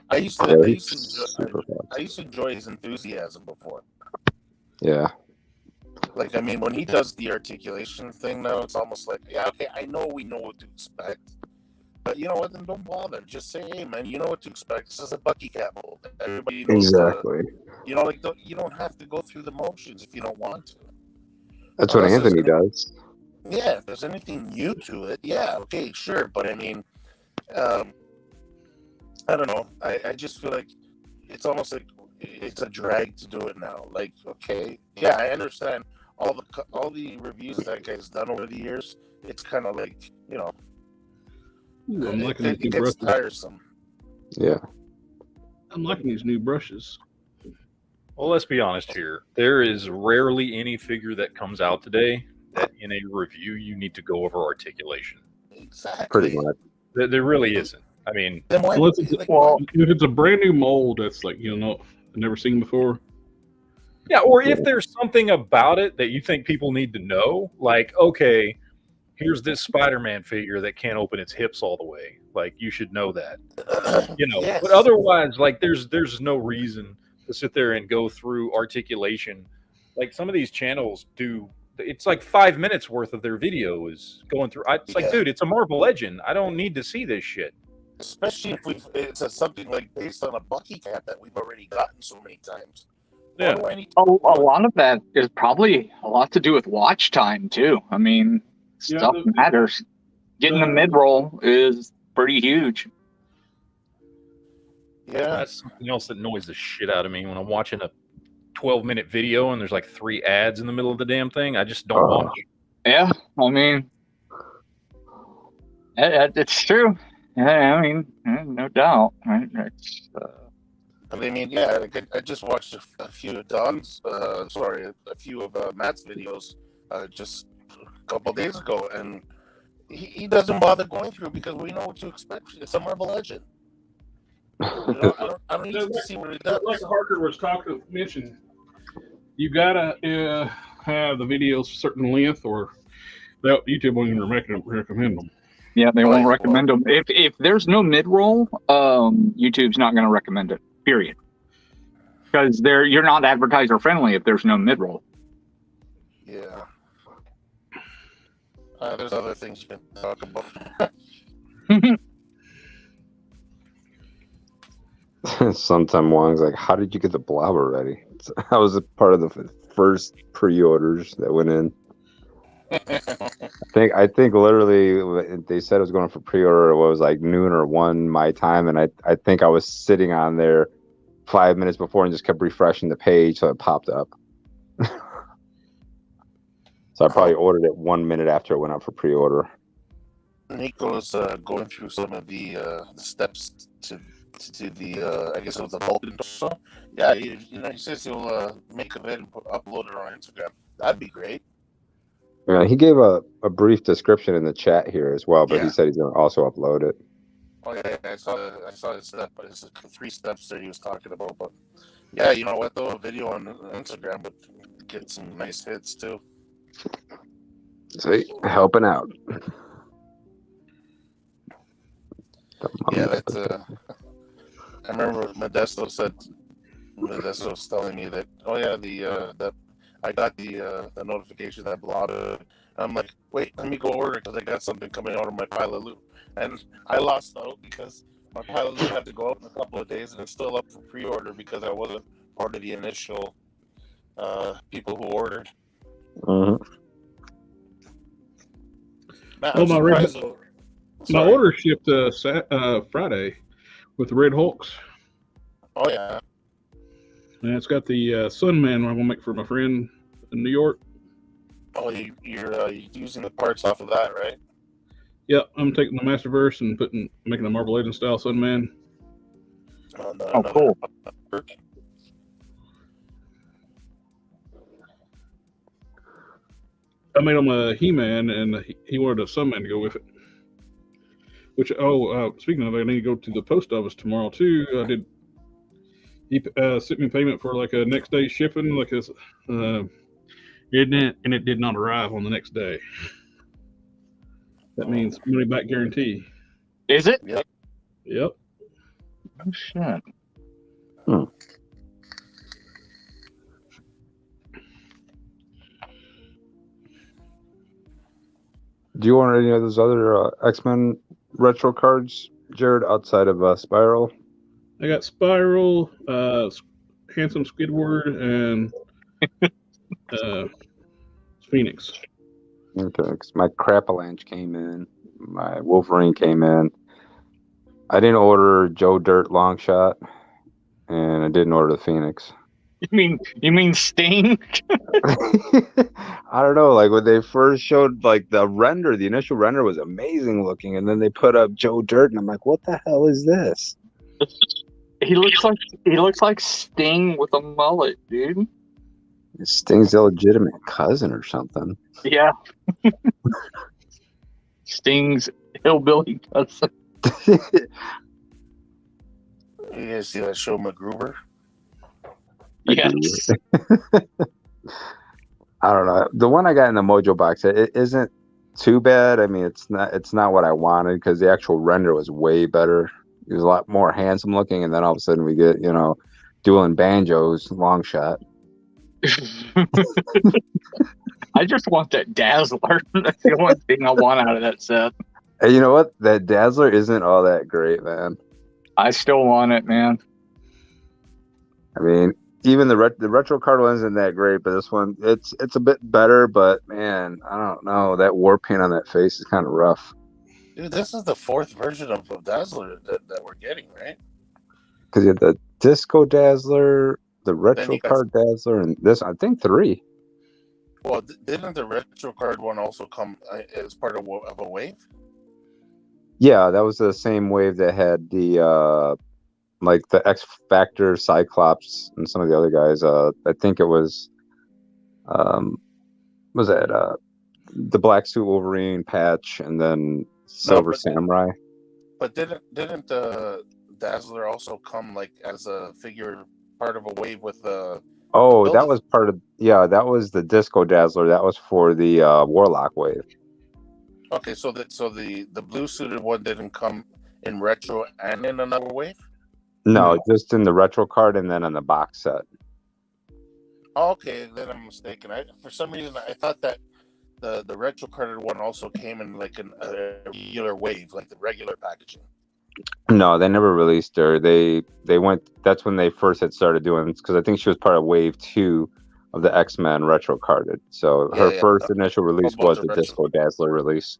I used to enjoy his enthusiasm before. Yeah. Like, I mean, when he does the articulation thing now, it's almost like, yeah, okay, we know what to expect. But you know what? Then don't bother. Just say, hey, man, you know what to expect. This is a Bucky Cat mold. Everybody knows. Exactly. You don't have to go through the motions if you don't want to. That's what Anthony does. Yeah, if there's anything new to it, yeah, okay, sure. But I mean, I don't know. I just feel like it's almost like it's a drag to do it now. Like, okay, yeah, I understand all the reviews that guy's done over the years. It's kind of like, it gets tiresome. Yeah. I'm liking these new brushes. Well, let's be honest here. There is rarely any figure that comes out today that in a review you need to go over articulation. Exactly. Pretty much. There really isn't. I mean, if it's a brand new mold that's like, never seen before. Yeah, or if there's something about it that you think people need to know, like, okay, here's this Spider-Man figure that can't open its hips all the way. Like, you should know that. Yes. But otherwise, like, there's no reason to sit there and go through articulation. Like, some of these channels do, it's like 5 minutes worth of their video is going through. It's like, dude, it's a Marvel Legend. I don't need to see this shit. Especially if it's something like based on a Bucky Cat that we've already gotten so many times. Yeah. A lot of that is probably a lot to do with watch time too. I mean, stuff matters. Getting the mid-roll is pretty huge. Yeah, that's something else that annoys the shit out of me when I'm watching a 12-minute video and there's like 3 ads in the middle of the damn thing. I just don't watch. Yeah, I mean, it's true. Yeah, I mean, no doubt. Right? I mean, yeah, I just watched a few of a few of Matt's videos just a couple days ago, and he doesn't bother going through because we know what to expect. It's a Marvel Legend. I don't need to see what it does. Like Harker was mentioned, you gotta have the videos a certain length, or YouTube won't even recommend them. Yeah, they won't recommend them. If there's no mid-roll, YouTube's not going to recommend it. Period. Because you're not advertiser friendly if there's no mid-roll. Yeah. There's other things you can talk about. Sometime Wong's like, how did you get the blob already? I was a part of the first pre-orders that went in. I think literally they said it was going for pre-order. It was like noon or 1 my time, and I think I was sitting on there 5 minutes before and just kept refreshing the page so it popped up. So I probably ordered it 1 minute after it went up for pre-order. Nico was going through some of the steps to the I guess it was the Vulcan torso. Yeah, he says he'll make a vid and upload it on Instagram. That'd be great. Yeah, he gave a brief description in the chat here as well, but he said he's going to also upload it. Oh yeah, I saw his step, but it's 3 steps that he was talking about. But yeah, you know what though, a video on Instagram would get some nice hits too. See, helping out. Yeah, that's. I remember Modesto said That's what's telling me that. Oh yeah, the I got the notification that blocked. I'm like, wait, let me go order because I got something coming out of my pile of loot, and I lost out because my pile of loot had to go out in a couple of days, and it's still up for pre-order because I wasn't part of the initial people who ordered. Mhm. Man, Oh, I'm my red, surprised. my Sorry. order shipped Friday with the Red Hulks. Oh yeah. And it's got the Sunman I'm gonna make for my friend in New York. Oh, you're using the parts off of that, right? Yep, I'm taking the Masterverse and making a Marvel Legends style Sunman. Oh, cool. I made him a He-Man, and he wanted a Sunman to go with it. Which, speaking of, I need to go to the post office tomorrow too. He sent me payment for like a next day shipping, like this. It did not arrive on the next day. That means money back guarantee. Is it? Yep. Yep. Oh shit. Do you want any of those other X-Men retro cards, Jared, outside of Spiral? I got Spiral, Handsome Squidward, and Phoenix. Okay, 'cause my Crapalanche came in, my Wolverine came in. I didn't order Joe Dirt Longshot, and I didn't order the Phoenix. You mean Sting? I don't know, like when they first showed like the initial render was amazing looking, and then they put up Joe Dirt, and I'm like, what the hell is this? He looks like Sting with a mullet, dude. Sting's illegitimate cousin or something. Yeah. Sting's hillbilly cousin. You guys see that show MacGruber? Yes. I don't know. The one I got in the Mojo box, it isn't too bad. I mean, it's not what I wanted because the actual render was way better. It was a lot more handsome looking, and then all of a sudden we get, dueling banjos, long shot. I just want that Dazzler. That's the only thing I want out of that set. And you know what? That Dazzler isn't all that great, man. I still want it, man. I mean, even the retro card one isn't that great, but this one it's a bit better. But man, I don't know, that war paint on that face is kind of rough. Dude, this is the fourth version of Dazzler that we're getting, right? Because you had the Disco Dazzler, the retro got- card Dazzler, and this I think 3. Well, didn't the retro card one also come as part of a wave? Yeah, that was the same wave that had the like the X Factor, Cyclops, and some of the other guys. I think it was that the Black Suit Wolverine patch, and then Silver Samurai. But didn't the Dazzler also come like as a figure, part of a wave with the? Oh, that was part of that was the Disco Dazzler. That was for the Warlock wave. Okay, so the blue suited one didn't come in retro and in another wave? No, just in the retro card and then on the box set. Okay, then I'm mistaken. For some reason I thought that the retro carded one also came in like a regular wave, like the regular packaging. No, they never released her. They went. That's when they first had started doing it, because I think she was part of Wave 2 of the X-Men retro carded. So her first initial release was the Disco Dazzler release.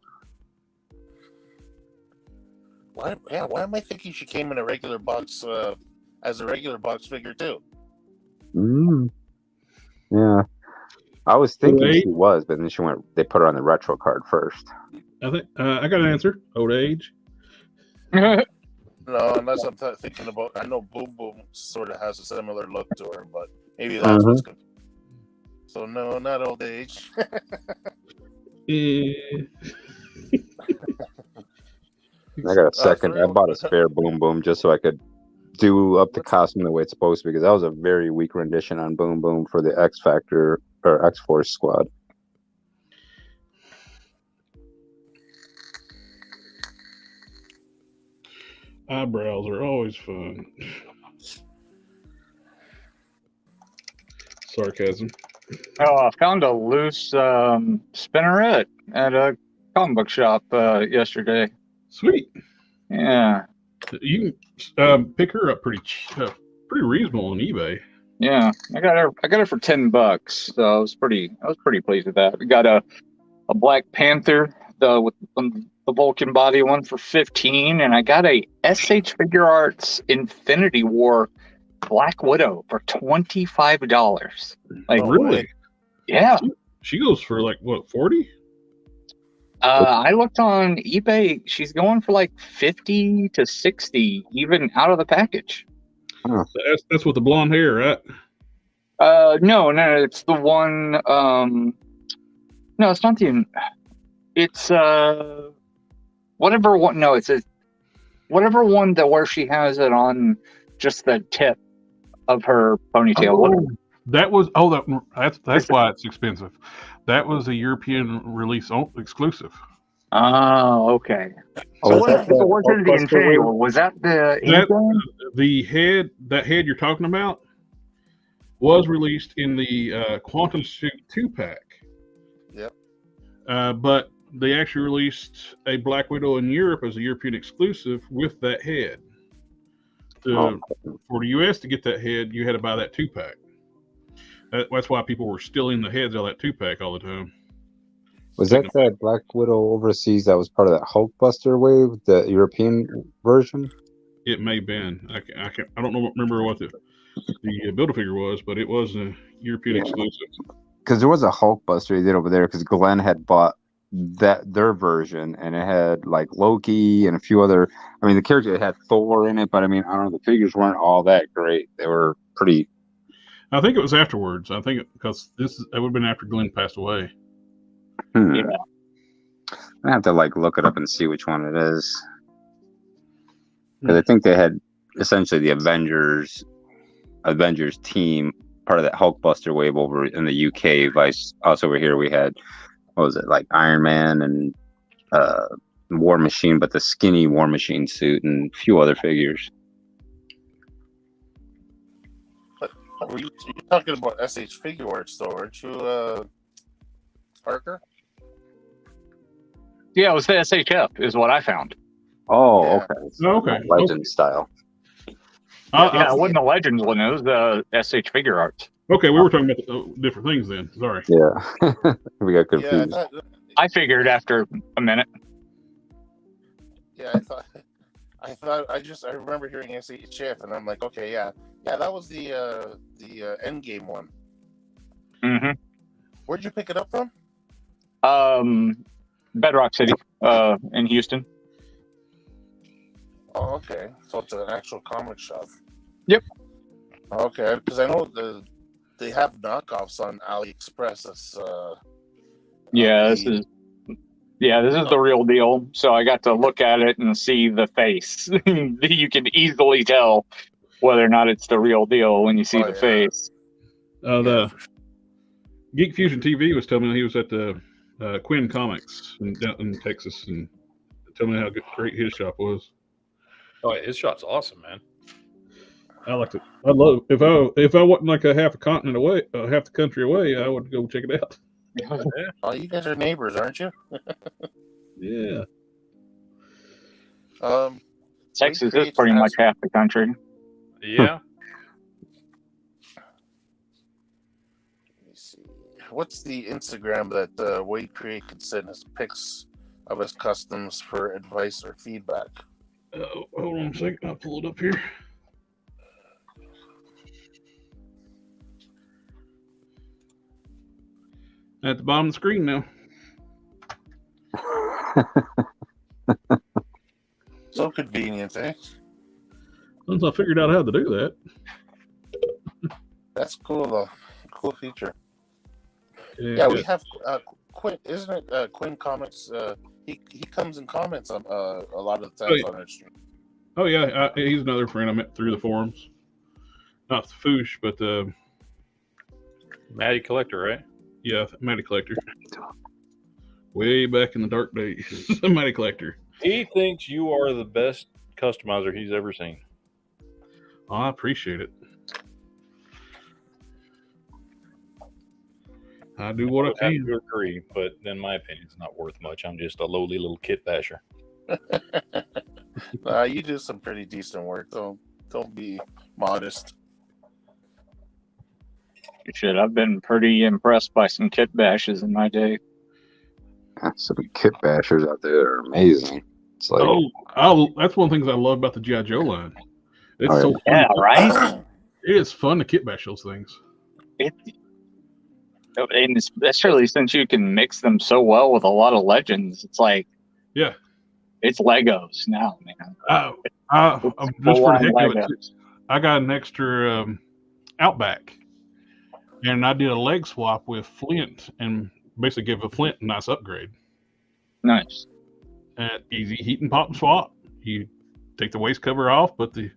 Why am I thinking she came in a regular box as a regular box figure too? Yeah, I was thinking she was, but then they put her on the retro card first. I think I got an answer. Old age. No, unless I'm thinking about. I know Boom Boom sort of has a similar look to her, but maybe that's what's good. So no, not old age. I got a second. I bought a spare Boom Boom just so I could do up the costume the way it's supposed to, because that was a very weak rendition on Boom Boom for the X Factor or X Force squad. Eyebrows are always fun. sarcasm. Oh, I found a loose spinneret at a comic book shop yesterday. Sweet. Yeah, You can pick her up pretty reasonable on eBay. yeah. I got her for $10, so I was pretty pleased with that. We got a Black Panther with the Vulcan body one for $15, and I got a SH Figure Arts Infinity War Black Widow for $25. Like, Really? yeah. She goes for like what, 40? I looked on eBay. She's going for like 50 to 60, even out of the package. That's with the blonde hair, right? No, it's the one. No, it's not the. It's whatever one. No, it's whatever one that where she has it on just the tip of her ponytail. That's why it's expensive. That was a European release exclusive. Oh, okay. Oh, So is what that the was it? The Hulkbuster Infinity wave? War? Was that the That head you're talking about was released in the Quantum Suit 2-pack. Yep. But they actually released a Black Widow in Europe as a European exclusive with that head. For the US to get that head, you had to buy that 2-pack. That's why people were stealing the heads out of that 2-pack all the time. Was that that Black Widow overseas that was part of that Hulkbuster wave, the European version? It may have been. I don't remember what the Build-A-Figure was, but it was a European exclusive. Because there was a Hulkbuster he did over there, because Glenn had bought their version, and it had like Loki and a few other. I mean, the character had Thor in it, but I mean, I don't know, the figures weren't all that great. They were pretty. I think it was afterwards. I think because it would have been after Glenn passed away. Yeah. I have to like look it up and see which one it is, because I think they had essentially the Avengers team, part of that Hulkbuster wave over in the UK. Vice us over here, we had, what was it, like Iron Man and War Machine, but the skinny War Machine suit and a few other figures. Were you talking about SH Figure Arts, though, aren't you, Parker? Yeah, it was the SHF, is what I found. Oh, Yeah. okay. Okay. Legend style. Yeah, it wasn't the Legends one. It was the SH Figure Arts. Okay, we were talking about different things then. Sorry. Yeah. We got Yeah, confused. I figured after a minute. I remember hearing SHF, and I'm like, okay, yeah, that was the Endgame one. Mm-hmm. Where'd you pick it up from? Bedrock City, in Houston. Oh, okay. So it's an actual comic shop. Yep. Okay, because I know they have knockoffs on AliExpress. That's This is the real deal. So I got to look at it and see the face. You can easily tell whether or not it's the real deal when you see the face. The Geek Fusion TV was telling me he was at the Quinn Comics in Texas, and telling me how great his shop was. Oh, his shop's awesome, man. I liked it. I love it. If I wasn't like half the country away, I would go check it out. Oh, you guys are neighbors, aren't you? Yeah. Texas is pretty much half the country. Yeah. Let me see. What's the Instagram that Wade Create can send us pics of his customs for advice or feedback? Hold on a second. I'll pull it up here. At the bottom of the screen now. So convenient, eh? Once I figured out how to do that. That's cool, though. Cool feature. Yeah, we have Quinn, isn't it? Quinn Comics. He comes and comments on a lot of the times on our stream. Oh yeah, he's another friend I met through the forums. Not Foosh, but Matty Collector, right? Yeah, Matty Collector. Way back in the dark days, Matty Collector. He thinks you are the best customizer he's ever seen. Oh, I appreciate it. I do what I would have can. to agree, but then my opinion's not worth much. I'm just a lowly little kit basher. You do some pretty decent work. Don't be modest. You should. I've been pretty impressed by some kit bashes in my day. Some kit bashers out there are amazing. It's like, That's one of the things I love about the G.I. Joe line. It's Oh, so fun. Yeah, right. It is fun to kit bash those things. And especially since you can mix them so well with a lot of legends, it's like, Yeah. it's Legos now, man. Just for the heck of it, Legos. I got an extra Outback, and I did a leg swap with Flint, and basically give a Flint a nice upgrade. Nice. Easy heat and pop swap. You take the waist cover off, put the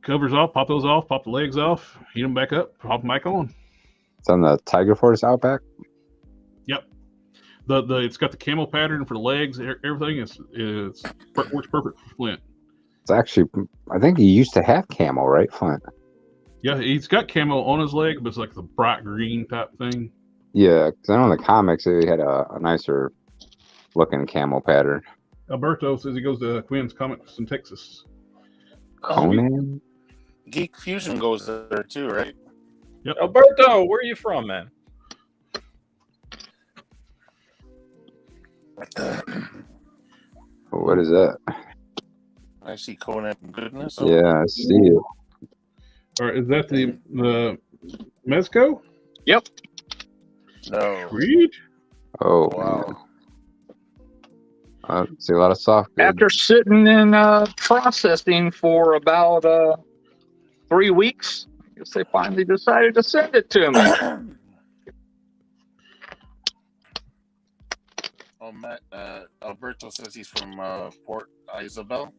covers off, pop those off, pop the legs off, heat them back up, pop them back on. it's on the Tiger Force Outback. Yep. It's got the camo pattern for the legs. Everything works perfect for Flint. It's actually, I think he used to have camo, right, Flint? Yeah, he's got camo on his leg, but it's like the bright green type thing. Yeah, because I know in the comics he had a nicer looking camo pattern. Alberto says he goes to Quinn's Comics in Texas. Conan? Geek Fusion goes there too, right? Yep. Alberto, where are you from, man? What is that? I see Conan Goodness. Yeah, I see it. All right, is that the Mezco? Yep. No. Sweet. Oh, Wow. man. I see a lot of soft goods. After sitting in processing for about 3 weeks, I guess they finally decided to send it to me. Matt, Alberto says he's from Port Isabel.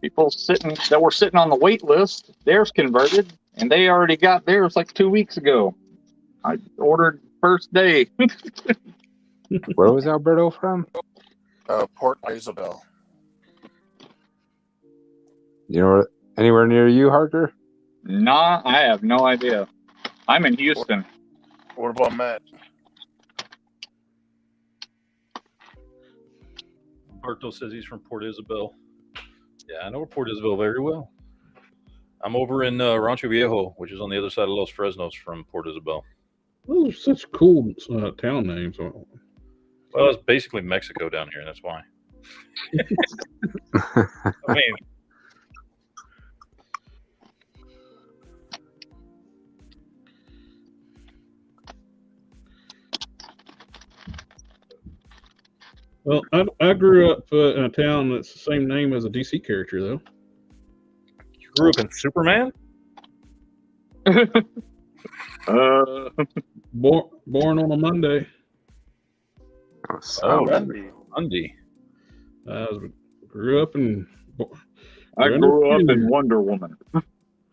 People that were sitting on the wait list, theirs converted, and they already got theirs like 2 weeks ago. I ordered first day. Where was Alberto from? Port Isabel. You know, anywhere near you, Harker? Nah, I have no idea. I'm in Houston. What about Matt? Alberto says he's from Port Isabel. Yeah, I know Port Isabel very well. I'm over in Rancho Viejo, which is on the other side of Los Fresnos from Port Isabel. Those are such cool town names. Well, it's basically Mexico down here, that's why. I mean, Well, I grew up in a town that's the same name as a DC character, though. you grew up in Superman? Born on a Monday. Oh, Monday. Grew up in. I grew up in Wonder Woman.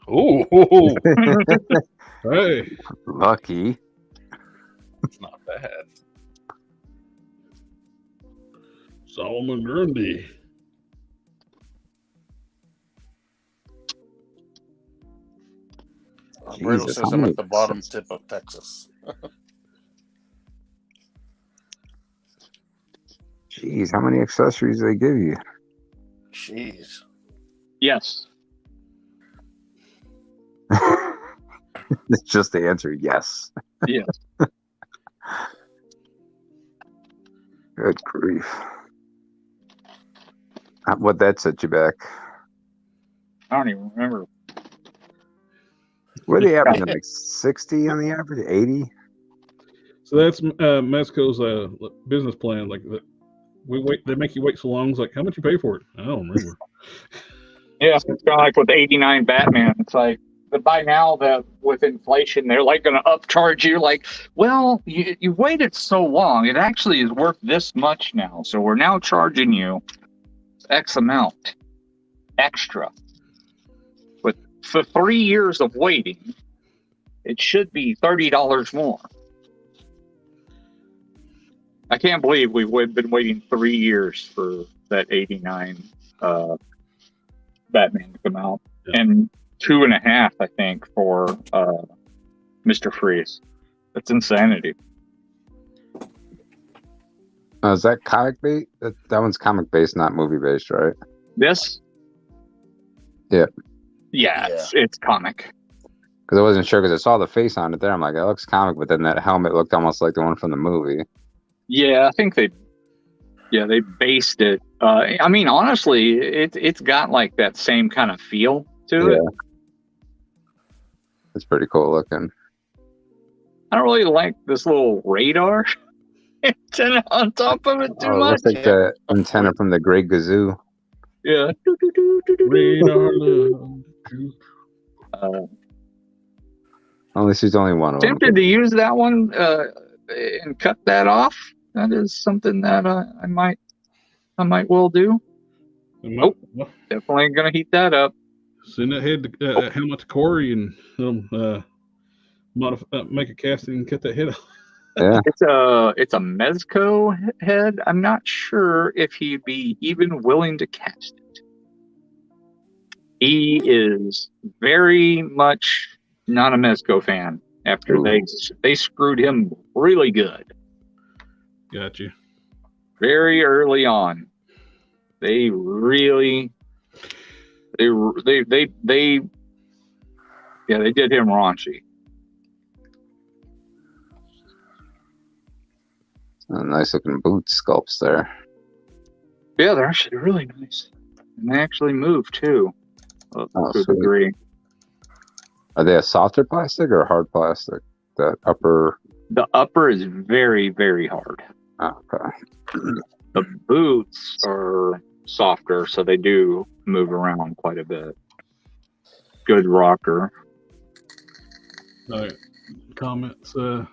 Ooh, Hey, Lucky. it's not bad. Solomon Grundy. Alberto Jesus, says how I'm many at the bottom accessories? tip of Texas. Jeez, how many accessories they give you? Jeez. Yes. It's just the answer, yes. Yes. Good grief. What that set you back? I don't even remember. What are they averaging? Like 60 on the average? 80? So that's Mezco's business plan. Like they make you wait so long. It's like, how much you pay for it? I don't remember. Yeah, it's kind of like with 89 Batman. It's like, but by now, with inflation, they're like going to upcharge you. Like, well, you waited so long. It actually is worth this much now. So we're now charging you X amount extra. But for 3 years of waiting, it should be $30 more. I can't believe we've been waiting 3 years for that 89 Batman to come out. Yeah. And 2.5, I think, for Mr. Freeze. That's insanity. Is that comic based? That one's comic based, not movie based, right? This? Yeah. Yeah, it's comic. Because I wasn't sure, because I saw the face on it there. I'm like, it looks comic, but then that helmet looked almost like the one from the movie. Yeah, I think they based it. I mean, honestly, it's got like that same kind of feel to it. It's pretty cool looking. I don't really like this little radar antenna on top of it too It much. looks like the antenna from the Great Gazoo. Yeah. Radar love. At least there's only one of them. Tempted to use that one and cut that off. That is something that I might well do. Nope. Definitely gonna heat that up. Send that helmet to Corey and let him make a casting and cut that head off. Yeah. It's a Mezco head. I'm not sure if he'd be even willing to cast it. He is very much not a Mezco fan after they screwed him really good. Got you. Very early on. They really they did him raunchy. Nice looking boot sculpts there. Yeah, they're actually really nice. And they actually move too. To a degree. Are they a softer plastic or hard plastic? The upper is very, very hard. Okay. The boots are softer, so they do move around quite a bit. Good rocker. All right. Comments. I'm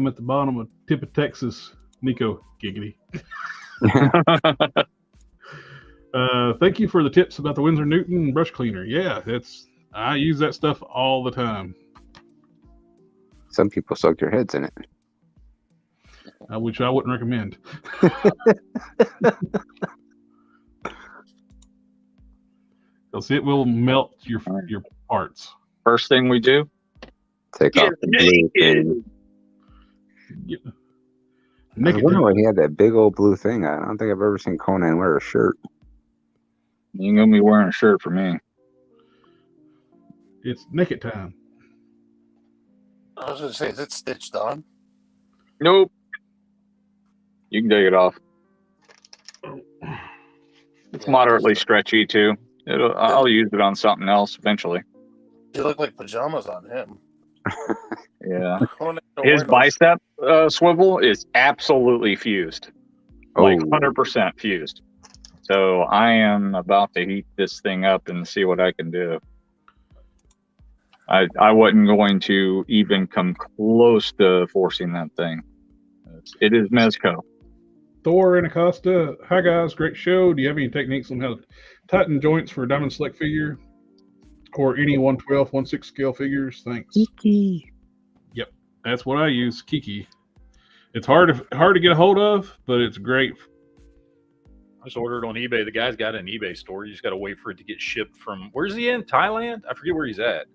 at the bottom of tip of Texas. Nico, giggity. Thank you for the tips about the Winsor Newton brush cleaner. Yeah, I use that stuff all the time. Some people soak their heads in it. Which I wouldn't recommend. Because it will melt your parts. First thing we do, take off the blue thing. I wonder why he had that big old blue thing on. I don't think I've ever seen Conan wear a shirt. You ain't gonna be wearing a shirt for me. It's naked time. I was gonna say, is it stitched on? Nope. You can take it off. It's moderately stretchy too. I'll use it on something else eventually. You look like pajamas on him. Yeah. His bicep swivel is absolutely fused. Like 100% fused. So I am about to heat this thing up and see what I can do. I wasn't going to even come close to forcing that thing. It is Mezco. Thor and Acosta. Hi guys, great show. Do you have any techniques on how to tighten joints for a Diamond Select figure or any 112, 1/6 scale figures? Thanks. Kiki. Yep, that's what I use. Kiki. It's hard to get a hold of, but it's great. I just ordered on eBay. The guy's got an eBay store. You just got to wait for it to get shipped from. Where's he in? Thailand? I forget where he's at.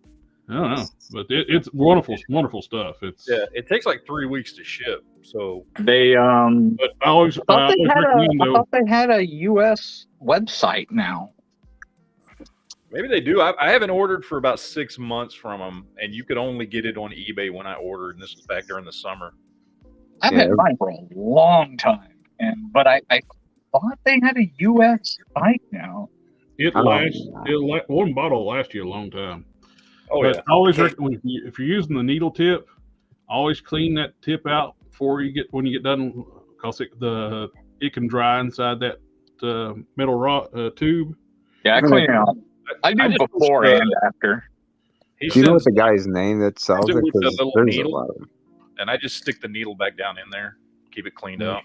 I don't know, but it's wonderful stuff. It takes like 3 weeks to ship. So they But I thought they had a U.S. website now. Maybe they do. I haven't ordered for about 6 months from them, and you could only get it on eBay when I ordered. And this was back during the summer. I've had mine for a long time, but I thought they had a U.S. site now. One bottle will last you a long time. Oh, but yeah. I always recommend if you're using the needle tip, always clean that tip out before when you get done, because it can dry inside that metal tube. Yeah, I clean it out. I do before and after. Do you know what the guy's name that sells it? With the Because little there's needle, a lot of them. and I just stick the needle back down in there, keep it cleaned out.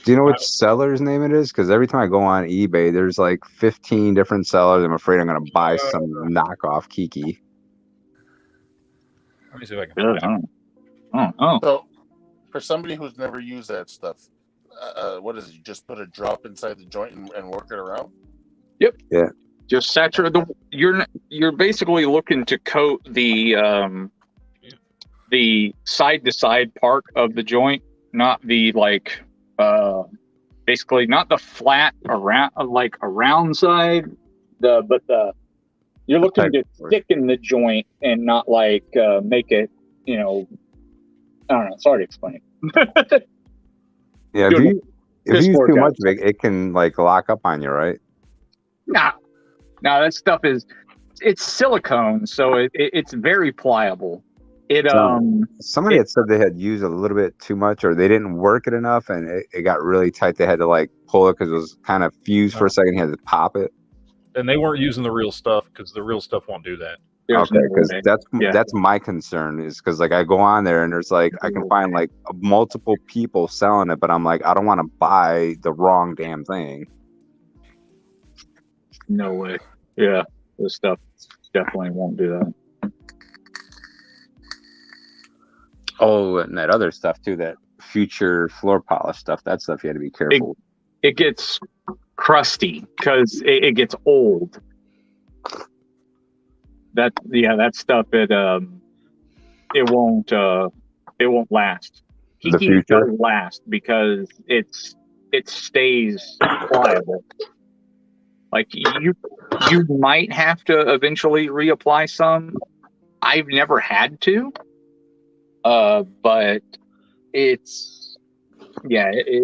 Do you know which seller's name it is? Because every time I go on eBay, there's like 15 different sellers. I'm afraid I'm going to buy some knockoff Kiki. Let me see if I can find it. So, for somebody who's never used that stuff, what is it? You just put a drop inside the joint and work it around? Yep. Yeah. Just saturate the. You're basically looking to coat the side to side part of the joint, not the basically not the flat around side. You're looking to thicken the joint and not make it. I don't know. It's hard to explain. Yeah, if you use too much of it, it can lock up on you, right? Nah, that stuff it's silicone, so it's very pliable. Somebody had said they had used a little bit too much, or they didn't work it enough, and it got really tight. They had to pull it because it was kind of fused for a second. He had to pop it. And they weren't using the real stuff because the real stuff won't do that. Okay, because that's my concern is because I go on there and there's I can find multiple people selling it, but I'm I don't want to buy the wrong damn thing. No way. Yeah, this stuff definitely won't do that. Oh, and that other stuff too, that future floor polish stuff. That stuff you had to be careful. It gets crusty because it gets old. That stuff it won't last. Heat does last because it stays pliable. You might have to eventually reapply some. I've never had to, but it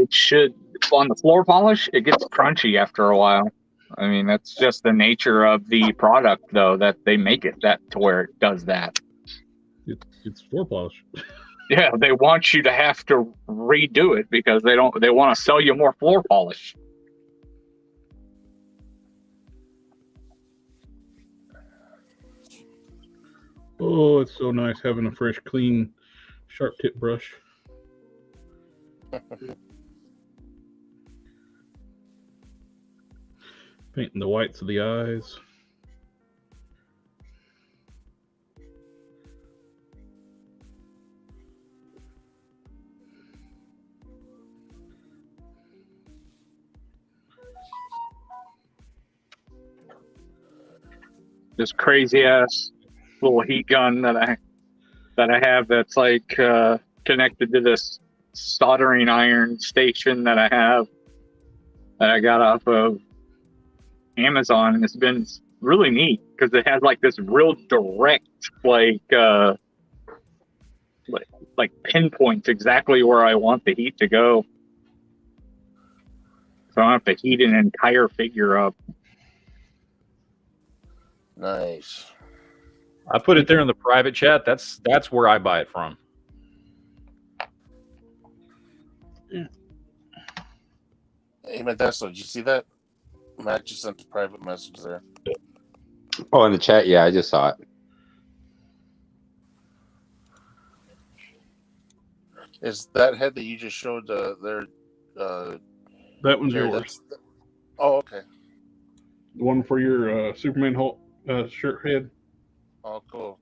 should. On the floor polish, it gets crunchy after a while. I mean, that's just the nature of the product, though, that they make it to where it does that. It's floor polish. Yeah, they want you to have to redo it because they want to sell you more floor polish. Oh, it's so nice having a fresh, clean, sharp tip brush. Painting the whites of the eyes. This crazy ass little heat gun that I have that's connected to this soldering iron station that I got off of Amazon, and it's been really neat because it has this real direct pinpoints exactly where I want the heat to go, so I don't have to heat an entire figure up. Nice. I put it there in the private chat. That's where I buy it from. Yeah. Hey, Modesto, did you see that? Matt just sent a private message there. Oh, in the chat, yeah, I just saw it. Is that head that you just showed there? That one's yours. Oh, okay. The one for your Superman Hulk shirt head. Oh, cool.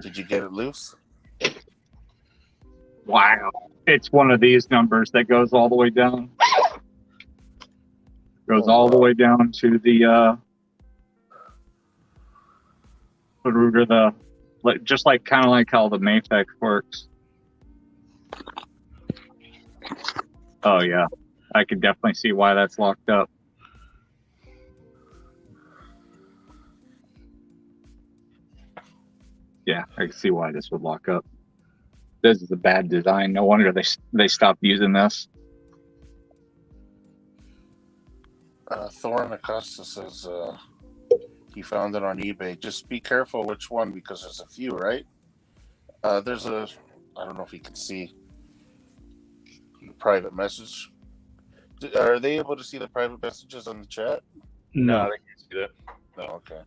Did you get it loose? Wow. It's one of these numbers that goes all the way down. Goes all the way down to the root of the, just kind of like how the Mafex works. Oh yeah, I can definitely see why that's locked up. Yeah, I can see why this would lock up. This is a bad design. No wonder they stopped using this. Thorin Acosta says he found it on eBay. Just be careful which one because there's a few, right? There's I don't know if you can see the private message. Are they able to see the private messages on the chat? No, they can't see that. No, okay.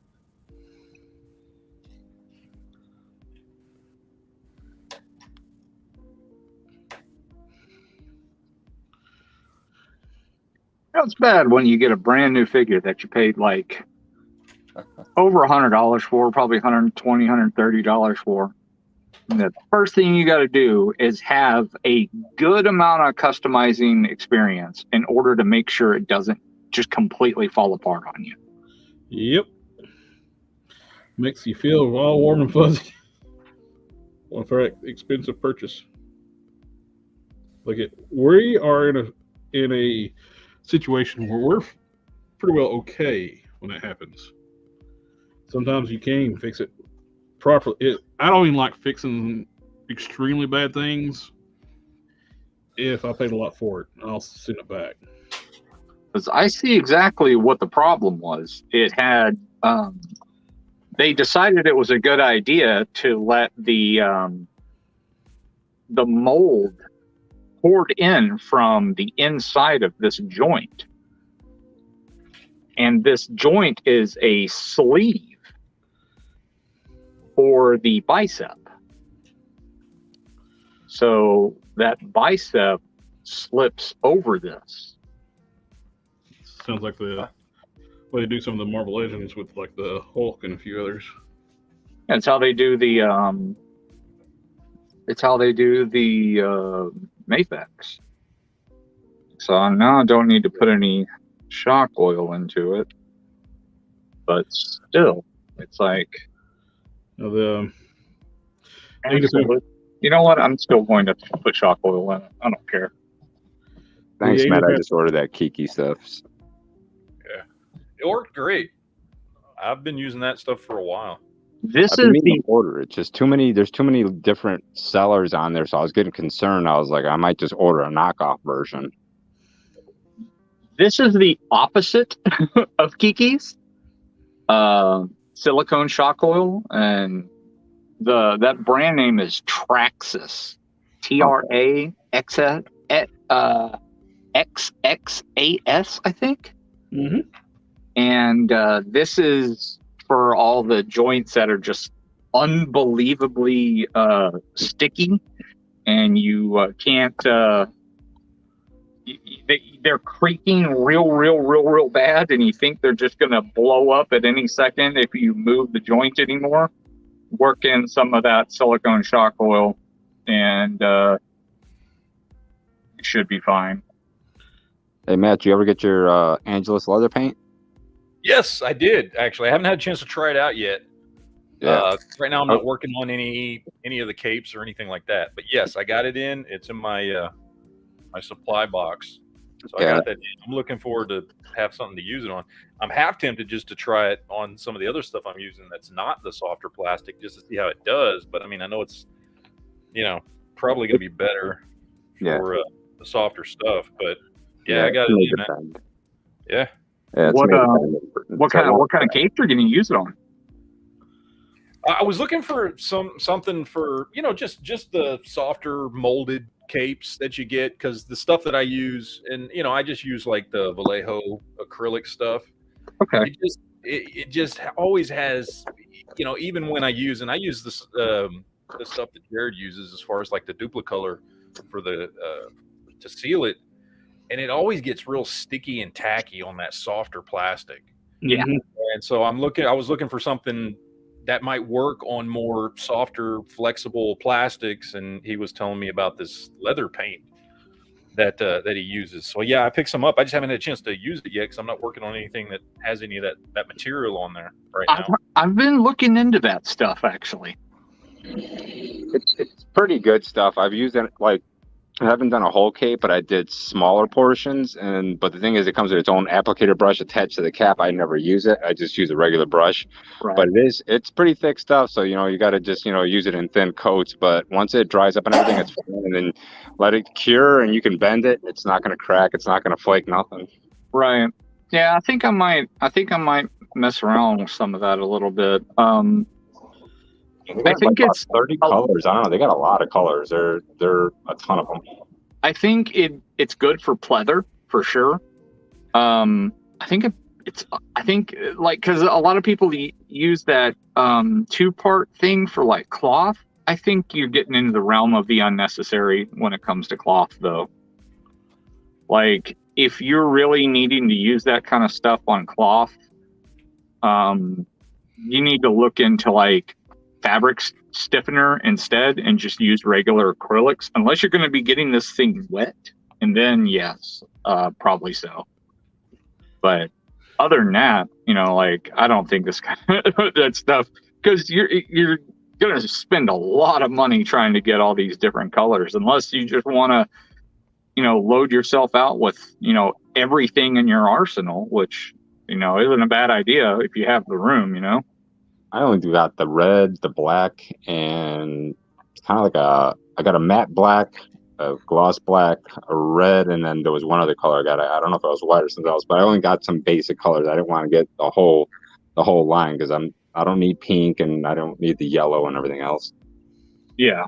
sounds bad when you get a brand new figure that you paid like over $100 for, probably $120, $130 for. And the first thing you got to do is have a good amount of customizing experience in order to make sure it doesn't just completely fall apart on you. Yep. Makes you feel all warm and fuzzy. Well, for an expensive purchase. We are in a situation where we're pretty well okay when that happens. Sometimes you can fix it properly. I don't even like fixing extremely bad things. If I paid a lot for it, I'll send it back. Because I see exactly what the problem was. It had they decided it was a good idea to let the mold poured in from the inside of this joint. And this joint is a sleeve for the bicep. So that bicep slips over this. Sounds like the way they do some of the Marvel Legends with like the Hulk and a few others. That's how they do the Mafex. So now I don't need to put any shock oil into it, but still, it's like, You know what? I'm still going to put shock oil in it. I don't care. Thanks, Yeah, Matt. I yeah. just ordered that Kiki stuff. Yeah, it worked great. I've been using that stuff for a while. This I've is been meaning the to order. It's just too many. There's too many different sellers on there, so I was getting concerned. I was like, I might just order a knockoff version. This is the opposite of Kiki's. Silicone shock oil, and that brand name is Traxxas. TRAXXAS, I think. Mm-hmm. And this is for all the joints that are just unbelievably sticky, and you can't. They're creaking real bad, and you think they're just going to blow up at any second if you move the joint anymore. Work in some of that silicone shock oil, and it should be fine. Hey, Matt, you ever get your Angelus leather paint? Yes, I did actually. I haven't had a chance to try it out yet. Yeah. Right now, I'm not working on any of the capes or anything like that. But yes, I got it in. It's in my my supply box. So I got that in. I'm looking forward to have something to use it on. I'm half tempted just to try it on some of the other stuff I'm using that's not the softer plastic, just to see how it does. But I mean, I know it's, probably going to be better for the softer stuff. But I got it in, man. Yeah. What kind of cape are you going to use it on? I was looking for something for just the softer molded capes that you get, because the stuff that I use, and I just use like the Vallejo acrylic stuff. Okay. It just always has, even when I use this the stuff that Jared uses as far as like the Duplicolor for the to seal it, and it always gets real sticky and tacky on that softer plastic. Yeah. And so I was looking for something that might work on more softer, flexible plastics, and he was telling me about this leather paint that he uses. So I picked some up. I just haven't had a chance to use it yet because I'm not working on anything that has any of that material on there right now. I've been looking into that stuff actually. It's pretty good stuff. I've used it I haven't done a whole cape, but I did smaller portions. But the thing is, it comes with its own applicator brush attached to the cap. I never use it. I just use a regular brush. Right. But it's pretty thick stuff. So, you got to just, use it in thin coats. But once it dries up and everything, it's fine. And then let it cure, and you can bend it. It's not going to crack. It's not going to flake, nothing. Right. Yeah, I think I might mess around with some of that a little bit. I think it's 30 colors. I don't know. They got a lot of colors. They're a ton of them. I think it's good for pleather for sure. I think because a lot of people use that 2-part thing for like cloth. I think you're getting into the realm of the unnecessary when it comes to cloth, though. Like if you're really needing to use that kind of stuff on cloth, you need to look into like fabric stiffener instead and just use regular acrylics, unless you're going to be getting this thing wet, and then yes, probably so. But other than that, like, I don't think this kind of that stuff, because you're going to spend a lot of money trying to get all these different colors, unless you just want to load yourself out with everything in your arsenal, which isn't a bad idea if you have the room. I only got the red, the black, and it's kind of like I got a matte black, a gloss black, a red, and then there was one other color I got. I don't know if it was white or something else, but I only got some basic colors. I didn't want to get the whole line, because I don't need pink and I don't need the yellow and everything else. Yeah.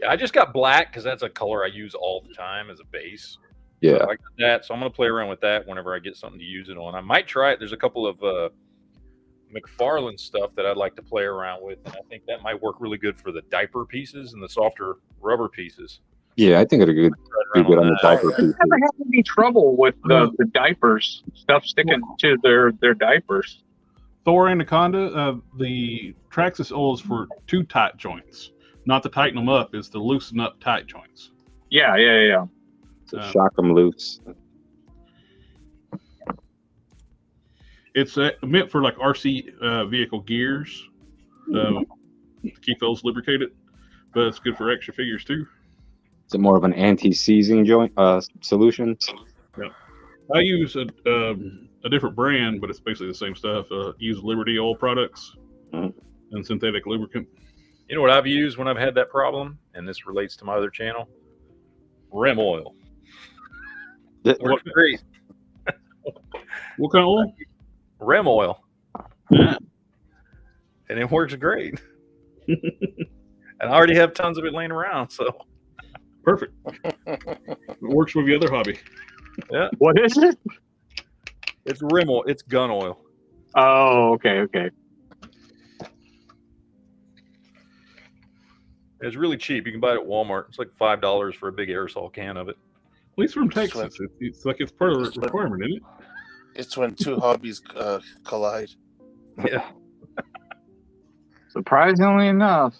Yeah, I just got black because that's a color I use all the time as a base. Yeah. So I got that, so I'm going to play around with that whenever I get something to use it on. I might try it. There's a couple of McFarlane stuff that I'd like to play around with, and I think that might work really good for the diaper pieces and the softer rubber pieces. Yeah, I think it'd be good on the diaper pieces. I never had any trouble with the diapers, stuff sticking to their diapers. Thor Anaconda, the Traxxas oil is for too tight joints. Not to tighten them up, is to loosen up tight joints. Yeah. To shock them loose. It's meant for like RC vehicle gears, to keep those lubricated, but it's good for extra figures too. Is it more of an anti-seizing joint solution? Yeah. I use a different brand, but it's basically the same stuff. Use Liberty oil products and synthetic lubricant. You know what I've used when I've had that problem, and this relates to my other channel? Rim oil. Works great. What kind of oil? Rim oil. Yeah. And it works great. And I already have tons of it laying around, so. Perfect. It works with the other hobby. Yeah. What is it? It's rim oil. It's gun oil. Oh, okay. It's really cheap. You can buy it at Walmart. It's like $5 for a big aerosol can of it. At least from Texas. It's like it's part of the requirement, isn't it? It's when two hobbies collide. Yeah. Surprisingly enough,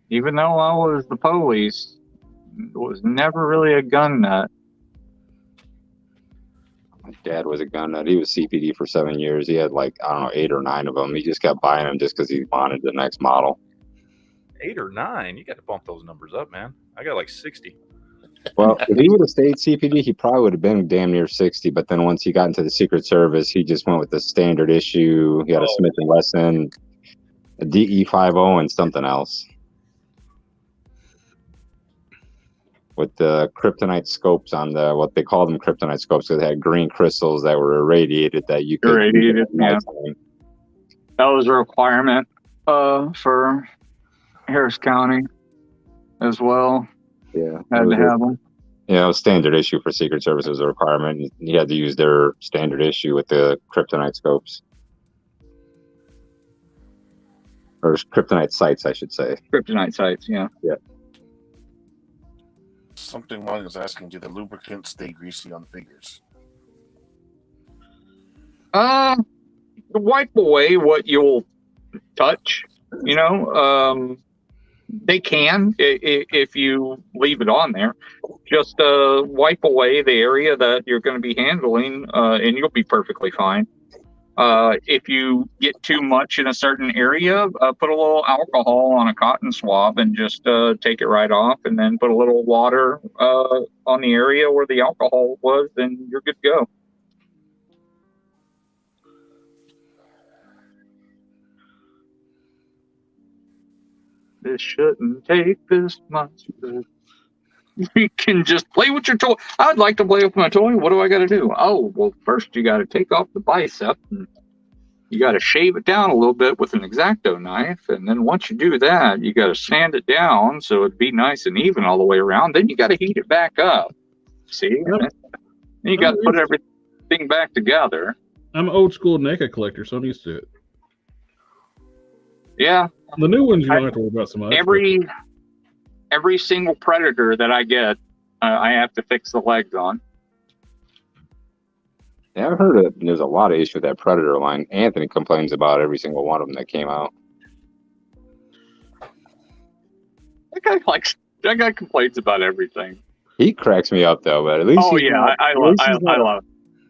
even though I was the police, was never really a gun nut. My dad was a gun nut. He was CPD for 7 years. He had like, I don't know, 8 or 9 of them. He just kept buying them just because he wanted the next model. 8 or 9? You got to bump those numbers up, man. I got like 60. Well, if he would have stayed CPD, he probably would have been damn near 60. But then once he got into the Secret Service, he just went with the standard issue. He had a Smith & Wesson, a DE50, and something else. With the kryptonite scopes on the, what they call them kryptonite scopes, because they had green crystals that were irradiated that you could. Irradiated, yeah. That was a requirement for Harris County as well. Yeah. Had to have them. Yeah, it was standard issue for Secret Service as a requirement. You had to use their standard issue with the kryptonite scopes. Or kryptonite sights, I should say. Kryptonite sights, yeah. Yeah. Something Wong is asking, do the lubricants stay greasy on figures? Wipe away what you'll touch, they can if you leave it on there. Just wipe away the area that you're going to be handling, and you'll be perfectly fine. If you get too much in a certain area, put a little alcohol on a cotton swab and just take it right off, and then put a little water on the area where the alcohol was, then you're good to go. This shouldn't take this much. You can just play with your toy. I'd like to play with my toy. What do I got to do? Oh, well, first you got to take off the bicep. And you got to shave it down a little bit with an X-Acto knife. And then once you do that, you got to sand it down so it'd be nice and even all the way around. Then you got to heat it back up. See? Then you got to put everything back together. I'm an old school NECA collector, so I'm used to it. Yeah. The new ones you don't have to worry about so much. Every single Predator that I get, I have to fix the legs on. Yeah, I've heard there's a lot of issues with that Predator line. Anthony complains about every single one of them that came out. That guy complains about everything. He cracks me up though, but at least Oh he's yeah, not, I at least love.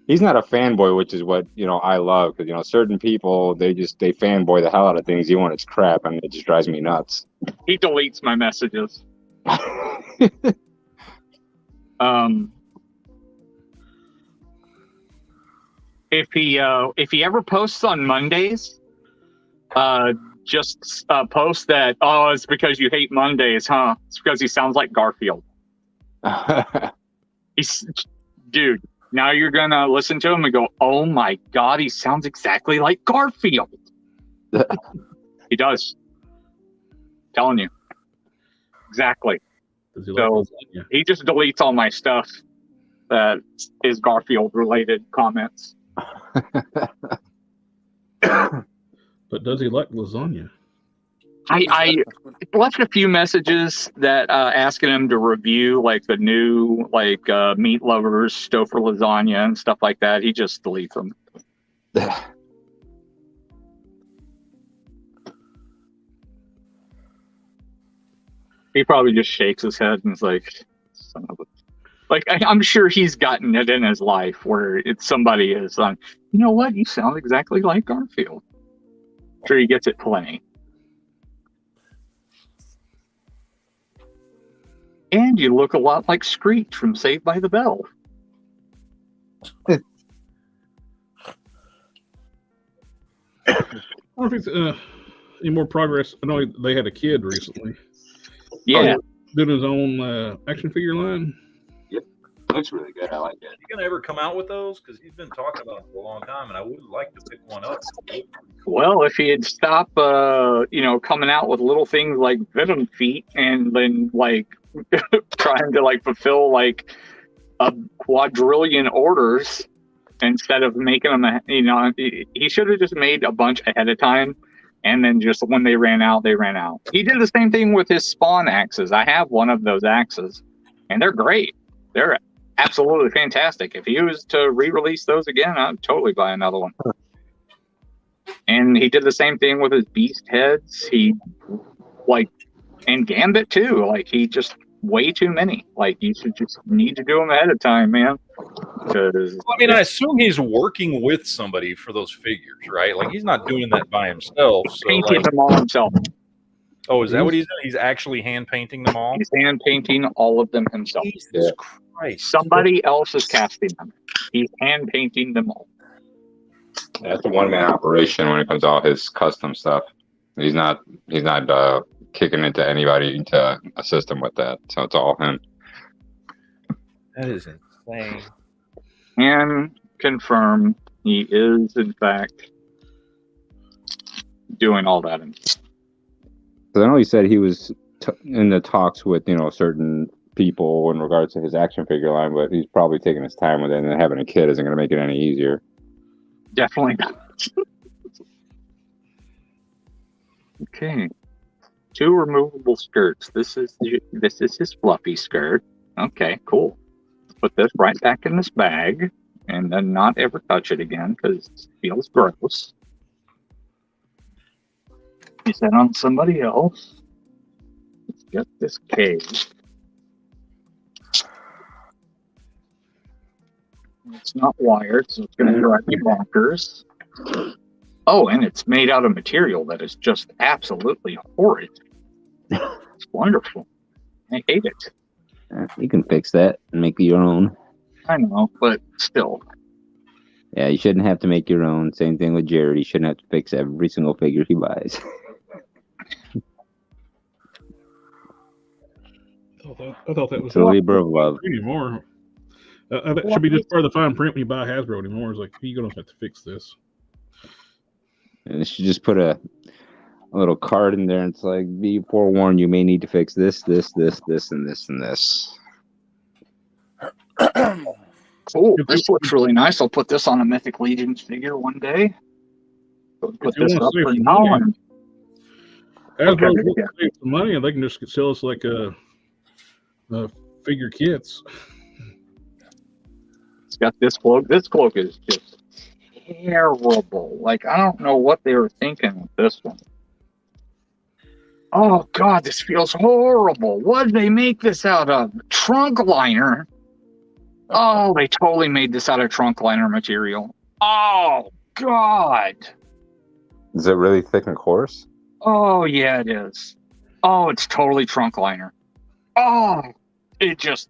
he's not a fanboy, which is what I love, because certain people they fanboy the hell out of things even when it's crap, and it just drives me nuts. He deletes my messages. If he ever posts on Mondays, just post that. Oh, it's because you hate Mondays, huh? It's because he sounds like Garfield. Dude. Now you're gonna listen to him and go, "Oh my God, he sounds exactly like Garfield." He does. Telling you, exactly. So he just deletes all my stuff that is Garfield related comments. But does he like lasagna? I left a few messages that asking him to review like the new Meat Lovers Stouffer lasagna and stuff like that. He just deletes them. He probably just shakes his head and is like, "Son of a..." Like I'm sure he's gotten it in his life where somebody is on. You know what? You sound exactly like Garfield. I'm sure he gets it plenty. And you look a lot like Screech from Saved by the Bell. I don't think any more progress. I know they had a kid recently. Yeah. Did his own action figure line. Yep, looks really good. I like it. Is he gonna ever come out with those? Because he's been talking about it for a long time, and I would like to pick one up. Well, if he had stopped, coming out with little things like Venom feet, and then trying to fulfill a quadrillion orders instead of making them, he should have just made a bunch ahead of time, and then just when they ran out, they ran out. He did the same thing with his Spawn axes. I have one of those axes, and they're great. They're absolutely fantastic. If he was to re-release those again, I'd totally buy another one. And he did the same thing with his beast heads. He and Gambit too. He just way too many. You should just need to do them ahead of time, man. I assume he's working with somebody for those figures, right? He's not doing that by himself. So painting them all himself. Oh, is that what he's doing? He's actually hand painting them all. He's hand painting all of them himself. Jesus Christ! Somebody else is casting them. He's hand painting them all. That's a one-man operation when it comes to all his custom stuff. He's not kicking into anybody to assist him with that. So it's all him. That is insane. And confirm he is in fact doing all that. I know he said he was in the talks with certain people in regards to his action figure line, but he's probably taking his time with it, and having a kid isn't going to make it any easier. Definitely not. Okay. 2 removable skirts. This is his fluffy skirt. Okay, cool. Put this right back in this bag and then not ever touch it again because it feels gross. Is that on somebody else? Let's get this cage. It's not wired, so it's going to drive me bonkers. Oh, and it's made out of material that is just absolutely horrid. It's wonderful. I hate it. You can fix that and make your own. I know, but still. Yeah, you shouldn't have to make your own. Same thing with Jared. He shouldn't have to fix every single figure he buys. I thought that was a labor of love. Anymore. That should be just part of the fine print when you buy Hasbro anymore. It's you're going to have to fix this. And they should just put a little card in there. And it's be forewarned, you may need to fix this, and this, and this. Oh, this looks really nice. I'll put this on a Mythic Legions figure one day. Put this up for now. Hasbro will save some money, and they can just sell us figure kits. It's got this cloak. This cloak is just terrible. Like, I don't know what they were thinking with this one. Oh God, this feels horrible. What did they make this out of? Trunk liner. Oh, they totally made this out of trunk liner material. Oh God. Is it really thick and coarse? Oh yeah, it is. Oh, it's totally trunk liner. Oh, it just.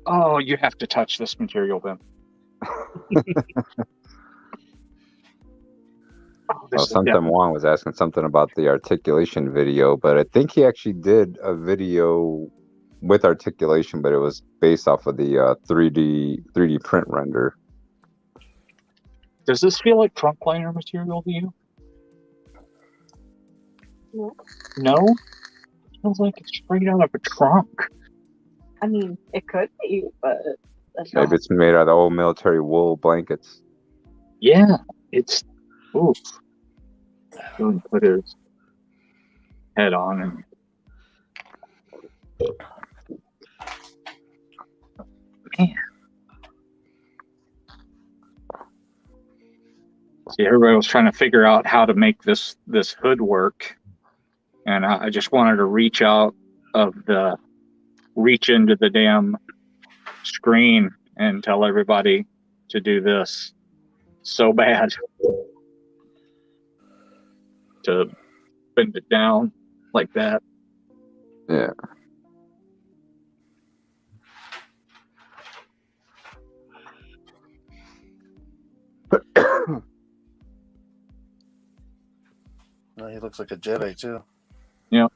Oh, you have to touch this material, Ben. Well, Something Wong was asking something about the articulation video, but I think he actually did a video with articulation, but it was based off of the 3D print render. Does this feel like trunk liner material to you? No. No? It feels like it's straight out of a trunk. I mean, it could be, but that's Maybe not. it's made out of old military wool blankets. Yeah, it's. Oof. Go and put his head on and. Man. See, everybody was trying to figure out how to make this hood work, and I just wanted to reach into the damn screen and tell everybody to do this so bad, to bend it down like that. Yeah. No, he looks like a Jedi too. Yeah,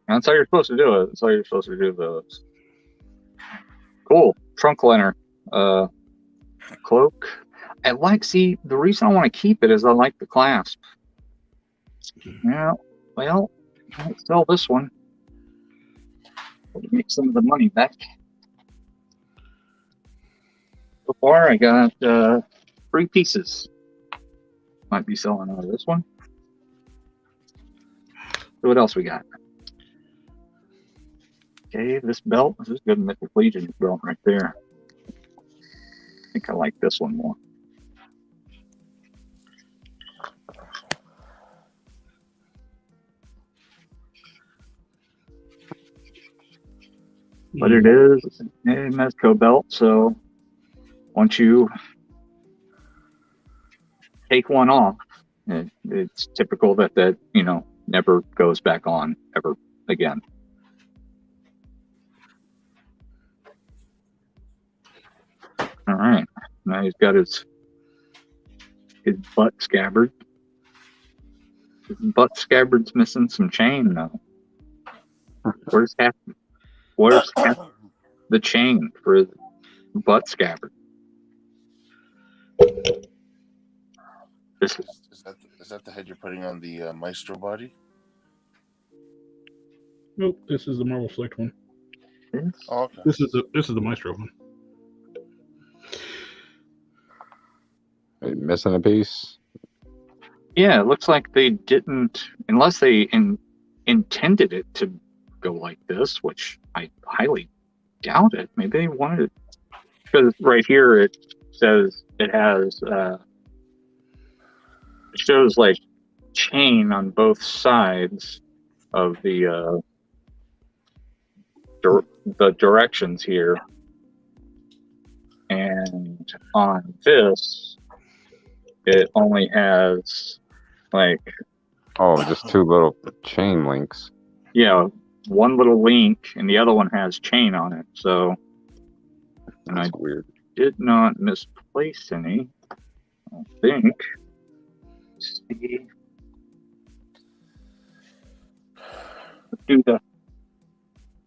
that's how you're supposed to do it. That's how you're supposed to do those. Cool. Trunk liner. Cloak. See, the reason I want to keep it is I like the clasp. Yeah, well, I'll sell this one. Make some of the money back. So far, I got 3 pieces. Might be selling out of this one. So what else we got? Okay, this belt. This is good Mythic Legion belt right there. I think I like this one more. But it is a Mezco belt, so once you take one off, it's typical that never goes back on ever again. All right, now he's got his butt scabbard. His butt scabbard's missing some chain though. Where's half the chain for his butt scabbard? Is that the head you're putting on the Maestro body? Nope, this is the Marvel Select one. Oh, okay. This is the Maestro one. Are you missing a piece? Yeah, it looks like they didn't, unless they intended it to go like this, which I highly doubt it. Maybe they wanted it, because right here it says it has it shows like chain on both sides of the directions here, and on this it only has like just 2 little chain links. Yeah, one little link and the other one has chain on it. So, and That's I weird. did not misplace any, I think. Let's see.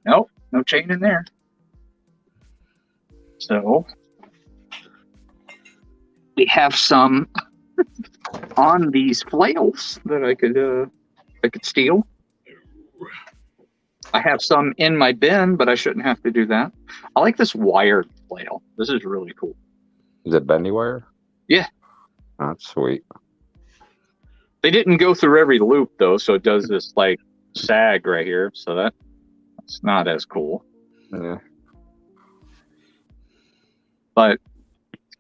Nope, no chain in there. So we have some on these flails that I could steal. I have some in my bin, but I shouldn't have to do that. I like this wired flail. This is really cool. Is it bendy wire? Yeah. That's sweet. They didn't go through every loop though, so it does this like sag right here. So that's not as cool. Yeah. But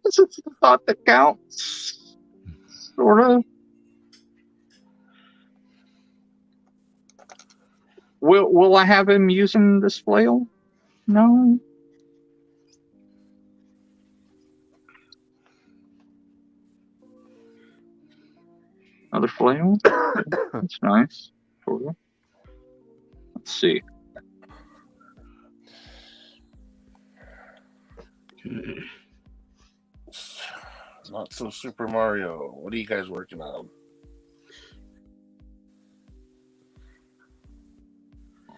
this is the thought that counts, sort of. Will I have him using this flail? No. Another flail. That's nice. Sort of. Let's see. Not so Super Mario. What are you guys working on?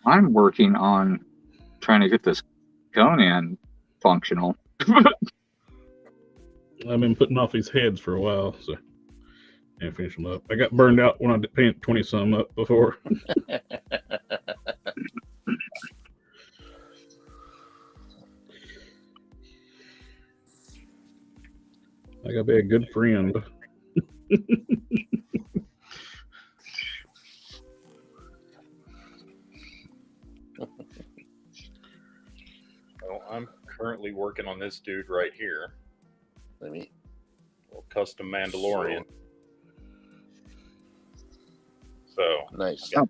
I'm working on trying to get this Conan functional. I've been putting off these heads for a while, so and finish them up. I got burned out when I painted 20 some up before. I gotta be a good friend. Well, I'm currently working on this dude right here. Let me. Custom Mandalorian. So Nice. I got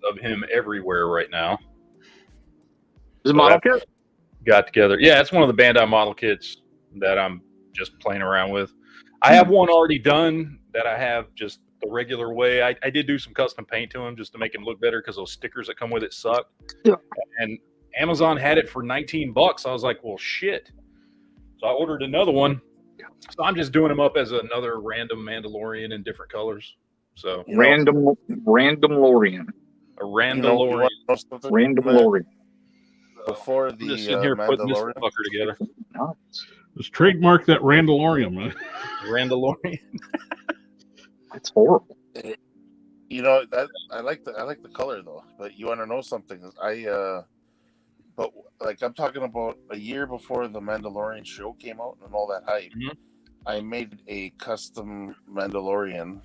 of him everywhere right now. Is it model kit? Got together. Yeah, it's one of the Bandai model kits that I'm just playing around with. I have one already done that I have just the regular way. I did do some custom paint to him just to make him look better because those stickers that come with it suck. Yeah. And Amazon had it for $19. I was like, well, shit. So I ordered another one. So I'm just doing them up as another random Mandalorian in different colors. So Random Lorian. A Randalorian. Random Lorian. Before I'm just the sitting here putting this Mandalorian. fucker together. Just trademark that Randalorian, man. Randalorian. That's horrible. You know that I like the color though. But you want to know something? But like I'm talking about a year before the Mandalorian show came out and all that hype, I made a custom Mandalorian.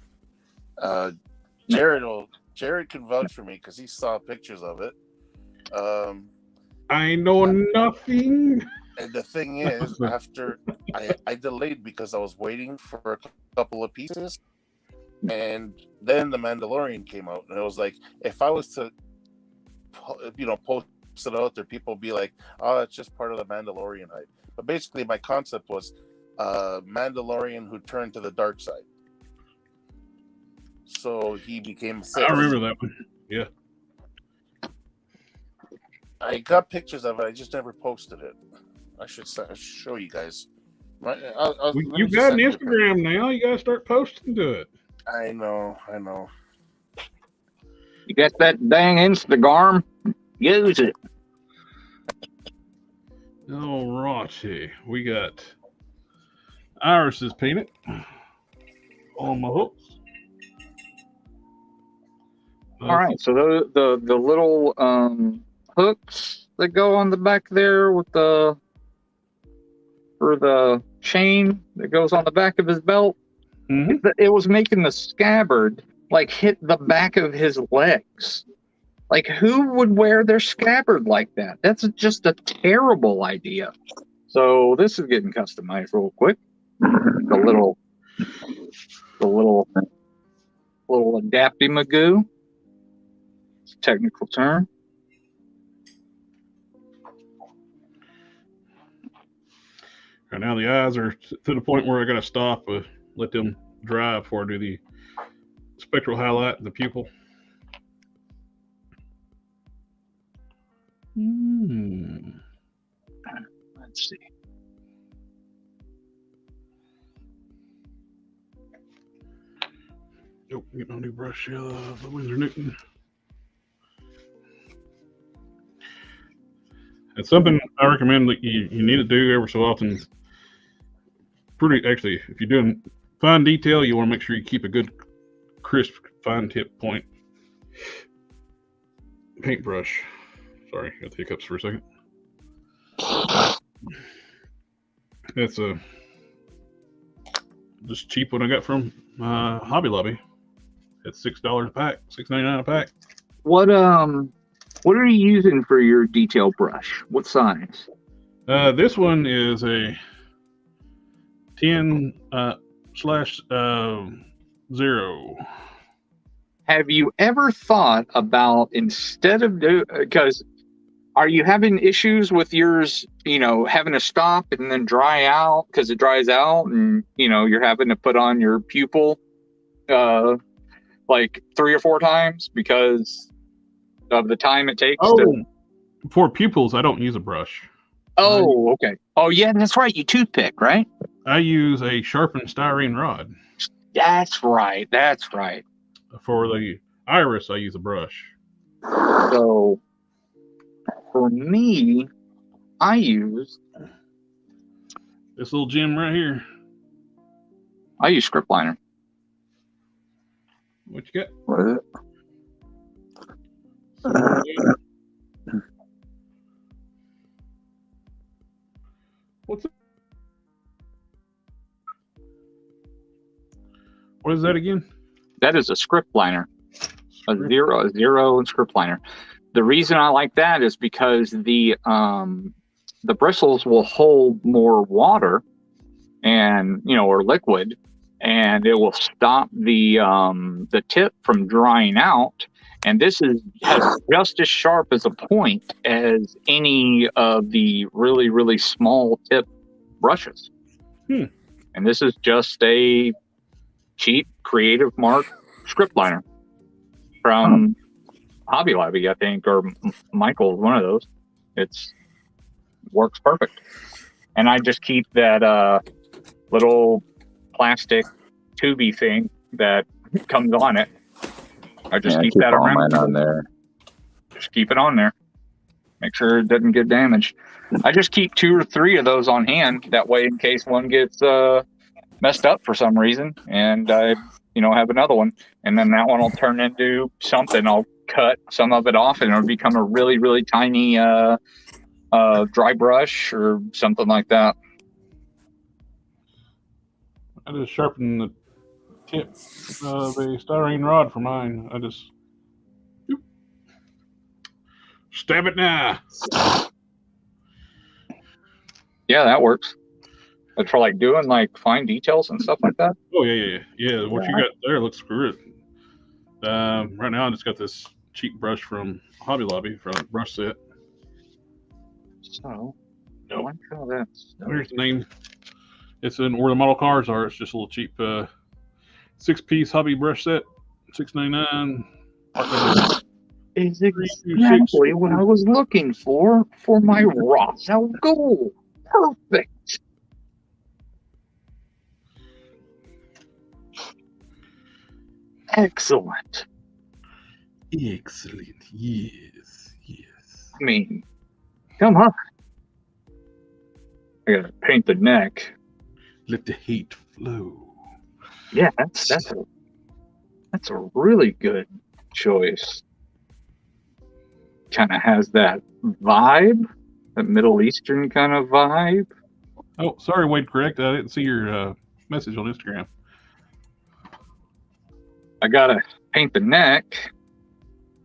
Jared can vouch for me because he saw pictures of it. I know nothing. And the thing is, after I delayed because I was waiting for a couple of pieces, and then the Mandalorian came out, and it was like if I was to, post it out there, people would be like, "Oh, it's just part of the Mandalorian hype." But basically, my concept was Mandalorian who turned to the dark side. So he became Sith. I remember that one. Yeah. I got pictures of it. I just never posted it. I should show you guys. You got an Instagram now. You got to start posting to it. I know. You got that dang Instagram? Use it. All righty. We got irises painted on my hooks. All right. So the little hooks that go on the back there with for the chain that goes on the back of his belt, it was making the scabbard like hit the back of his legs. Like, who would wear their scabbard like that? That's just a terrible idea. So this is getting customized real quick. The little adapty-magoo. It's a technical term. And now the eyes are to the point where I got to stop, let them dry before I do the spectral highlight and the pupil. Let's see. Nope, get my new brush, the Winsor Newton. It's something I recommend that you need to do every so often. Actually, if you're doing fine detail, you want to make sure you keep a good, crisp, fine tip point paintbrush. Sorry, got the hiccups for a second. That's a just cheap one I got from Hobby Lobby. It's $6 a pack, $6.99 a pack. What are you using for your detail brush? What size? This one is a 10/0. Have you ever thought about, instead of because are you having issues with yours, having to stop and then dry out because it dries out, and you're having to put on your pupil like 3 or 4 times because of the time it takes to... For pupils, I don't use a brush. Okay. Oh yeah, that's right, you toothpick, right? I use a sharpened styrene rod. That's right. For the iris, I use a brush. So for me, I use this little gem right here. I use script liner. What you got? What is it? What's it? What is that again? That is a script liner. A zero and script liner. The reason I like that is because the bristles will hold more water and or liquid, and it will stop the tip from drying out. And this has just as sharp as a point as any of the really, really small tip brushes. And this is just a cheap Creative Mark script liner from Hobby Lobby, I think, or Michael, one of those. Works perfect. And I just keep that little plastic tubey thing that comes on it. I just keep that around. On there. Just keep it on there. Make sure it doesn't get damaged. I just keep 2 or 3 of those on hand. That way, in case one gets messed up for some reason, and I, have another one, and then that one will turn into something. I'll cut some of it off, and it'll become a really, really tiny dry brush or something like that. I just sharpen the tip of a styrene rod for mine. I just stab it now. Yeah, that works. But for doing fine details and stuff like that. Oh yeah. What you got there looks good. Right now I just got this cheap brush from Hobby Lobby for a brush set. So, I like how that's... Here's the name. It's in where the model cars are. It's just a little cheap 6-piece hobby brush set, $6.99. Is exactly what I was looking for my Rosal goal. Perfect. Excellent. Yes. I mean, come on. I gotta paint the neck. Let the hate flow. Yeah, that's a really good choice. Kind of has that vibe, that Middle Eastern kind of vibe. Oh, sorry, Wade. Correct. I didn't see your message on Instagram. I gotta paint the neck,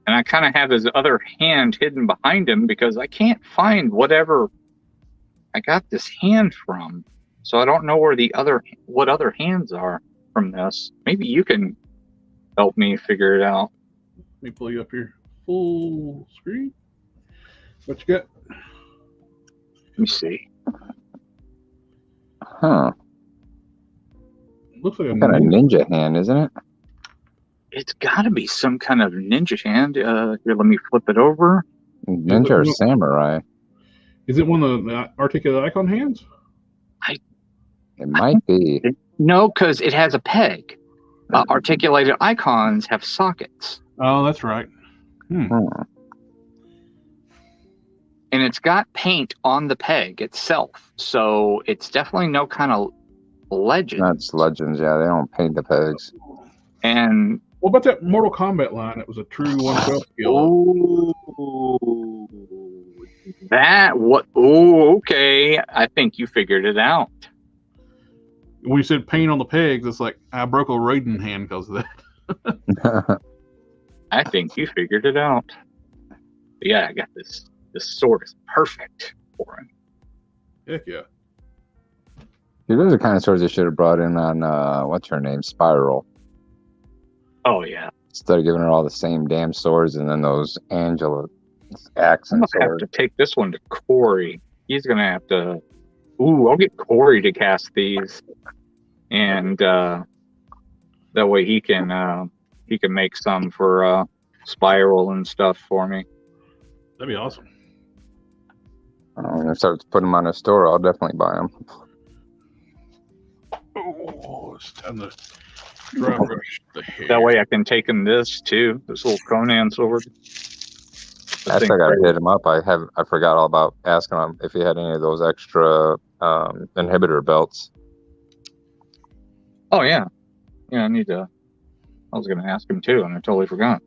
and I kind of have his other hand hidden behind him because I can't find whatever I got this hand from. So I don't know where what other hands are from this. Maybe you can help me figure it out. Let me pull you up here. Full screen. What you got? Let me see. Huh. Looks like a kind of ninja hand, isn't it? It's got to be some kind of ninja hand. Here, let me flip it over. Ninja or samurai? Is it one of the articulate icon hands? It might be. No, because it has a peg. Articulated icons have sockets. Oh, that's right. And it's got paint on the peg itself. So it's definitely no kind of legend. That's legends, yeah. They don't paint the pegs. And what about that Mortal Kombat line? It was a true 112 skill. Oh, that what? Oh, okay. I think you figured it out. When you said paint on the pegs, it's like I broke a Raiden hand because of that. I think you figured it out. But yeah, I got this. This sword is perfect for him. Heck yeah. Those are the kind of swords they should have brought in on what's her name, Spiral. Oh yeah. Instead of giving her all the same damn swords and then those Angela accent I'm gonna have swords. to take this one to Corey. He's gonna have to. Ooh, I'll get Corey to cast these, and that way he can make some for Spiral and stuff for me. That'd be awesome. I'm gonna start putting them on the store. I'll definitely buy them. Oh, it's time to dry brush the hair. That way I can take him this too. This little Conan sword. I still gotta hit him up. I forgot all about asking him if he had any of those extra inhibitor belts. Oh yeah, yeah. I need to. I was gonna ask him too, and I totally forgot.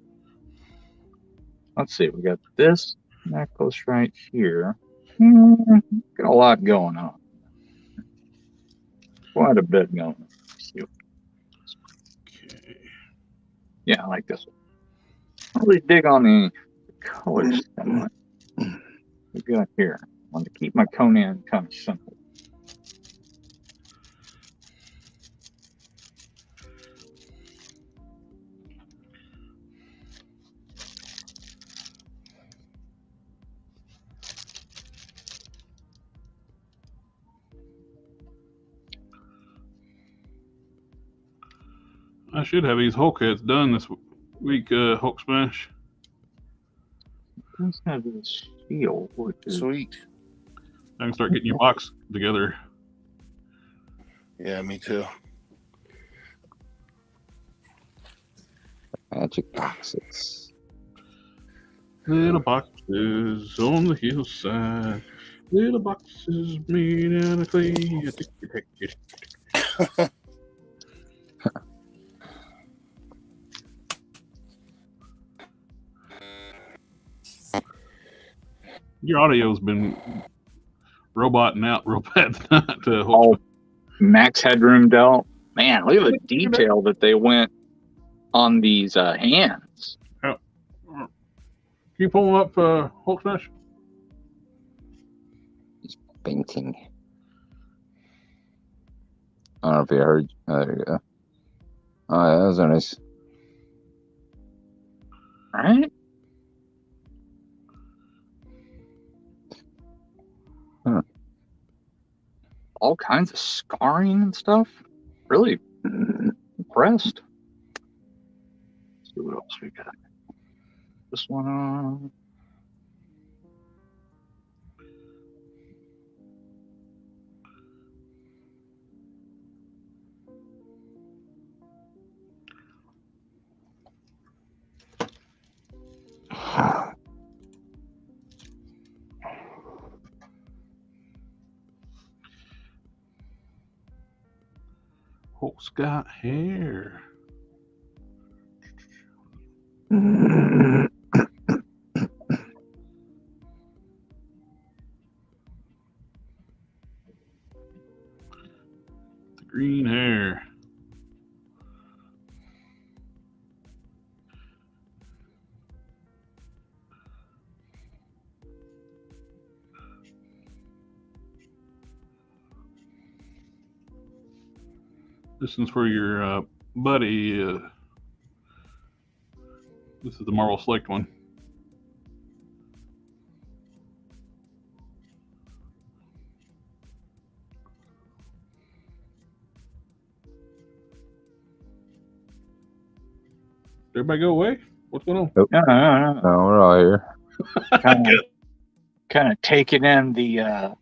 Let's see. We got this necklace right here. Got a lot going on. Quite a bit going on. Okay. Yeah, I like this one. I really dig on the colors that much. We got here. I want to keep my Conan kind of simple. I should have these Hulk heads done this week, Hulk Smash. Let's have this shield. Sweet. I can start getting your box together. Yeah, me too. Magic boxes. Little boxes on the hillside. Little boxes made out of clay. Your audio's been roboting out real bad tonight. Oh, max headroom delt. Man, look at the detail that they went on these hands. Can you pull them up, Hulk Smash? He's painting. I don't know if you heard. There you go. Oh, yeah, those are nice. All right. Huh. All kinds of scarring and stuff. Really impressed. Let's see what else we got. This one on. Hulk's got hair. The green hair. This one's for your buddy. This is the Marvel Select one. Did everybody go away? What's going on? Nope. No, we're all here. Kind of taking in the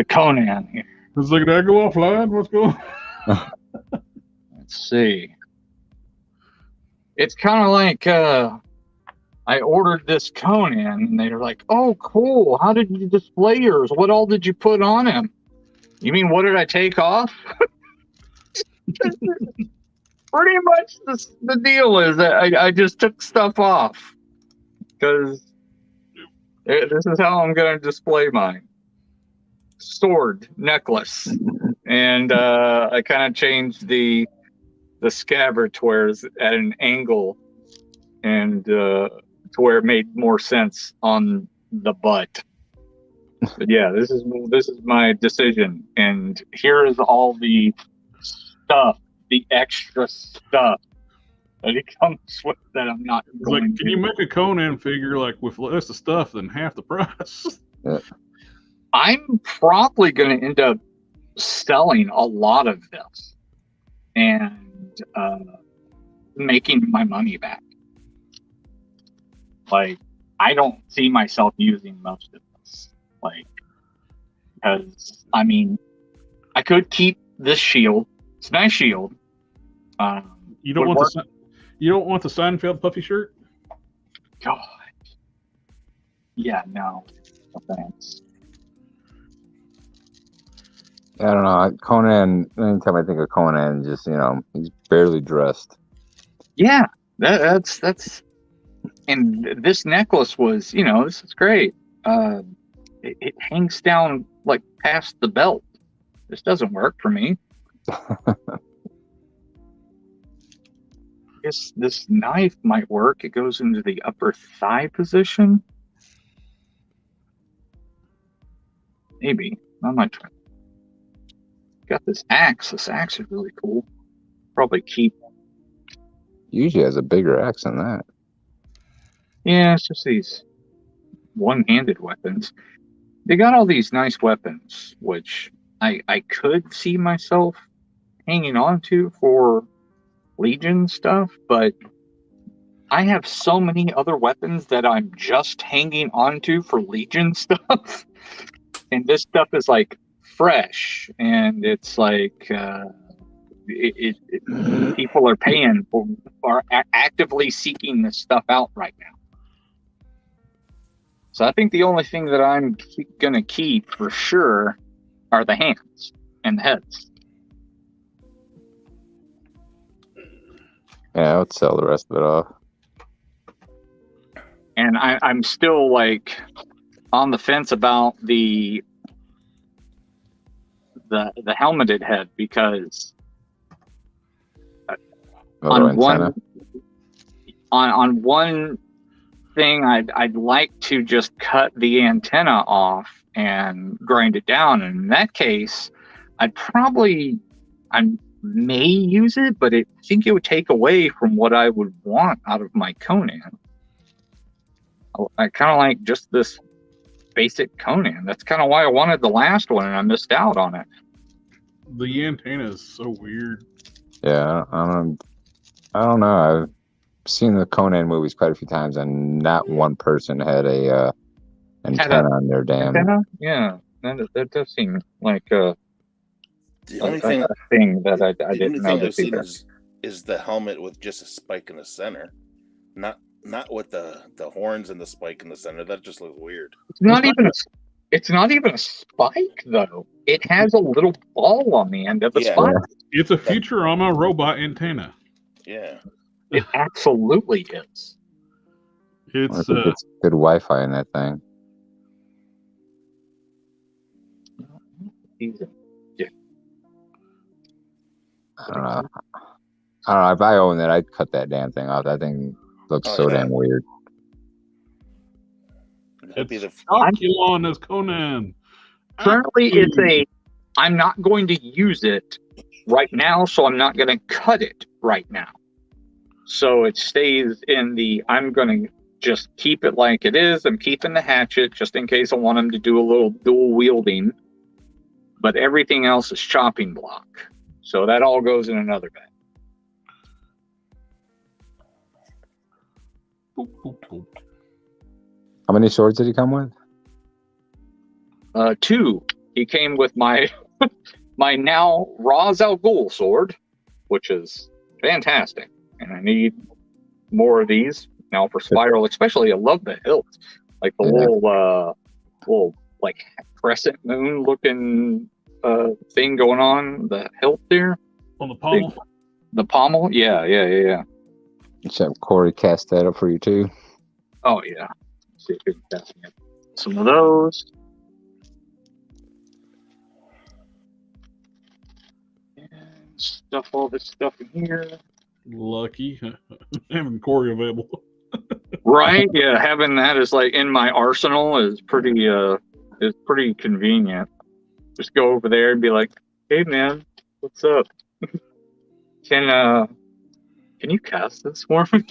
Conan here. It's like, did I go offline? What's going on? Let's see. It's kind of like I ordered this Conan, and they were like, "Oh, cool! How did you display yours? What all did you put on him? You mean what did I take off?" Pretty much the deal is that I just took stuff off because this is how I'm going to display mine. Sword, necklace, and I kind of changed the scabbard to where it's at an angle and to where it made more sense on the butt. But yeah, this is my decision, and here is all the stuff, the extra stuff that it comes with that I'm not It's going like, can you to. make a Conan figure like with less of stuff than half the price? I'm probably going to end up selling a lot of this and making my money back. Like, I don't see myself using most of this. Like, because I mean, I could keep this shield. It's a nice shield. You don't would want work. you don't want the Seinfeld puffy shirt? God. Yeah, no. No thanks. I don't know. Conan. Anytime I think of Conan, just he's barely dressed. Yeah, that's. And this necklace was, this is great. It hangs down like past the belt. This doesn't work for me. I guess this knife might work. It goes into the upper thigh position. Maybe. I might try. Got this axe. This axe is really cool. Probably keep. Usually has a bigger axe than that. Yeah, it's just these one-handed weapons. They got all these nice weapons, which I could see myself hanging on to for Legion stuff, but I have so many other weapons that I'm just hanging on to for Legion stuff. And this stuff is like fresh, and it's like people are paying for, are actively seeking this stuff out right now. So I think the only thing that I'm gonna keep for sure are the hands and the heads. Yeah, I would sell the rest of it off. And I'm still like on the fence about the helmeted head, because on one thing I'd like to just cut the antenna off and grind it down, and in that case I may use it, but I think it would take away from what I would want out of my Conan. I kind of like just this basic Conan. That's kind of why I wanted the last one, and I missed out on it. The antenna is so weird. Yeah, I don't know. I've seen the Conan movies quite a few times, and not one person had a antenna on their damn. Antenna? Yeah, that does seem like the only thing that I didn't know. I've seen is the helmet with just a spike in the center, not with the horns and the spike in the center. That just looks weird. It's not even a spike though. It has a little ball on the end of the spike. It's a Futurama robot antenna. Yeah, it absolutely is. It's good Wi-Fi in that thing. I don't know. If I own it, I'd cut that damn thing off. That thing looks so damn weird. It's Oculon as Conan. Currently, I'm not going to use it right now, so I'm not going to cut it right now. So it stays in I'm going to just keep it like it is. I'm keeping the hatchet just in case I want him to do a little dual wielding. But everything else is chopping block. So that all goes in another bag. How many swords did he come with? 2. He came with my my now Raz Al Ghul sword, which is fantastic, and I need more of these now for Spiral. Especially, I love the hilt, like the little like crescent moon looking thing going on the hilt there on the pommel. The pommel, yeah. Let's have Corey cast that up for you too. Oh yeah. Let's see if we can cast some of those. Stuff all this stuff in here. Lucky having Corey available. Right? Yeah, having that is like in my arsenal is pretty is pretty convenient. Just go over there and be like, "Hey, man, what's up? Can you cast this for me?"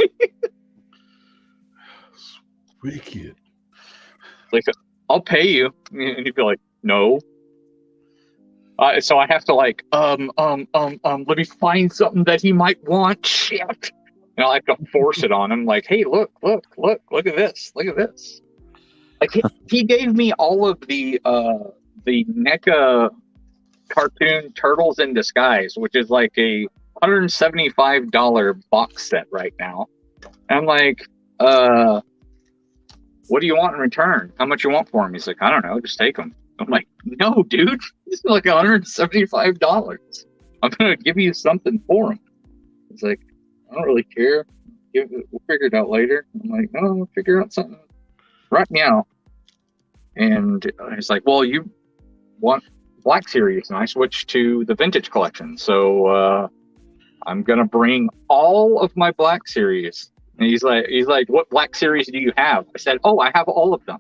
Wicked. Like, I'll pay you, and you'd be like, "No." So I have to like, let me find something that he might want. Shit. And I have to force it on him. Like, hey, look at this. Look at this. Like, he gave me all of the NECA cartoon Turtles in Disguise, which is like a $175 box set right now. And I'm like, what do you want in return? How much you want for him? He's like, I don't know, just take them. I'm like, no, dude, this is like $175. I'm gonna give you something for him. It's like, I don't really care. We'll figure it out later. I'm like, no, we'll figure out something right now. And he's like, well, you want Black Series, and I switched to the Vintage Collection. So I'm gonna bring all of my Black Series. And he's like, what Black Series do you have? I said, oh, I have all of them.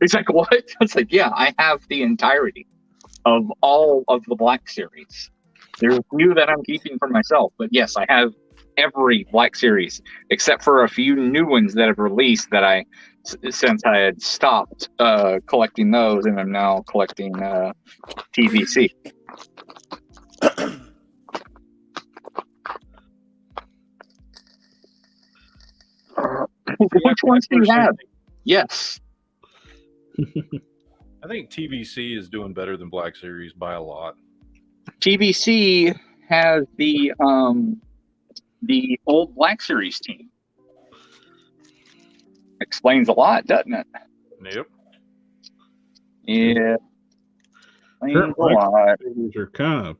He's like, what? I was like, yeah, I have the entirety of all of the Black Series. There's a few that I'm keeping for myself, but yes, I have every Black Series except for a few new ones that have released that since I had stopped collecting those, and I'm now collecting TVC. Which ones do you have? Yes. I think TVC is doing better than Black Series by a lot. TVC has the old Black Series team. Explains a lot, doesn't it? Yep. Yeah. Explains Current a lot. Series are kind of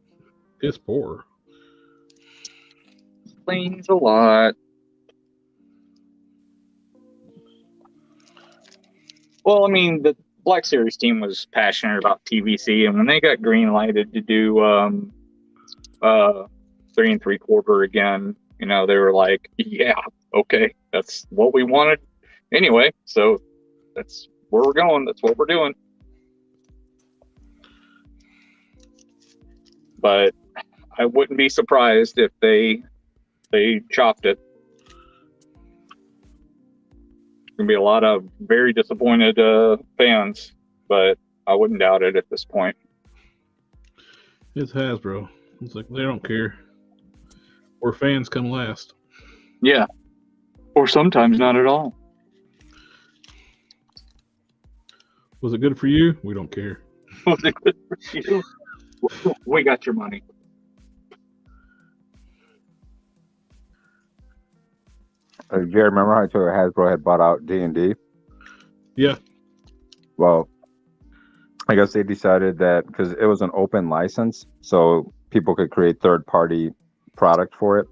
piss poor. Explains a lot. Well, I mean, the Black Series team was passionate about TVC, and when they got green lighted to do 3 3/4 again, you know, they were like, yeah, okay, that's what we wanted anyway, so that's where we're going, that's what we're doing. But I wouldn't be surprised if they chopped it. Gonna be a lot of very disappointed fans, but I wouldn't doubt it at this point. It's Hasbro. It's like they don't care. Or fans come last. Yeah. Or sometimes not at all. Was it good for you? We don't care. Was it good for you? We got your money. Do you remember how I told you Hasbro had bought out D&D? Yeah. Well, I guess they decided that because it was an open license, so people could create third-party product for it.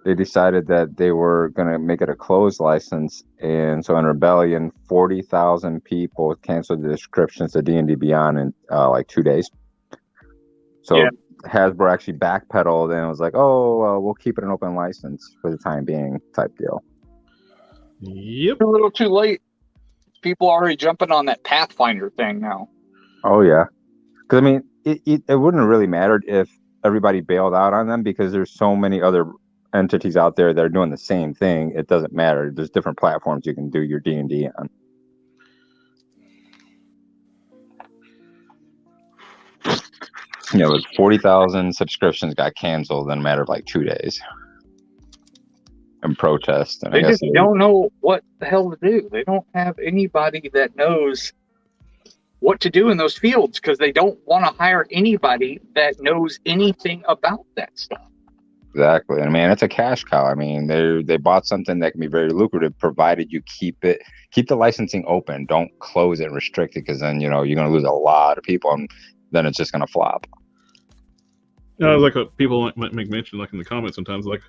They decided that they were going to make it a closed license, and so in rebellion, 40,000 people canceled the subscriptions to D&D Beyond in like 2 days. So yeah. Hasbro actually backpedaled and was like, "Oh, we'll keep it an open license for the time being," type deal. Yep. A little too late. People are already jumping on that Pathfinder thing now. Oh yeah, because I mean, it wouldn't have really mattered if everybody bailed out on them because there's so many other entities out there that are doing the same thing. It doesn't matter. There's different platforms you can do your D&D on. Yeah, with 40,000 subscriptions got canceled in a matter of like 2 days. And protest. And they just don't know what the hell to do. They don't have anybody that knows what to do in those fields because they don't want to hire anybody that knows anything about that stuff. Exactly. And man, it's a cash cow. I mean, they bought something that can be very lucrative provided you keep the licensing open. Don't close it and restrict it because then, you know, you're going to lose a lot of people and then it's just going to flop. Like what people might make mention, like in the comments sometimes, like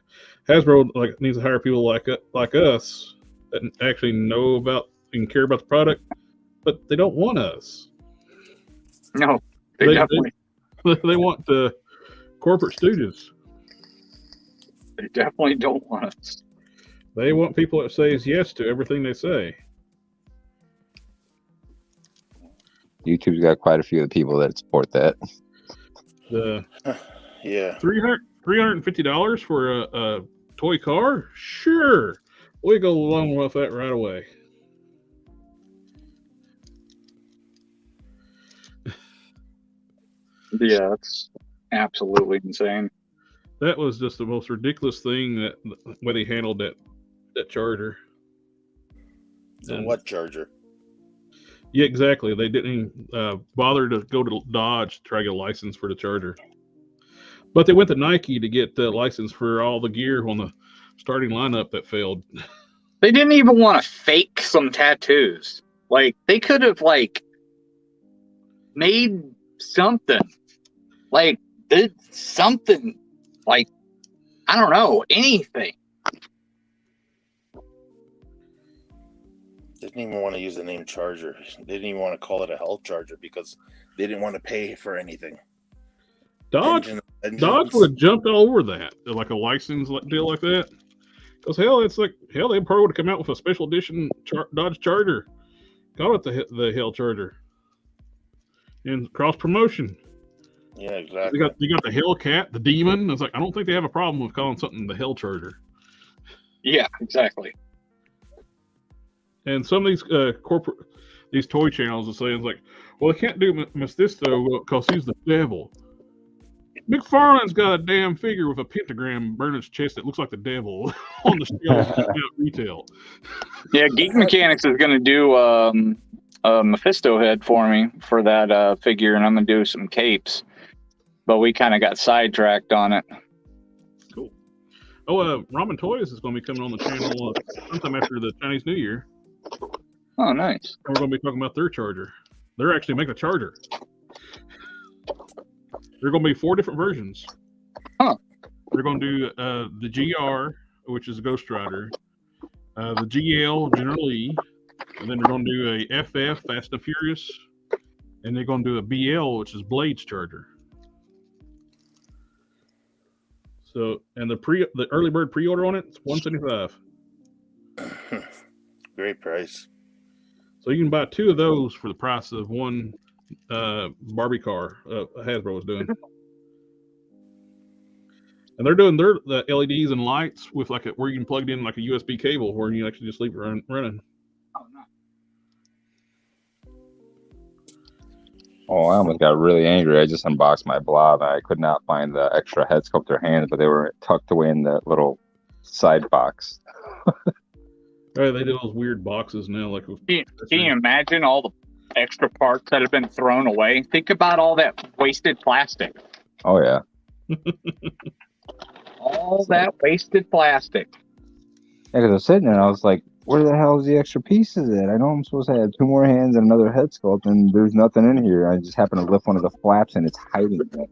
Hasbro like needs to hire people like us that actually know about and care about the product, but they don't want us. No, they definitely they want the corporate stooges. They definitely don't want us. They want people that says yes to everything they say. YouTube's got quite a few of the people that support that. The Yeah. $350 for a toy car? Sure. We go along with that right away. Yeah, that's absolutely insane. That was just the most ridiculous thing that way they handled that charger. So And- what charger? Yeah, exactly. They didn't bother to go to Dodge to try to get a license for the charger. But they went to Nike to get the license for all the gear on the starting lineup that failed. They didn't even want to fake some tattoos. Like, they could have, like, made something. Like, did something. Like, I don't know, anything. They didn't even want to use the name charger. They didn't even want to call it a health charger because they didn't want to pay for anything. Dodge Engines. would have jumped all over that, like a license deal like that. Because they probably would have come out with a special edition Dodge Charger, call it the Hell Charger, and cross promotion. Yeah, exactly. You got the Hellcat, the Demon. It's like I don't think they have a problem with calling something the Hell Charger. Yeah, exactly. And some of these these toy channels are saying like, well, they can't do Mephisto because he's the devil. McFarlane's got a damn figure with a pentagram burning his chest that looks like the devil on the shelf at retail. Yeah, Geek Mechanics is going to do a Mephisto head for me for that figure, and I'm going to do some capes. But we kind of got sidetracked on it. Cool. Oh, Ramen Toys is going to be coming on the channel sometime after the Chinese New Year. Oh, nice. And we're going to be talking about their charger. They're actually making a charger. There are going to be 4 different versions. Huh. They're going to do the GR, which is a Ghost Rider, the GL, General Lee, and then they're going to do a FF, Fast and Furious, and they're going to do a BL, which is Blade's charger. So, and the early bird pre-order on it is $175. Great price. So you can buy 2 of those for the price of one Barbie car Hasbro was doing. And they're doing the LEDs and lights with like where you can plug it in like a USB cable where you actually just leave it running. Oh, nice. Oh, I almost got really angry. I just unboxed my blob. I could not find the extra head sculptor hands, but they were tucked away in the little side box. Right, they do those weird boxes now. Like, Can you imagine all the extra parts that have been thrown away? Think about all that wasted plastic. Oh, yeah. All that wasted plastic. Yeah, because I was sitting there and I was like, where the hell is the extra pieces at? I know I'm supposed to have 2 more hands and another head sculpt, and there's nothing in here. I just happened to lift one of the flaps and it's hiding it.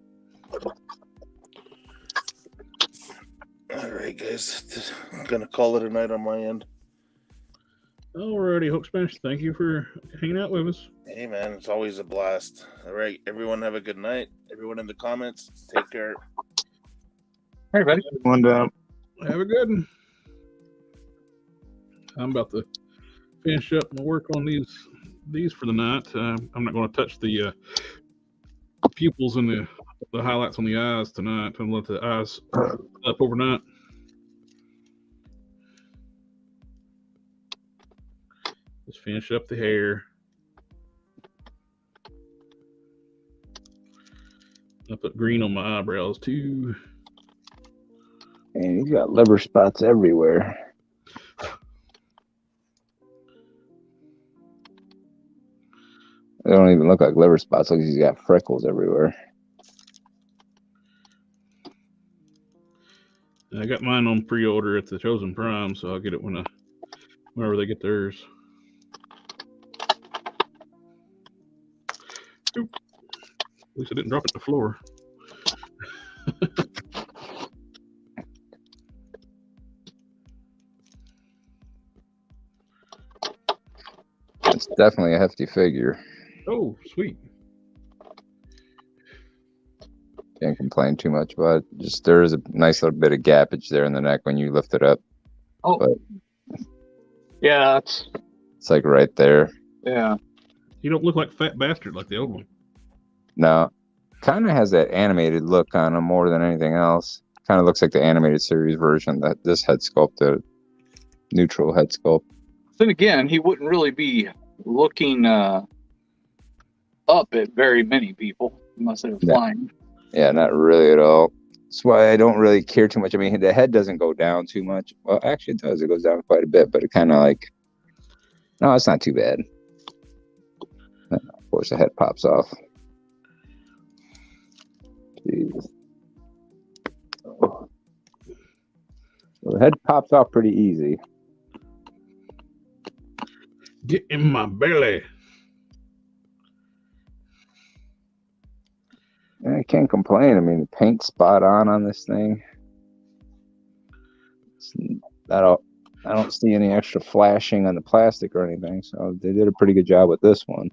All right, guys. I'm going to call it a night on my end. Alrighty, Hook Smash, thank you for hanging out with us. Hey, man, it's always a blast. All right, everyone have a good night. Everyone in the comments, take care. Hey, buddy. Have a good one. I'm about to finish up my work on these for the night. I'm not going to touch the pupils and the highlights on the eyes tonight. I'm going to let the eyes up overnight. Just finish up the hair. I put green on my eyebrows too. And he's got liver spots everywhere. They don't even look like liver spots. Look, he's got freckles everywhere. I got mine on pre-order at the Chosen Prime, so I'll get it whenever they get theirs. Oop. At least I didn't drop it to the floor. It's definitely a hefty figure. Oh, sweet. Can't complain too much, but just there is a nice little bit of gappage there in the neck when you lift it up. Oh, but yeah, it's like right there. Yeah. He don't look like fat bastard like the old one. No, kind of has that animated look on him more than anything else. Kind of looks like the animated series version that this head sculpt did. Neutral head sculpt. Then again, he wouldn't really be looking up at very many people unless they're flying. Yeah, not really at all. That's why I don't really care too much. I mean, the head doesn't go down too much. Well, actually, it does. It goes down quite a bit, but it kind of like, no, it's not too bad. Of course, the head pops off. Jeez. Oh. So the head pops off pretty easy. Get in my belly. I can't complain. I mean, the paint's spot on this thing. I don't see any extra flashing on the plastic or anything, so they did a pretty good job with this one.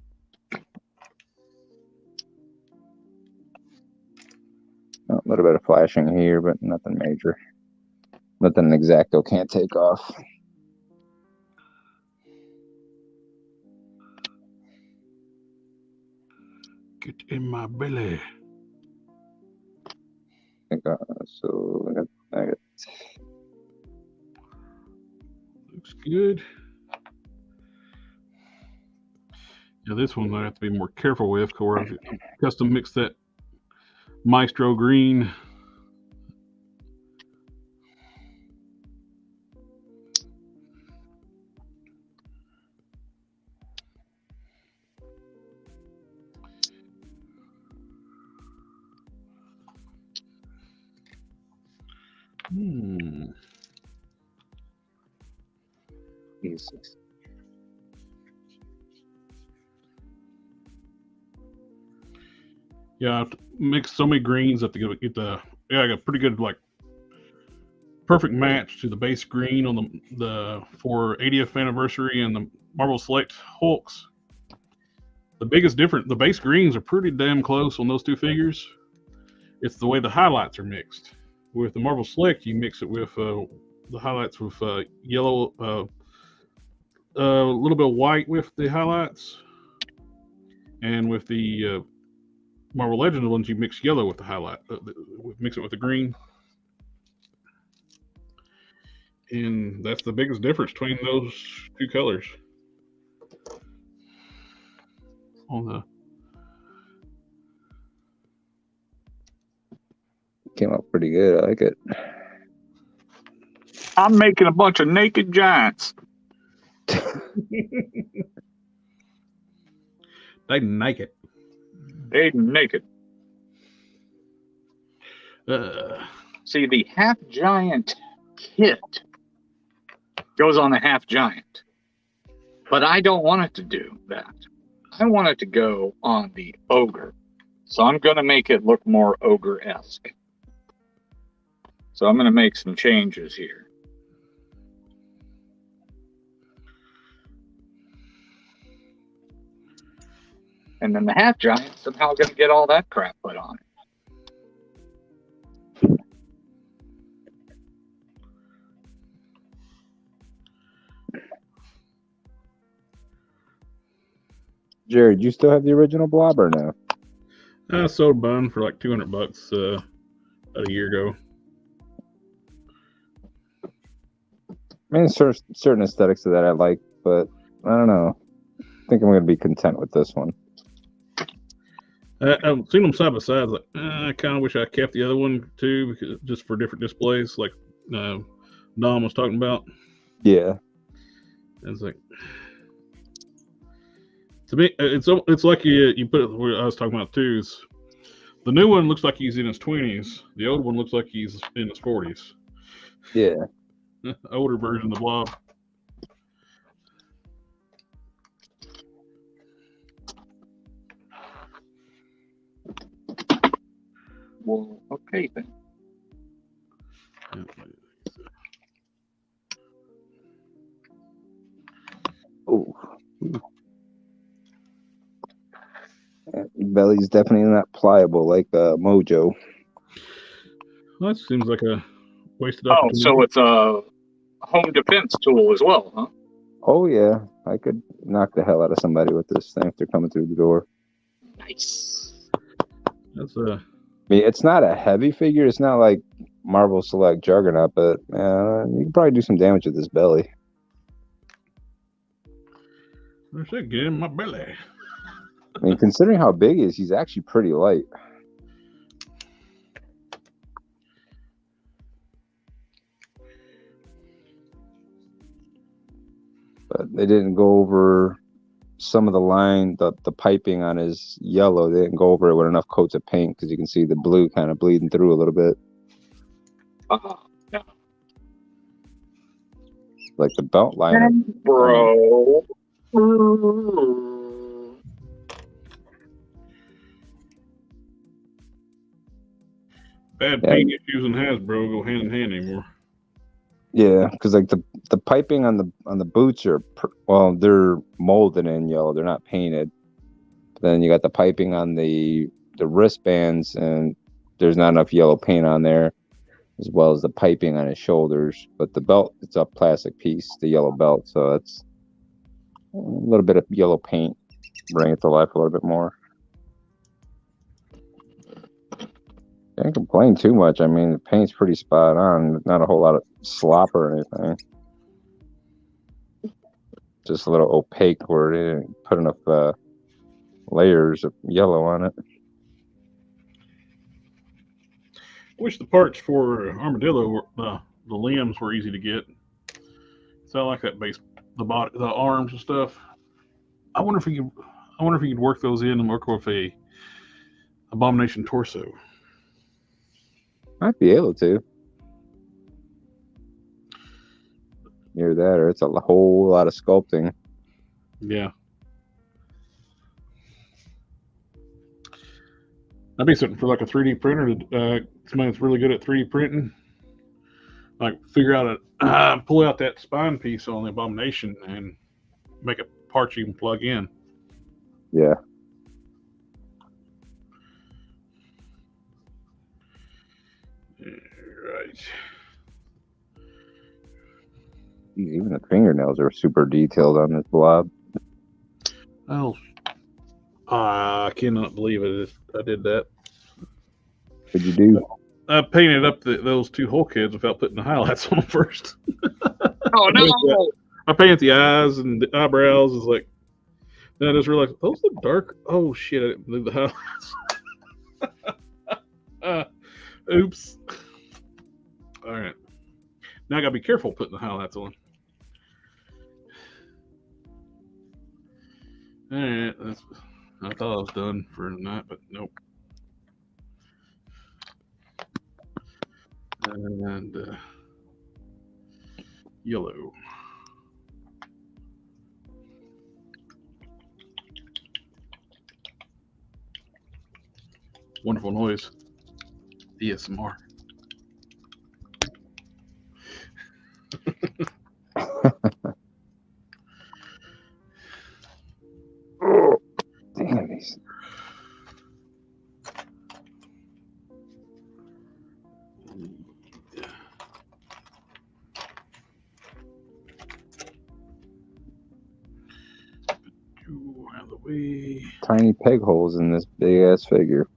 A little bit of flashing here, but nothing major. Nothing an X-Acto can't take off. Get in my belly. So I got looks good. Yeah, this one I have to be more careful with. Of course, custom mix that Maestro green. Jesus. Yeah, I have to mix so many greens up to get the I got pretty good like perfect match to the base green on the for 80th anniversary and the Marvel Select Hulks. The biggest difference, the base greens are pretty damn close on those two figures. It's the way the highlights are mixed. With the Marvel Select, you mix it with the highlights with yellow, a little bit of white with the highlights, and with the Marvel Legends ones, you mix yellow with the highlight, mix it with the green, and that's the biggest difference between those two colors. On the Came out pretty good. I like it. I'm making a bunch of naked giants. They naked. They naked. See, the half giant kit goes on the half giant, but I don't want it to do that. I want it to go on the ogre, so I'm going to make it look more ogre-esque. So I'm going to make some changes here. And then the half giant somehow going to get all that crap put on it. Jared, you still have the original blob or no? I sold Bun for like $200 about a year ago. I mean, certain aesthetics of that I like, but I don't know. I think I'm going to be content with this one. I've seen them side by side. Like, I kind of wish I kept the other one too, because just for different displays, like Dom was talking about. Yeah. It's like, to me, it's like you put it where I was talking about too. Is the new one looks like he's in his 20s. The old one looks like he's in his 40s. Yeah. Older version of the blob. Well, okay then. Oh. Belly's definitely not pliable like Mojo. Well, that seems like a wasted Oh, opportunity. so it's a home defense tool as well, huh? Oh yeah, I could knock the hell out of somebody with this thing if they're coming through the door. Nice. That's I mean, it's not a heavy figure. It's not like Marvel Select Juggernaut, but you can probably do some damage with this belly. I should get in my belly. I mean, considering how big he is, he's actually pretty light. But they didn't go over some of the line, the piping on his yellow. They didn't go over it with enough coats of paint because you can see the blue kind of bleeding through a little bit. Yeah. Like the belt line. Bro. Bad Yeah. paint issues and Hasbro go hand in hand anymore. Yeah, because like the piping on the boots are they're molded in yellow. They're not painted. But then you got the piping on the wristbands, and there's not enough yellow paint on there, as well as the piping on his shoulders. But the belt, it's a plastic piece, the yellow belt, so it's a little bit of yellow paint, bring it to life a little bit more. Can't complain too much. I mean, the paint's pretty spot on. Not a whole lot of slop or anything. Just a little opaque where they didn't put enough layers of yellow on it. I wish the parts for Armadillo were the limbs were easy to get. So I like that base, the body, the arms and stuff. I wonder if you could work those in and work with a Abomination torso. Might be able to. Near that, or it's a whole lot of sculpting. Yeah. That'd be something for like a 3D printer. Somebody that's really good at 3D printing, like figure out pull out that spine piece on the Abomination and make a part you can plug in. Yeah. Right. Even the fingernails are super detailed on this blob. Oh, I cannot believe it. I did that. What'd you do? I painted up those two Hulk heads without putting the highlights on them first. Oh no! I painted the eyes and the eyebrows. It's like, then I just realized those look dark. Oh shit! I didn't leave the highlights. Oops. All right. Now I gotta be careful putting the highlights on. All right. I thought I was done for tonight, but nope. And yellow. Wonderful noise. ASMR. Oh, damn these. Out of the way. Tiny peg holes in this big ass figure.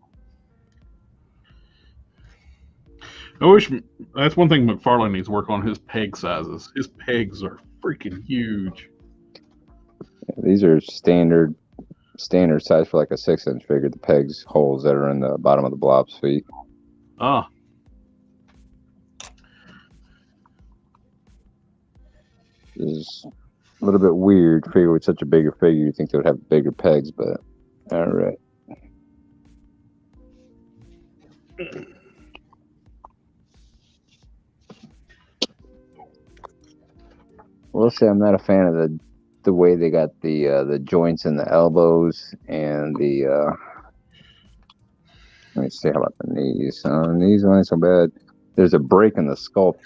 I wish that's one thing McFarlane needs to work on, his peg sizes. His pegs are freaking huge. Yeah, these are standard size for like a 6-inch figure. The pegs holes that are in the bottom of the blob's feet. Ah. This is a little bit weird. Figure with such a bigger figure, you think they would have bigger pegs, but all right. We'll say I'm not a fan of the way they got the joints in the elbows and the let me see, how about the knees? Knees aren't so bad. There's a break in the sculpt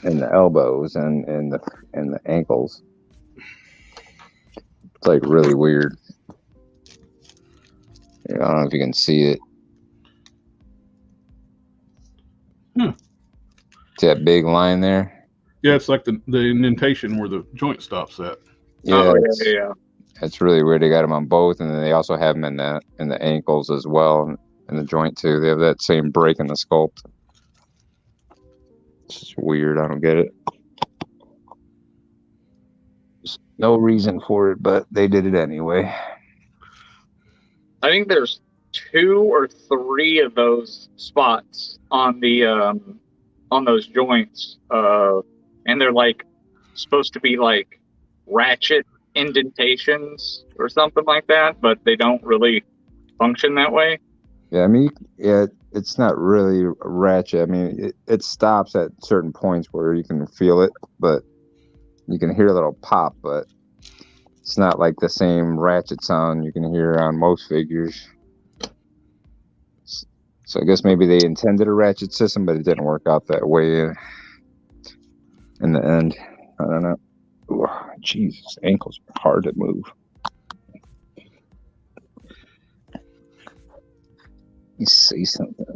in the elbows and the ankles. It's like really weird. I don't know if you can see it. See that big line there? Yeah, it's like the indentation where the joint stops at. Yeah, yeah. it's really weird. They got them on both, and then they also have them in the ankles as well, and the joint too. They have that same break in the sculpt. It's just weird. I don't get it. There's no reason for it, but they did it anyway. I think there's 2 or 3 of those spots on the on those joints, and they're like supposed to be like ratchet indentations or something like that, but they don't really function that way. Yeah, I mean, yeah, it's not really ratchet. I mean, it stops at certain points where you can feel it, but you can hear a little pop, but it's not like the same ratchet sound you can hear on most figures. So I guess maybe they intended a ratchet system, but it didn't work out that way in the end. I don't know. Ooh, Jesus, ankles are hard to move. You see something?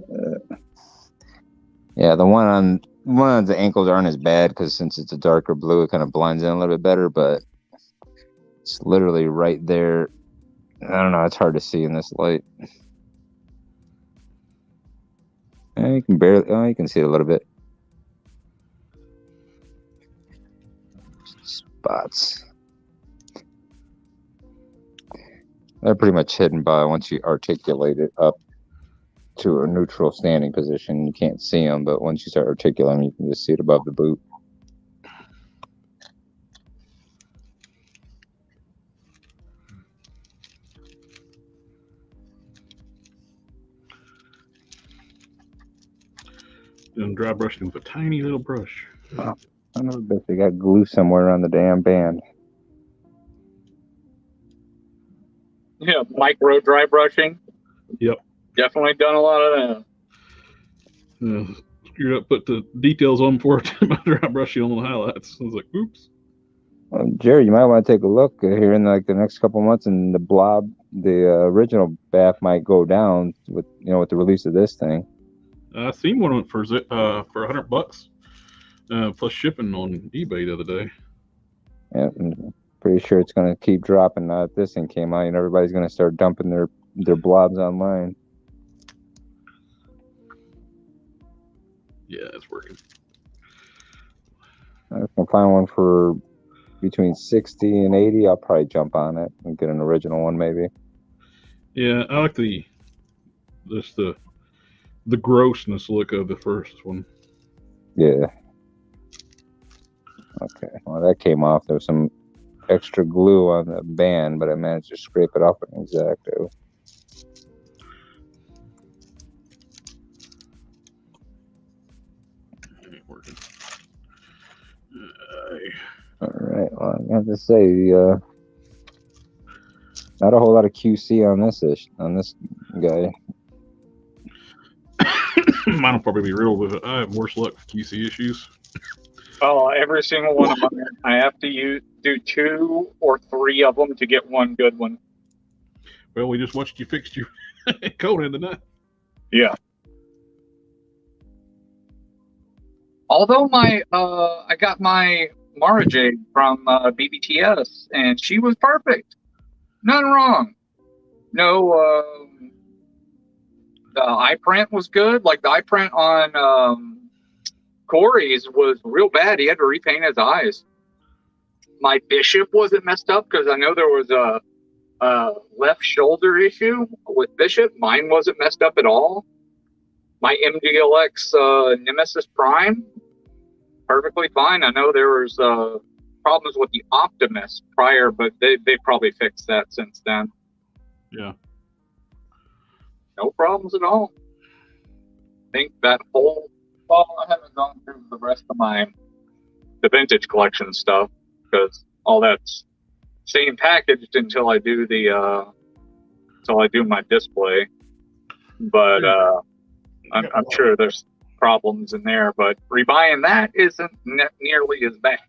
Yeah, the one on the ankles aren't as bad because since it's a darker blue, it kind of blends in a little bit better. But it's literally right there. I don't know. It's hard to see in this light. You can barely. Oh, you can see it a little bit. Spots. They're pretty much hidden by once you articulate it up to a neutral standing position. You can't see them, but once you start articulating, you can just see it above the boot. And dry brushing with a tiny little brush. Oh, I know bet they got glue somewhere on the damn band. Yeah, micro dry brushing. Yep. Definitely done a lot of that. Screwed up, put the details on before I dry brushing on the highlights. I was like, oops. Jerry, you might want to take a look here in like the next couple months, and the blob, the original bath might go down with with the release of this thing. I seen one went for $100 plus shipping on eBay the other day. Yeah, I'm pretty sure it's gonna keep dropping now that this thing came out, and everybody's gonna start dumping their blobs online. Yeah, it's working. If I can find one for between 60 and 80, I'll probably jump on it and get an original one maybe. Yeah, I like the grossness look of the first one. Yeah. Okay. Well, that came off. There was some extra glue on the band, but I managed to scrape it off an X-Acto. Ain't working. All right. Well, I have to say, not a whole lot of QC on this guy. Mine will probably be real with it. I have worse luck with QC issues. Oh, every single one of mine, I have to do 2 or 3 of them to get one good one. Well, we just watched you fix your Conan tonight. Yeah. Although I got my Mara Jade from BBTS, and she was perfect. None wrong. No, the eye print was good. Like the eye print on Corey's was real bad. He had to repaint his eyes. My Bishop wasn't messed up because I know there was a left shoulder issue with Bishop. Mine wasn't messed up at all. My MDLX Nemesis Prime, perfectly fine. I know there was problems with the Optimus prior, but they probably fixed that since then. Yeah. No problems at all. I think that whole... Well, I haven't gone through the rest of the vintage collection stuff because all that's staying packaged until I do my display. But I'm sure there's problems in there. But rebuying that isn't nearly as bad.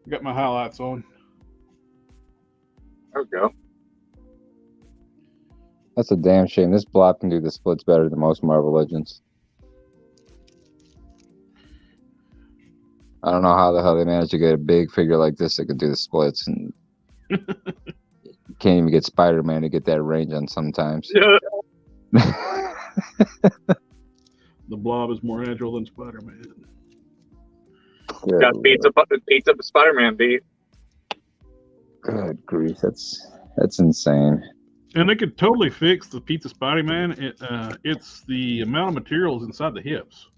Got my highlights on. There we go. That's a damn shame. This blob can do the splits better than most Marvel Legends. I don't know how the hell they managed to get a big figure like this that could do the splits, and can't even get Spider-Man to get that range on sometimes. Yeah. The Blob is more agile than Spider-Man. Got beats up Spider-Man beat. Good grief, that's insane. And they could totally fix the pizza Spider-Man. It's the amount of materials inside the hips.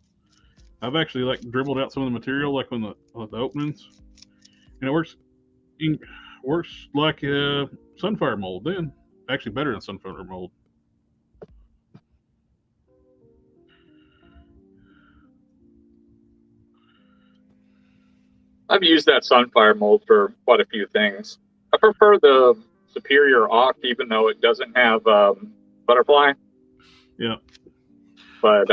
I've actually like dribbled out some of the material like on the openings, and it works like a sunfire mold. Then actually better than sunfire mold. I've used that Sunfire mold for quite a few things. I prefer the Superior Oct, even though it doesn't have butterfly. Yeah. But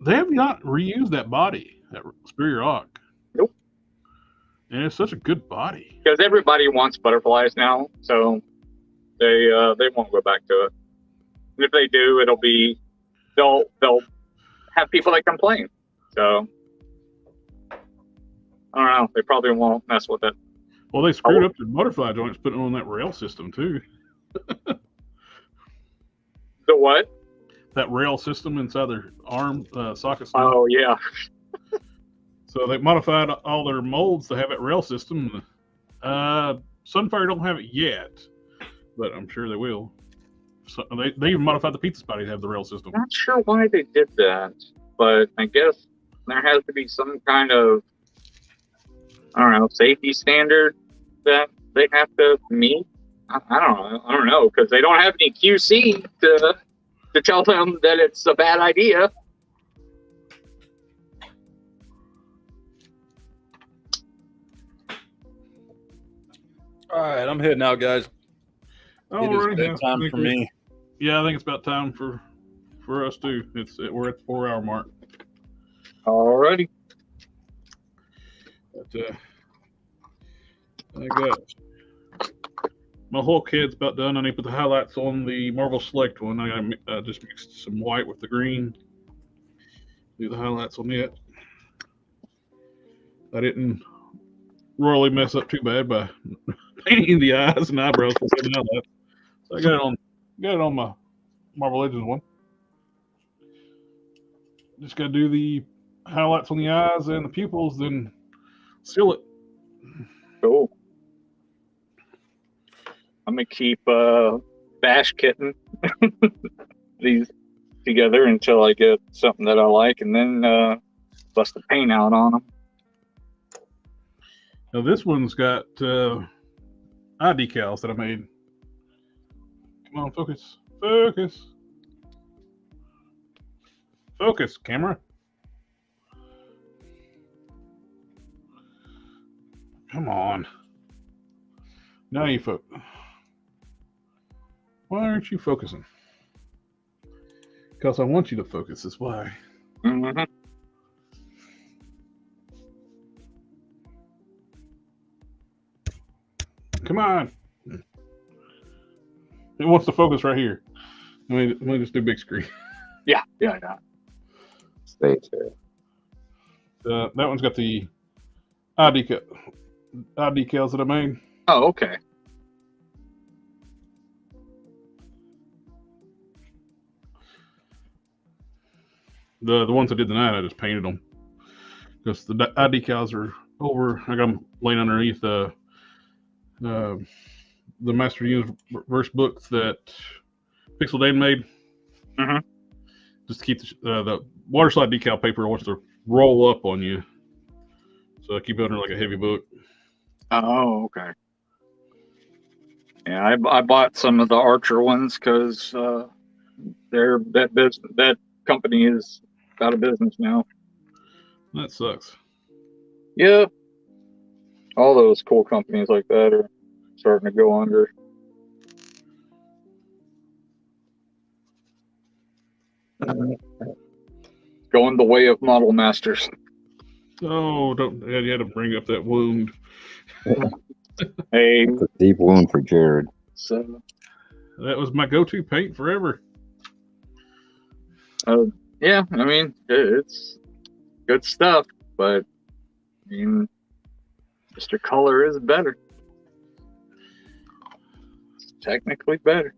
they have not reused that body, that Superior Oct. Nope. And it's such a good body. Because everybody wants butterflies now, so they won't go back to it. And if they do, it'll be they'll have people that complain. So I don't know. They probably won't mess with it. Well, they screwed up the butterfly joints putting on that rail system too. The what? That rail system inside their arm socket. Oh yeah. So they modified all their molds to have that rail system. Sunfire don't have it yet, but I'm sure they will. So they even modified the pizza spotty to have the rail system. Not sure why they did that, but I guess there has to be some kind of, I don't know, safety standard that they have to meet. I don't know, because they don't have any QC to tell them that it's a bad idea. All right, I'm heading out, guys. It is bedtime for me. Yeah, I think it's about time for us too. We're at the 4-hour mark. Alrighty. But, I got my whole kid's about done. I need to put the highlights on the Marvel Select one. I got just mixed some white with the green. Do the highlights on it. I didn't royally mess up too bad by painting the eyes and eyebrows with the highlights. So I got it on my Marvel Legends one. Just got to do the highlights on the eyes and the pupils, then seal it. Cool. I'm gonna keep Bash Kitten these together until I get something that I like, and then bust the paint out on them. Now this one's got eye decals that I made. Come on, focus, focus, focus, camera. Come on. Now you focus. Why aren't you focusing? Because I want you to focus, is why. Mm-hmm. Come on. It wants to focus right here. Let me just do big screen. Yeah. Stay tuned. That one's got the eye decals that I made. Oh, okay. The ones I did tonight, I just painted them because the eye decals are over. I got them laying underneath the Master Universe books that Pixel Dane made. Mm-hmm. Just to keep the water slide decal paper wants to roll up on you, so I keep it under like a heavy book. Oh, okay. Yeah, I bought some of the Archer ones because that company is out of business now. That sucks. Yeah. All those cool companies like that are starting to go under. Going the way of Model Masters. Oh, you had to bring up that wound. Hey, It's a deep wound for Jared. so That was my go-to paint forever. yeah, I mean it's good stuff, but mean, Mr. Color is better. It's technically better.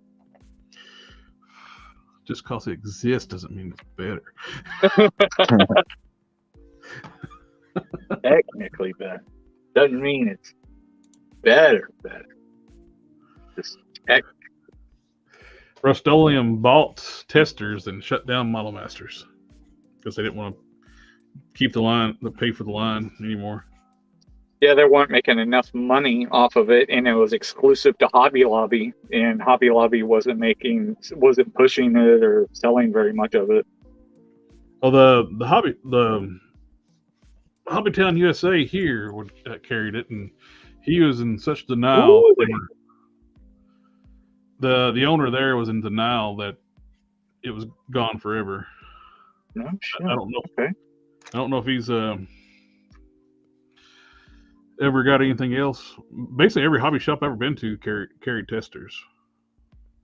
Just because it exists doesn't mean it's better. Technically better. Doesn't mean it's better. Just Rust-Oleum bought testers and shut down Model Masters because they didn't want to keep pay for the line anymore. Yeah, they weren't making enough money off of it, and it was exclusive to Hobby Lobby, and Hobby Lobby wasn't pushing it or selling very much of it. Well, the Hobbytown USA here carried it, and he was in such denial. The owner there was in denial that it was gone forever. No shit. I don't know. Okay. I don't know if he's ever got anything else. Basically, every hobby shop I've ever been to carried testers.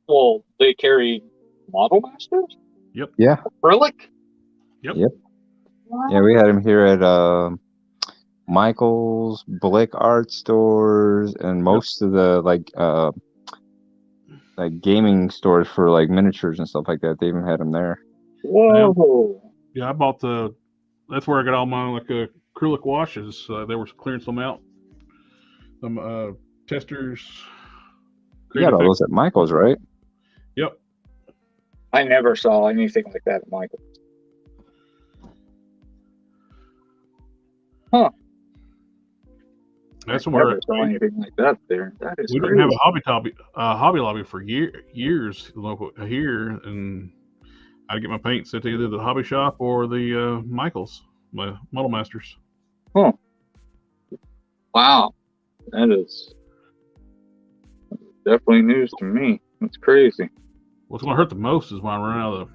Well, they carried Model Masters? Yep. Yeah. Acrylic? Yep. Yeah, we had him here at Michael's, Blick Art Stores, and most of the like gaming stores for like miniatures and stuff like that. They even had him there. Whoa. Yeah, I bought that's where I got all my acrylic washes. They were clearing some out. Some testers. You got all those at Michael's, right? Yep. I never saw anything like that at Michael's. Huh. That's I where never saw anything like that there. That is we crazy. didn't have a Hobby Lobby for years local here, and I'd get my paints at either the hobby shop or the Michael's, my Model Masters. Huh. Wow. That is definitely news to me. That's crazy. What's going to hurt the most is when I run out of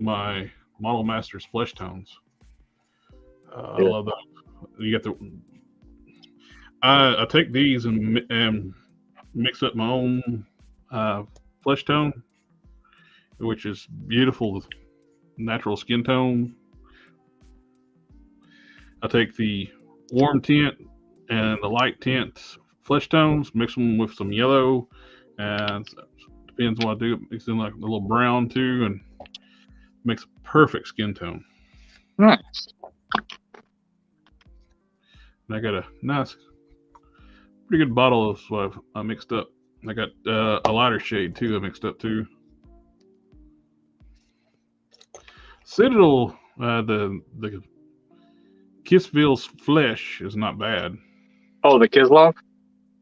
my Model Masters flesh tones. I love that. You get I take these and mix up my own flesh tone, which is beautiful, natural skin tone. I take the warm tint and the light tint flesh tones, mix them with some yellow, and depends what I do. Mix in like a little brown too, and makes a perfect skin tone. Nice. And I got a nice, pretty good bottle of what I mixed up. I got a lighter shade too. I mixed up too. Citadel, the Kissville's flesh is not bad. Oh, the Kislov?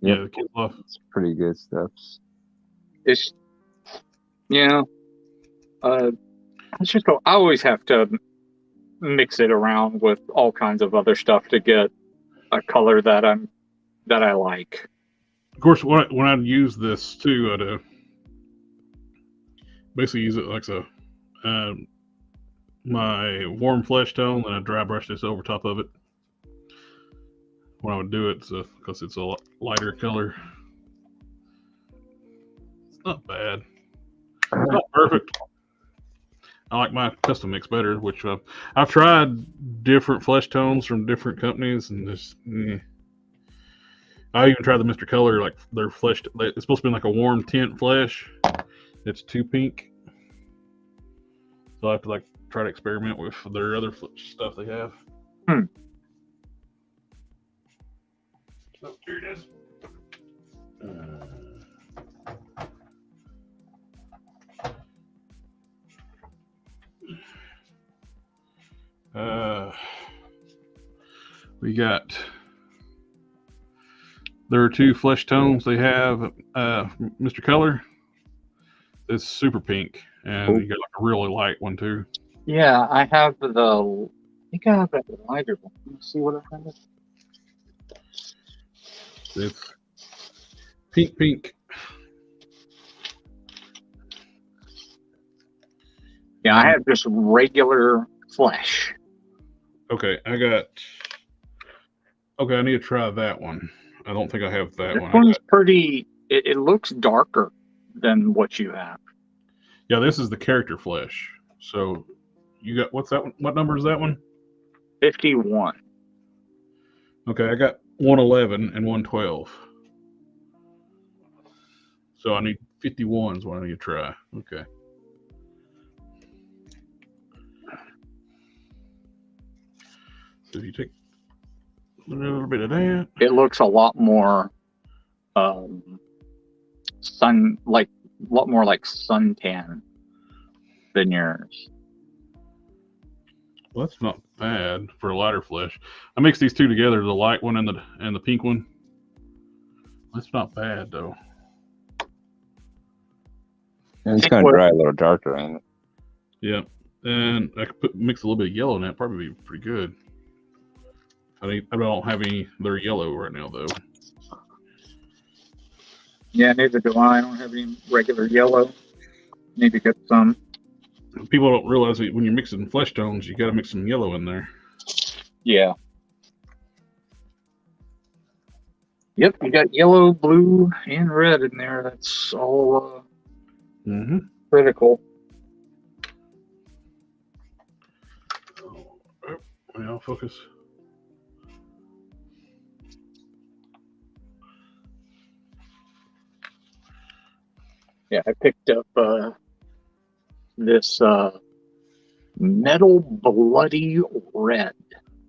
Yeah, the Kislov. It's pretty good stuff. It's, it's just, I always have to mix it around with all kinds of other stuff to get a color that I like. Of course, when I use this too, I'd basically use it like my warm flesh tone, and I dry brush this over top of it. When I would do it, because it's a lighter color. It's not bad. It's not perfect. I like my custom mix better, which I've tried different flesh tones from different companies, and just I even tried the Mr. Color, like their flesh. It's supposed to be like a warm tint flesh. It's too pink, so I have to try to experiment with their other stuff they have. Oh, here it is. We got, there are two flesh tones they have. Mr. Color, it's super pink, and you got like a really light one too. Yeah, I have I think I have that lighter one. Let me see what I have. It's pink. Yeah, I have just regular flesh. Okay, I need to try that one. I don't think I have that one. This one's pretty, it looks darker than what you have. Yeah, this is the character flesh. So you got, what's that one? What number is that one? 51. Okay, I got 111 and 112. So I need 51 is what I need to try. Okay. So if you take a little bit of that. It looks a lot more a lot more like suntan than yours. Well, that's not bad for a lighter flesh. I mix these two together, the light one and the pink one. That's not bad though. And it's kind of dry, a little darker, ain't it? Yeah, and I could mix a little bit of yellow in that. Probably be pretty good. I don't have any that are yellow right now though. Yeah, neither do I. I don't have any regular yellow. Need to get some. People don't realize that when you're mixing flesh tones, you got to mix some yellow in there. Yeah. Yep, you got yellow, blue, and red in there. That's all critical. I'll focus. Yeah, I picked up this metal bloody red.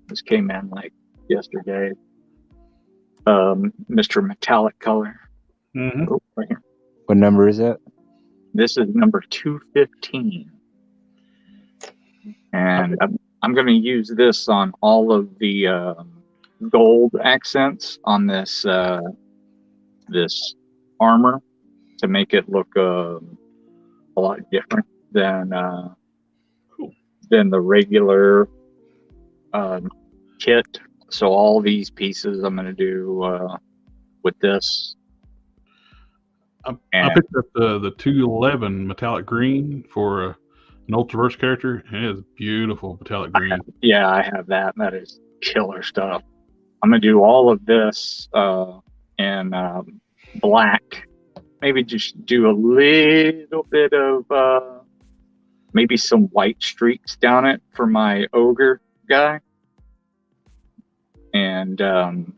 This came in like yesterday. Mr. Metallic color. Oh, right here. What number is that? This is number 215. And I'm going to use this on all of the gold accents on this this armor to make it look a lot different than the regular kit. So all these pieces I'm going to do with this. I picked up the 211 metallic green for an Ultraverse character. It is beautiful metallic green. I have that. That is killer stuff. I'm going to do all of this in black. Maybe just do a little bit of maybe some white streaks down it for my ogre guy. And I'm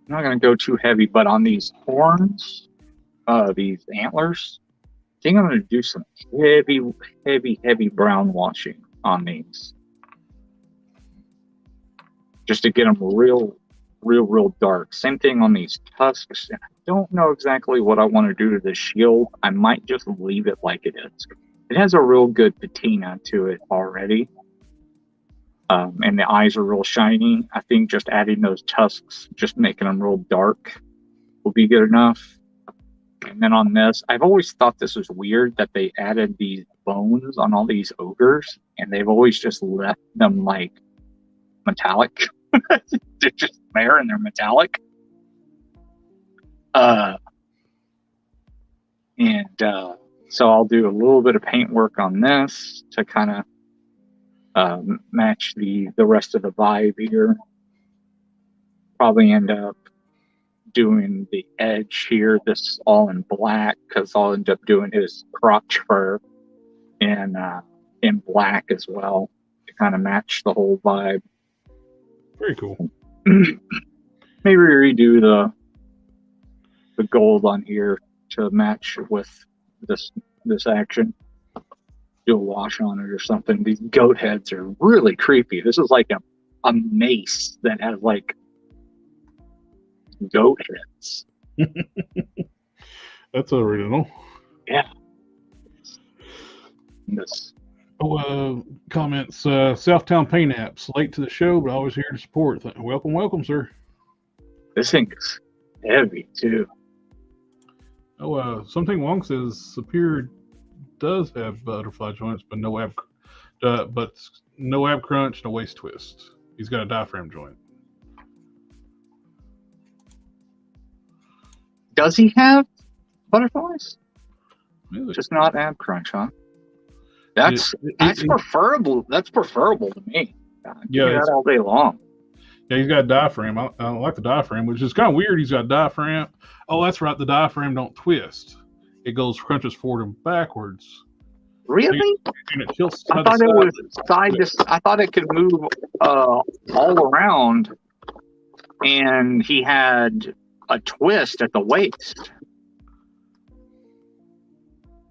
not going to go too heavy, but on these horns, these antlers, I think I'm going to do some heavy brown washing on these. Just to get them real dark. Same thing on these tusks. And I don't know exactly what I want to do to the shield. I might just leave it like it is. It has a real good patina to it already. And the eyes are real shiny. I think just adding those tusks, just making them real dark, will be good enough. And then on this, I've always thought this was weird that they added these bones on all these ogres, and they've always just left them like metallic. They're just there and they're metallic. So I'll do a little bit of paint work on this to kind of match the rest of the vibe here. Probably end up doing the edge here, this all in black, because I'll end up doing his crotch fur in black as well to kind of match the whole vibe. Very cool. Maybe redo the gold on here to match with this action. Do a wash on it or something. These goat heads are really creepy. This is like a mace that has like goat heads. That's original. Yeah. This. Comments. Southtown Paint Apps. Late to the show, but always here to support. Welcome, sir. This thing's heavy too. Something Wong says Superior does have butterfly joints, but no ab crunch, no waist twist. He's got a diaphragm joint. Does he have butterflies? Really? Just not ab crunch, huh? That's preferable. That's preferable to me. Do that all day long. Yeah, he's got a diaphragm. I don't like the diaphragm, which is kind of weird. He's got a diaphragm. Oh, that's right. The diaphragm don't twist. It crunches forward and backwards. Really? And it tilts I side to thought it side. was side to. I thought it could move all around, and he had a twist at the waist.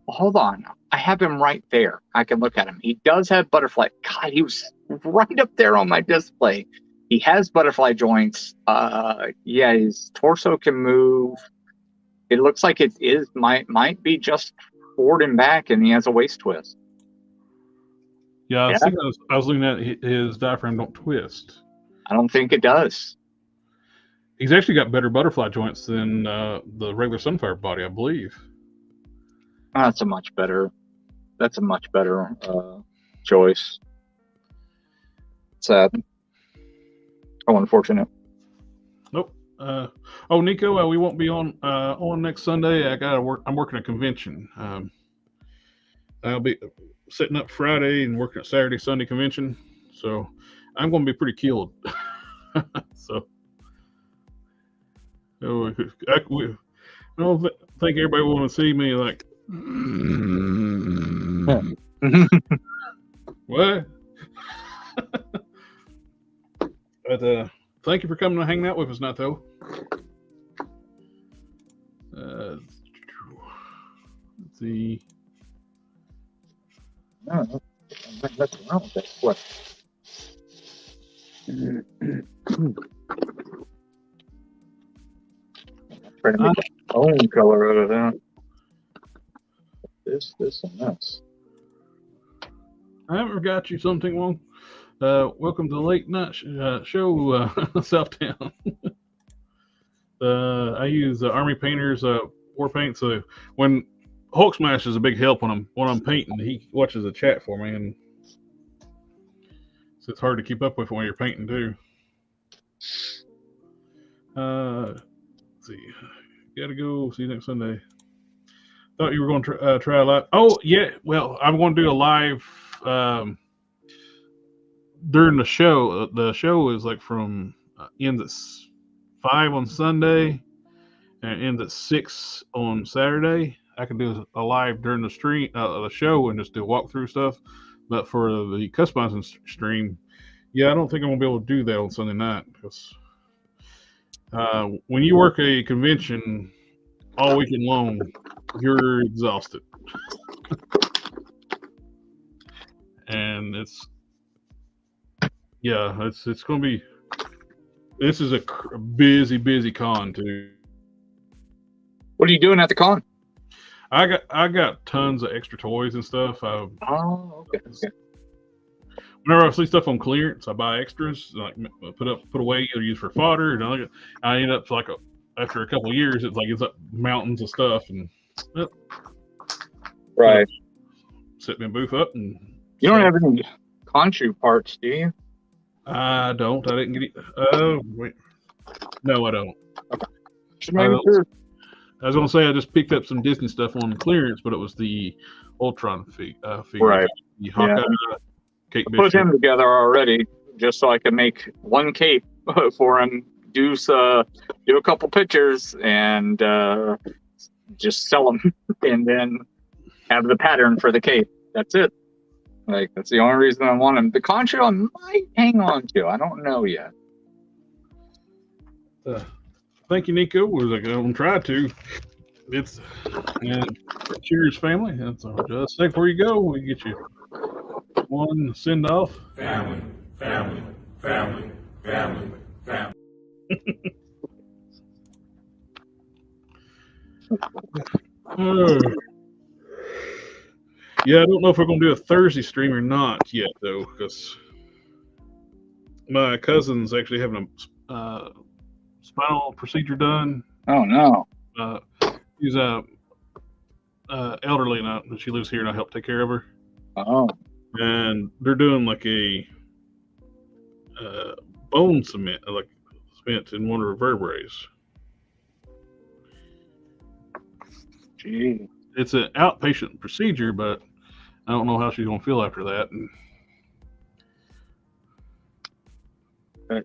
Well, hold on, I have him right there. I can look at him. He does have butterfly. God, he was right up there on my display. He has butterfly joints. Yeah, his torso can move. It looks like it might be just forward and back, and he has a waist twist. Yeah, I was Yeah. thinking I was looking at his diaphragm don't twist. I don't think it does. He's actually got better butterfly joints than the regular Sunfire body, I believe. That's a much better choice. Sad. Oh, unfortunate. Nope. Oh, Nico, we won't be on next Sunday. I'm working a convention. I'll be setting up Friday and working at Saturday, Sunday convention. So I'm going to be pretty killed. So I don't think everybody will want to see me like. What? But thank you for coming and hanging out with us, Nato. Let's see. Oh, that's wrong with that. What? Trying to make my own color out of that. This, and this. I haven't forgot you something, Wong. Welcome to the late night show, Southtown. I use Army Painter's war paint, so when Hulk Smash is a big help when I'm painting. He watches the chat for me, and so it's hard to keep up with when you're painting too. Let's see, gotta go. See you next Sunday. Thought you were going to try a live. Oh yeah, well I'm going to do a live during the show. The show is like from ends at 5 on Sunday and ends at 6 on Saturday. I can do a live during the stream, the show, and just do walkthrough stuff. But for the customizing stream, yeah, I don't think I'm gonna be able to do that on Sunday night because when you work a convention all weekend long, you're exhausted, and it's gonna be. This is a busy con too. What are you doing at the con? I got tons of extra toys and stuff. Okay. Whenever I see stuff on clearance, I buy extras, like put away or use for fodder. And I end up after a couple of years, it's up mountains of stuff and right. Set my booth up and. You don't have any Conchu parts, do you? I don't. I didn't get it. Oh wait, no, I don't. Okay. Just making sure. I was gonna say I just picked up some Disney stuff on clearance, but it was the Ultron figure. Right. The Hawkeye, Kate I put him together already, just so I can make one cape for him. Do a couple pictures and just sell them, and then have the pattern for the cape. That's it. Like that's the only reason I want him. The Concho I might hang on to. I don't know yet. Thank you, Nico. We're gonna try to. It's cheers, family. That's all. Just say before you go, we get you one send off. Family. Yeah, I don't know if we're gonna do a Thursday stream or not yet, though, because my cousin's actually having a spinal procedure done. Oh no! She's elderly now, and she lives here, and I help take care of her. Oh. And they're doing like a bone cement, like cement in one of her vertebrae. Gee. It's an outpatient procedure, but I don't know how she's gonna feel after that. And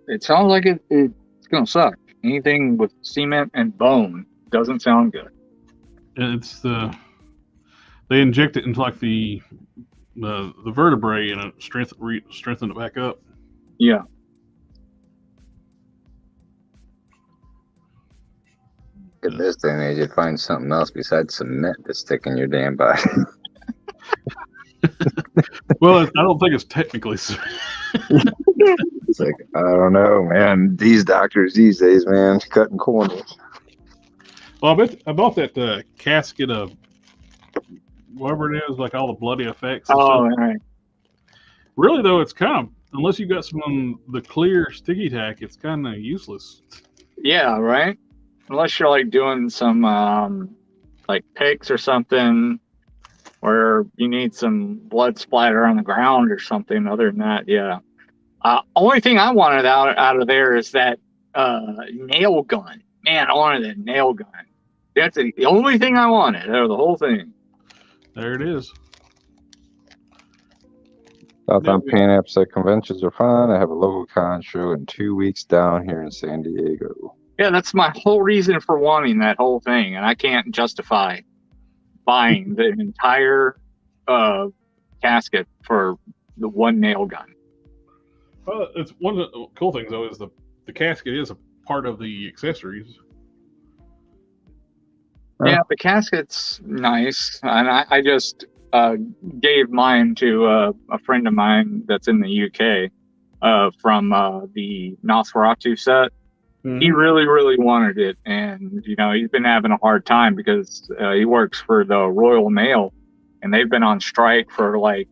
it sounds like it's gonna suck. Anything with cement and bone doesn't sound good. it's they inject it into like the the vertebrae and strengthen it back up. Yeah. In this day and age, you'd find something else besides cement to stick in your damn body. Well, I don't think it's technically. It's like, I don't know, man. These doctors these days, man, cutting corners. Well, I bought that casket of whatever it is, like all the bloody effects and Oh, stuff. right. Really, though, it's kind of, unless you got some the clear sticky tack, it's kind of useless. Yeah, right. Unless you're like doing some like pics or something, where you need some blood splatter on the ground or something. Other than that, yeah. Only thing I wanted out of there is that nail gun. Man, I wanted that nail gun. That's the only thing I wanted out of the whole thing. There it is. Southbound Pan Apps conventions are fun. I have a local con show in 2 weeks down here in San Diego. Yeah, that's my whole reason for wanting that whole thing, and I can't justify buying the entire casket for the one nail gun. Well, it's one of the cool things though is the casket is a part of the accessories. Yeah, the casket's nice, and I just gave mine to a friend of mine that's in the UK from the Nosferatu set. Mm-hmm. He really, really wanted it, and he's been having a hard time because he works for the Royal Mail, and they've been on strike for like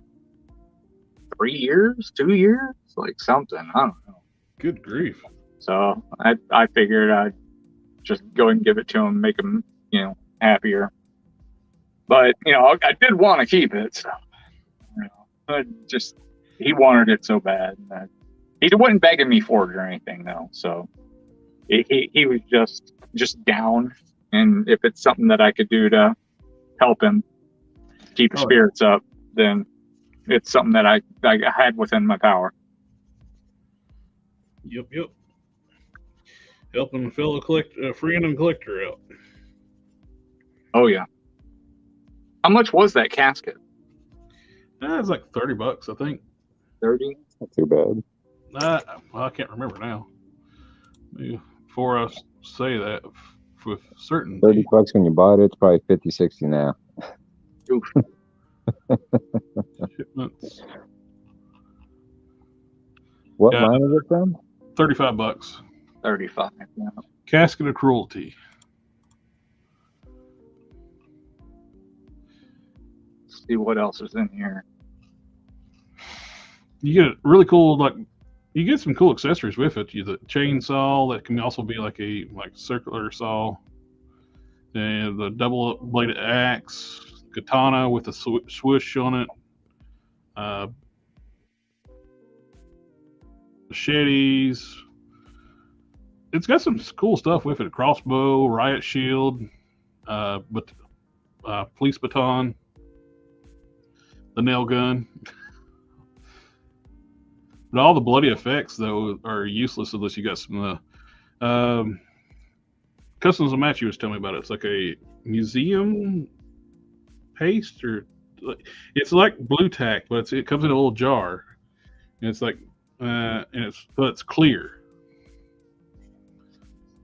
3 years, 2 years, like something. I don't know. Good grief! So I figured I'd just go and give it to him, make him happier. But I did want to keep it, so he wanted it so bad that he wasn't begging me for it or anything though. So he was just down, and if it's something that I could do to help him keep his spirits up, then it's something that I had within my power. Yep. Helping a fellow friend and collector out. Oh yeah. How much was that casket? It's like $30, I think. 30? Not too bad. Well, I can't remember now. Before I say that with certainty. $30 when you bought it. It's probably 50, 60 now. Oof. Shipments. What line is it from? $35. 35. Yeah. Casket of Cruelty. Let's see what else is in here. You get a really cool, you get some cool accessories with it. You the chainsaw that can also be like a circular saw, and the double bladed axe, katana with a swoosh on it, machetes. It's got some cool stuff with it: a crossbow, riot shield, police baton, the nail gun. But all the bloody effects, though, are useless unless you got some Customs and Matthew was telling me about it. It's like a museum paste, or it's like blue tack, but it comes in a little jar, and it's like but it's clear.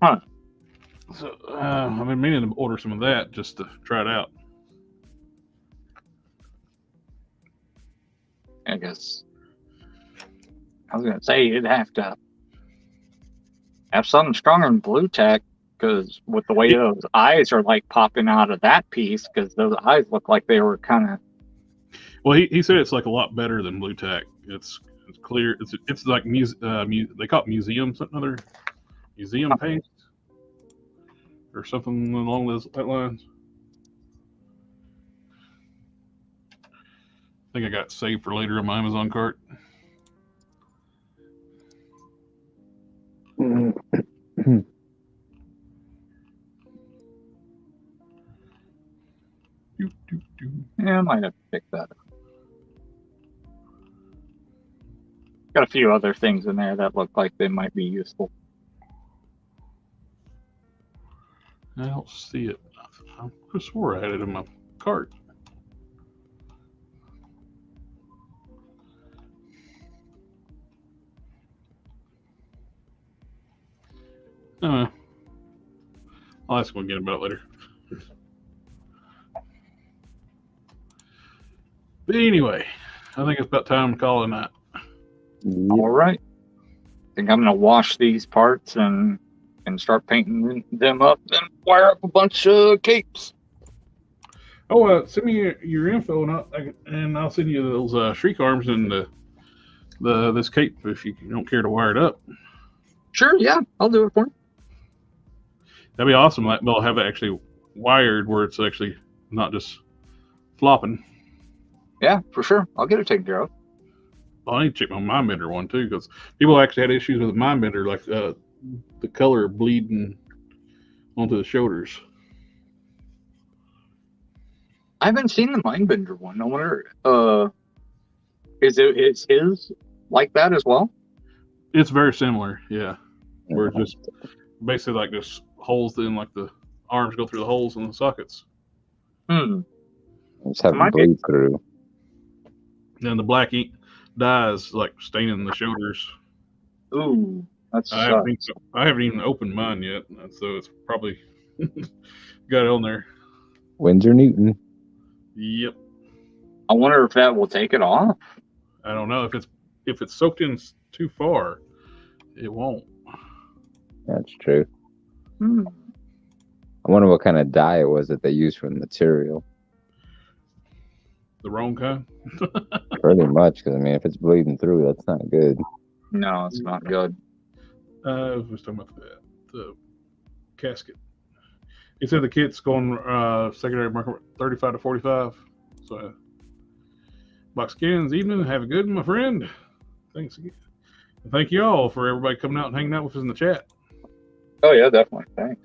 Huh. So I've been meaning to order some of that just to try it out. I guess I was gonna say you'd have to have something stronger than blue tack, because with the way those eyes are like popping out of that piece, because those eyes look like they were kind of. Well, he said it's like a lot better than blue tack. It's clear. It's like they call it museum paste or something along those lines. I think I got it saved for later on my Amazon cart. Yeah, I might have to pick that up. Got a few other things in there that look like they might be useful. I don't see it. I swore I had it in my cart. I'll ask him again about it later. But anyway, I think it's about time to call it a night. All right. I think I'm gonna wash these parts and start painting them up and wire up a bunch of capes. Oh, send me your info and I'll send you those shriek arms and this cape if you don't care to wire it up. Sure, yeah, I'll do it for you. That'd be awesome. Like they'll have it actually wired where it's actually not just flopping. Yeah, for sure. I'll get it taken care of. Well, I need to check my Mindbender one too because people actually had issues with Mindbender, like the color bleeding onto the shoulders. I haven't seen the Mindbender one. I wonder, is his like that as well? It's very similar, yeah. Where it's just basically like just holes in, like the arms go through the holes in the sockets. Just have them bleed through. And the black ink dyes like staining the shoulders. Ooh, that's. I haven't even opened mine yet, so it's probably got it on there. Winsor Newton. Yep. I wonder if that will take it off. I don't know if it's soaked in too far, it won't. That's true. I wonder what kind of dye it was that they used for the material. The wrong kind? Pretty much, because I mean, if it's bleeding through, that's not good. No, it's not good. I was talking about the casket. He said the kit's going secondary market 35 to 45. So, box cans evening. Have a good one, my friend. Thanks again. And thank you all for everybody coming out and hanging out with us in the chat. Oh yeah, definitely. Thanks.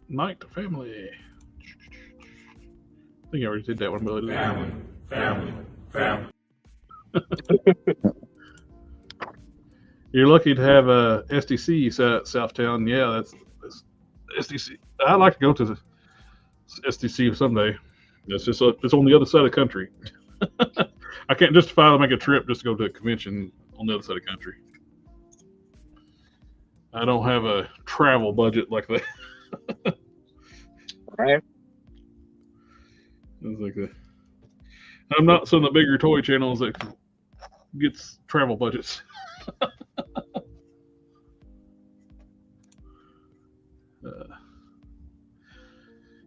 Night family. I think I already did that one, but Family. You're lucky to have a SDC Southtown. Yeah, that's SDC. I'd like to go to the SDC someday. It's just it's on the other side of the country. I can't justify to make a trip just to go to a convention on the other side of the country. I don't have a travel budget like that. Right. It's like that. I'm not some of the bigger toy channels that gets travel budgets.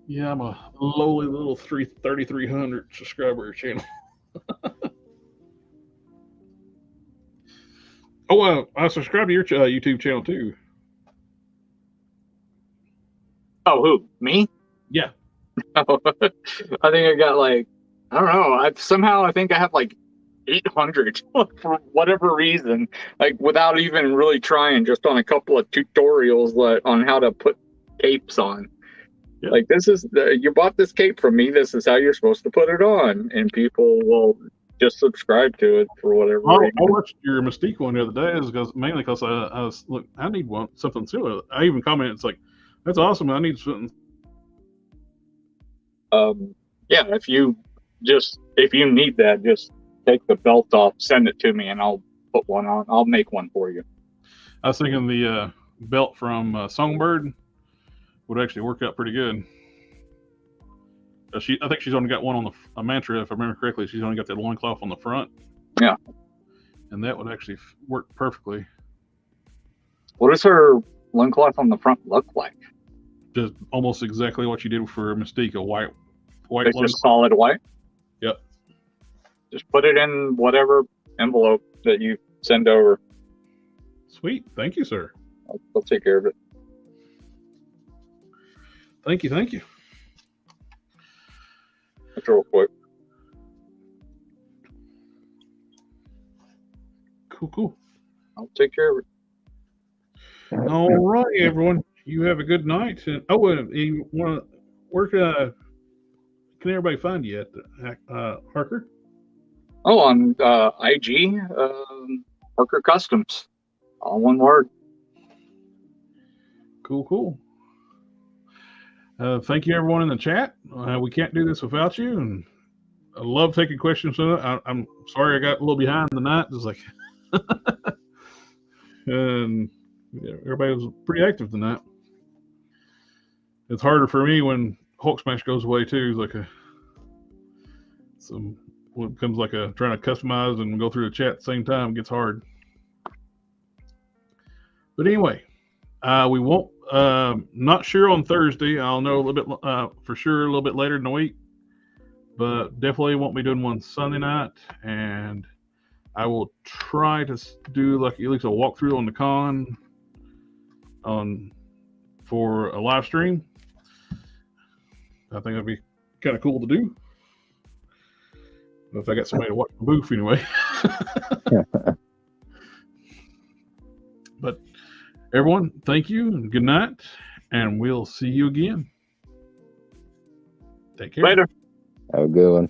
Yeah, I'm a lowly little 3,300 subscriber channel. I subscribe to your YouTube channel too. Oh, who? Me? Yeah. I think I got like, I don't know. I think I have like 800 for whatever reason, like without even really trying, just on a couple of tutorials on how to put capes on. Yeah. Like, this is you bought this cape from me. This is how you're supposed to put it on, and people will just subscribe to it for whatever reason. I watched your Mystique one the other day, mainly because I was look. I need something similar. I even commented, it's like, that's awesome. I need something. Yeah, if you need that, just take the belt off, send it to me, and I'll put one on. I'll make one for you. I was thinking the belt from Songbird would actually work out pretty good. I think she's only got one on a Mantra, if I remember correctly. She's only got that loincloth on the front. Yeah. And that would actually work perfectly. What does her loincloth on the front look like? Just almost exactly what you did for Mystique, a white it's just solid white? Yep. Just put it in whatever envelope that you send over. Sweet. Thank you, sir. I'll take care of it. Thank you. That's real quick. Cool. I'll take care of it. All right, everyone. You have a good night. And you want to work? Can everybody find you at Harker? Oh, on IG, Harker Customs, all one word. Cool. Thank you, everyone in the chat. We can't do this without you, and I love taking questions. I'm sorry I got a little behind tonight. It's like, and Yeah, everybody was pretty active tonight. It's harder for me when Hulk Smash goes away too. It's like when it comes like trying to customize and go through the chat at the same time, it gets hard. But anyway, we won't. Not sure on Thursday. I'll know a little bit for sure a little bit later in the week, but definitely won't be doing one Sunday night. And I will try to do like at least a walkthrough on the con for a live stream. I think that'd be kind of cool to do. If I got somebody to watch the booth anyway. But everyone, thank you and good night, and we'll see you again. Take care. Later. Have a good one.